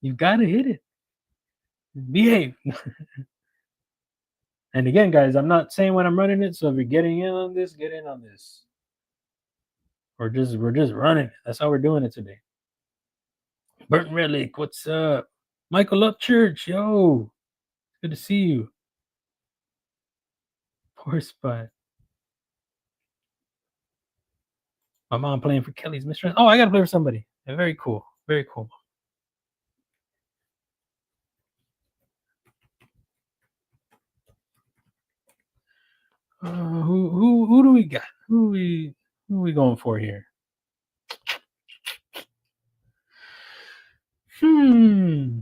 you gotta hit it. Behave. And again, guys, I'm not saying when I'm running it. So if you're getting in on this, get in on this. We're just running it. That's how we're doing it today. Burton Redlick, what's up? Michael Upchurch, yo, good to see you. Poor Spot. My mom playing for Kelly's mistress. Oh, I gotta play for somebody. Yeah, very cool. Very cool. Who do we got? Who we going for here? Hmm.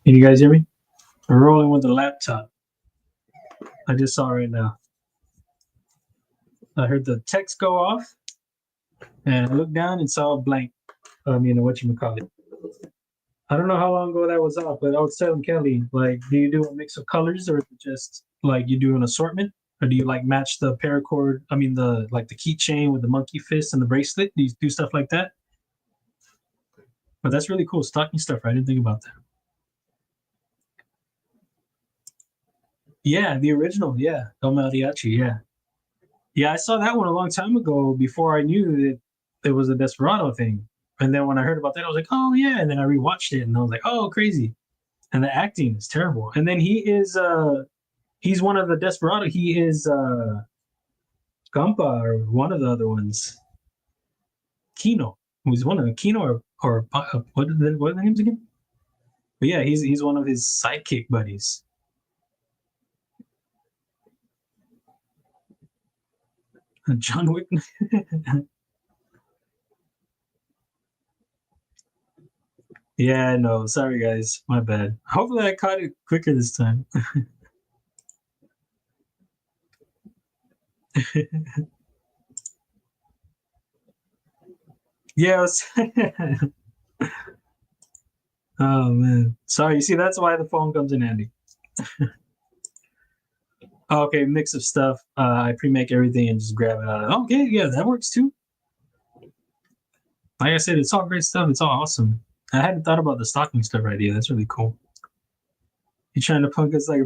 Can you guys hear me? We're rolling with the laptop. I just saw right now. I heard the text go off, and I looked down and saw a blank. Whatchamacallit. I don't know how long ago that was off, but I was telling Kelly, like, do you do a mix of colors, or is it just like you do an assortment, or do you like match the paracord? I mean, the keychain with the monkey fist and the bracelet. Do you do stuff like that? But that's really cool stocking stuff. I didn't think about that. Yeah, the original. Yeah, El Mariachi. Yeah, yeah. I saw that one a long time ago before I knew that it was a Desperado thing. And then when I heard about that, I was like, oh yeah. And then I rewatched it, and I was like, oh, crazy. And the acting is terrible. And then he's one of the Desperado. He is Gampa or one of the other ones. Kino, who's one of the Kino or what are the names again? But yeah, he's one of his sidekick buddies. John Wick. Yeah, no, sorry guys, my bad. Hopefully I caught it quicker this time. Yeah. Oh man, sorry. You see, that's why the phone comes in handy. Okay, mix of stuff. I pre-make everything and just grab it out. Okay, yeah, that works too. Like I said, it's all great stuff. It's all awesome. I hadn't thought about the stocking stuff idea. That's really cool. You trying to punk us like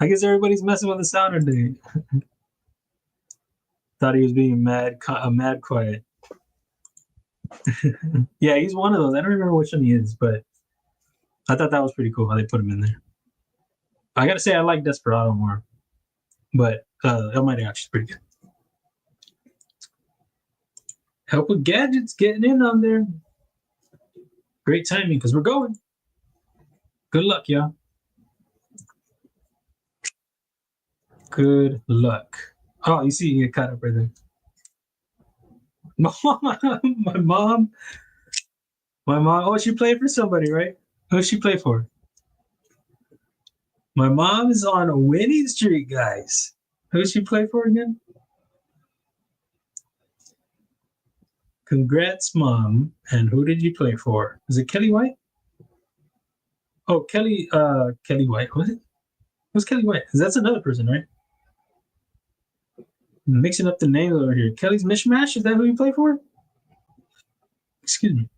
I guess everybody's messing with the sounder today. Thought he was being mad quiet. Yeah, he's one of those. I don't remember which one he is, but I thought that was pretty cool how they put him in there. I gotta say, I like Desperado more, but El Mariachi is pretty good. Help with gadgets, getting in on there. Great timing because we're going. Good luck, y'all. Good luck. Oh, you see, you get caught up right there. My mom. Oh, she played for somebody, right? Who's she play for? My mom is on a winning streak, guys. Who's she play for again? Congrats, Mom. And who did you play for? Is it Kelly White? Oh, Kelly White. Was it? Who's Kelly White? That's another person, right? I'm mixing up the names over here. Kelly's Mishmash? Is that who you play for? Excuse me.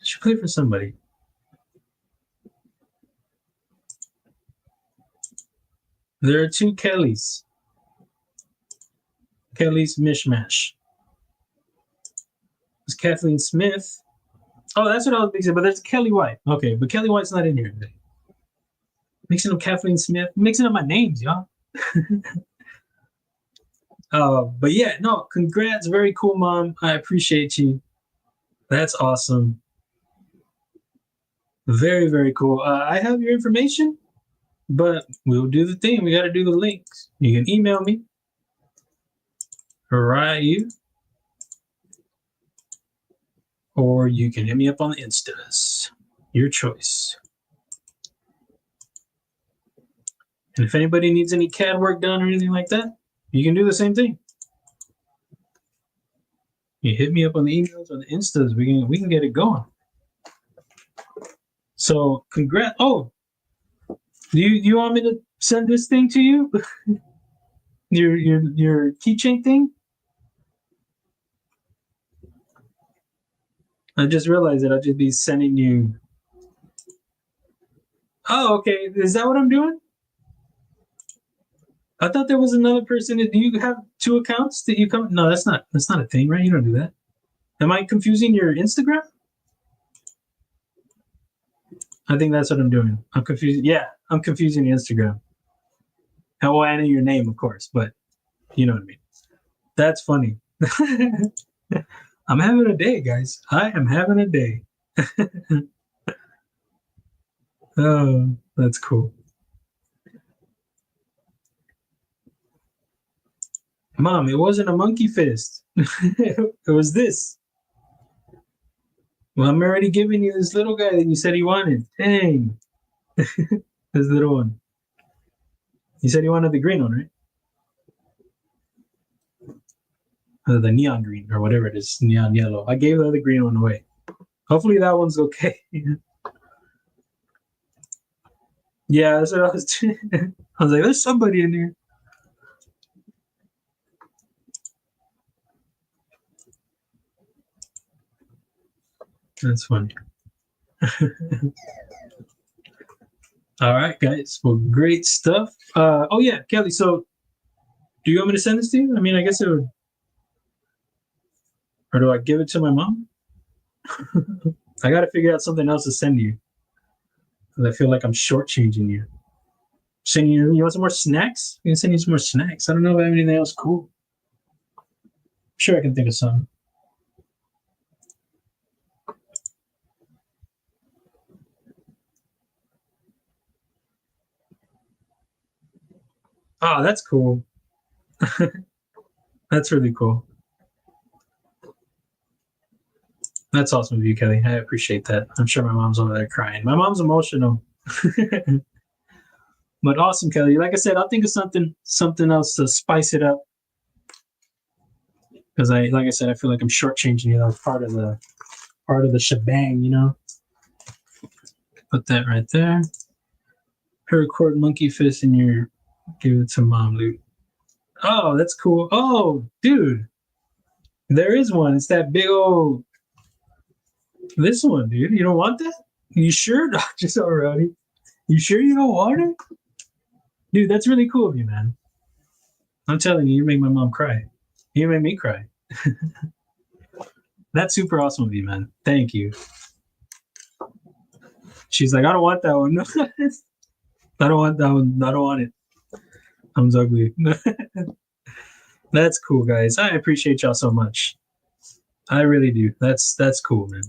She played for somebody. There are two Kellys. Kelly's Mishmash. It's Kathleen Smith. Oh, that's what I was mixing, but there's Kelly White. Okay, but Kelly White's not in here today. Mixing up Kathleen Smith, mixing up my names, y'all. But yeah, no, congrats. Very cool, Mom. I appreciate you. That's awesome. Very, very cool. I have your information, but we'll do the thing. We got to do the links. You can email me, Ryu, or you can hit me up on the Instas. Your choice. And if anybody needs any CAD work done or anything like that, you can do the same thing. You hit me up on the emails or the Instas. We can get it going. So congrats. Oh, do you want me to send this thing to you? your keychain thing? I just realized that I'll just be sending you. Oh, okay. Is that what I'm doing? I thought there was another person. Do you have two accounts that you come? No, that's not a thing, right? You don't do that. Am I confusing your Instagram? I think that's what I'm doing. I'm confusing. Yeah, I'm confusing your Instagram. Oh, and your name, of course, but you know what I mean. That's funny. I'm having a day, guys. I am having a day. Oh, that's cool. Mom, it wasn't a monkey fist. It was this. Well, I'm already giving you this little guy that you said you wanted. Dang. This little one. You said you wanted the green one, right? The neon green or whatever it is, neon yellow. I gave the other green one away. Hopefully that one's okay. Yeah, that's what I was doing. I was like, there's somebody in here. That's funny. All right, guys. Well, great stuff. Oh yeah, Kelly. So, do you want me to send this to you? I mean, I guess it would, or do I give it to my mom? I got to figure out something else to send you. Because I feel like I'm shortchanging you. Send you. You want some more snacks? I can send you some more snacks. I don't know if I have anything else cool. I'm sure I can think of something. Oh, that's cool. That's really cool. That's awesome of you, Kelly. I appreciate that. I'm sure my mom's over there crying. My mom's emotional. But awesome, Kelly. Like I said, I'll think of something else to spice it up. Because like I said, I feel like I'm shortchanging you. That's part of the shebang, you know. Put that right there. Paracord monkey fist in your. Give it to mom, Loot. Oh, that's cool. Oh, dude, there is one. It's that big old. This one, dude. You don't want that? You sure, Just already? You sure you don't want it? Dude, that's really cool of you, man. I'm telling you, you make my mom cry. You make me cry. That's super awesome of you, man. Thank you. She's like, I don't want that one. I don't want that one. I don't want it. I'm ugly. That's cool, guys. I appreciate y'all so much. I really do. That's cool, man.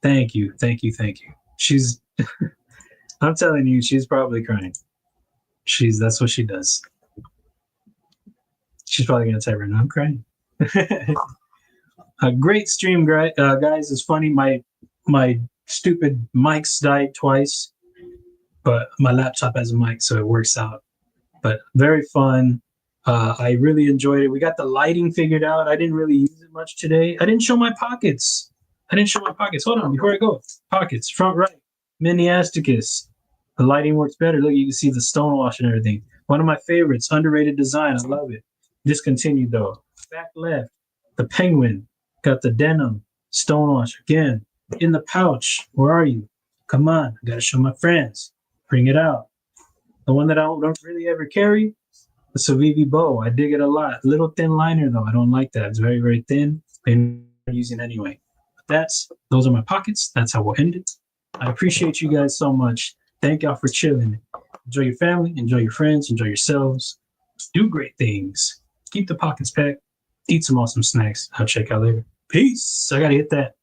Thank you. Thank you. Thank you. She's I'm telling you, she's probably crying. That's what she does. She's probably gonna type right now, I'm crying. A great stream, guys. It's funny. My stupid mics died twice, but my laptop has a mic, so it works out. But very fun. I really enjoyed it. We got the lighting figured out. I didn't really use it much today. I didn't show my pockets. Hold on, before I go. Pockets, front right, Miniasticus. The lighting works better. Look, you can see the stonewash and everything. One of my favorites, underrated design. I love it. Discontinued though. Back left, the penguin. Got the denim, stonewash again. In the pouch. Where are you? Come on, I gotta show my friends. Bring it out. The one that I don't really ever carry, the Civivi bow. I dig it a lot. Little thin liner though. I don't like that. It's very, very thin. I'm using anyway. Those are my pockets. That's how we'll end it. I appreciate you guys so much. Thank y'all for chilling. Enjoy your family, enjoy your friends, enjoy yourselves. Do great things. Keep the pockets packed. Eat some awesome snacks. I'll check out later. Peace. I gotta hit that.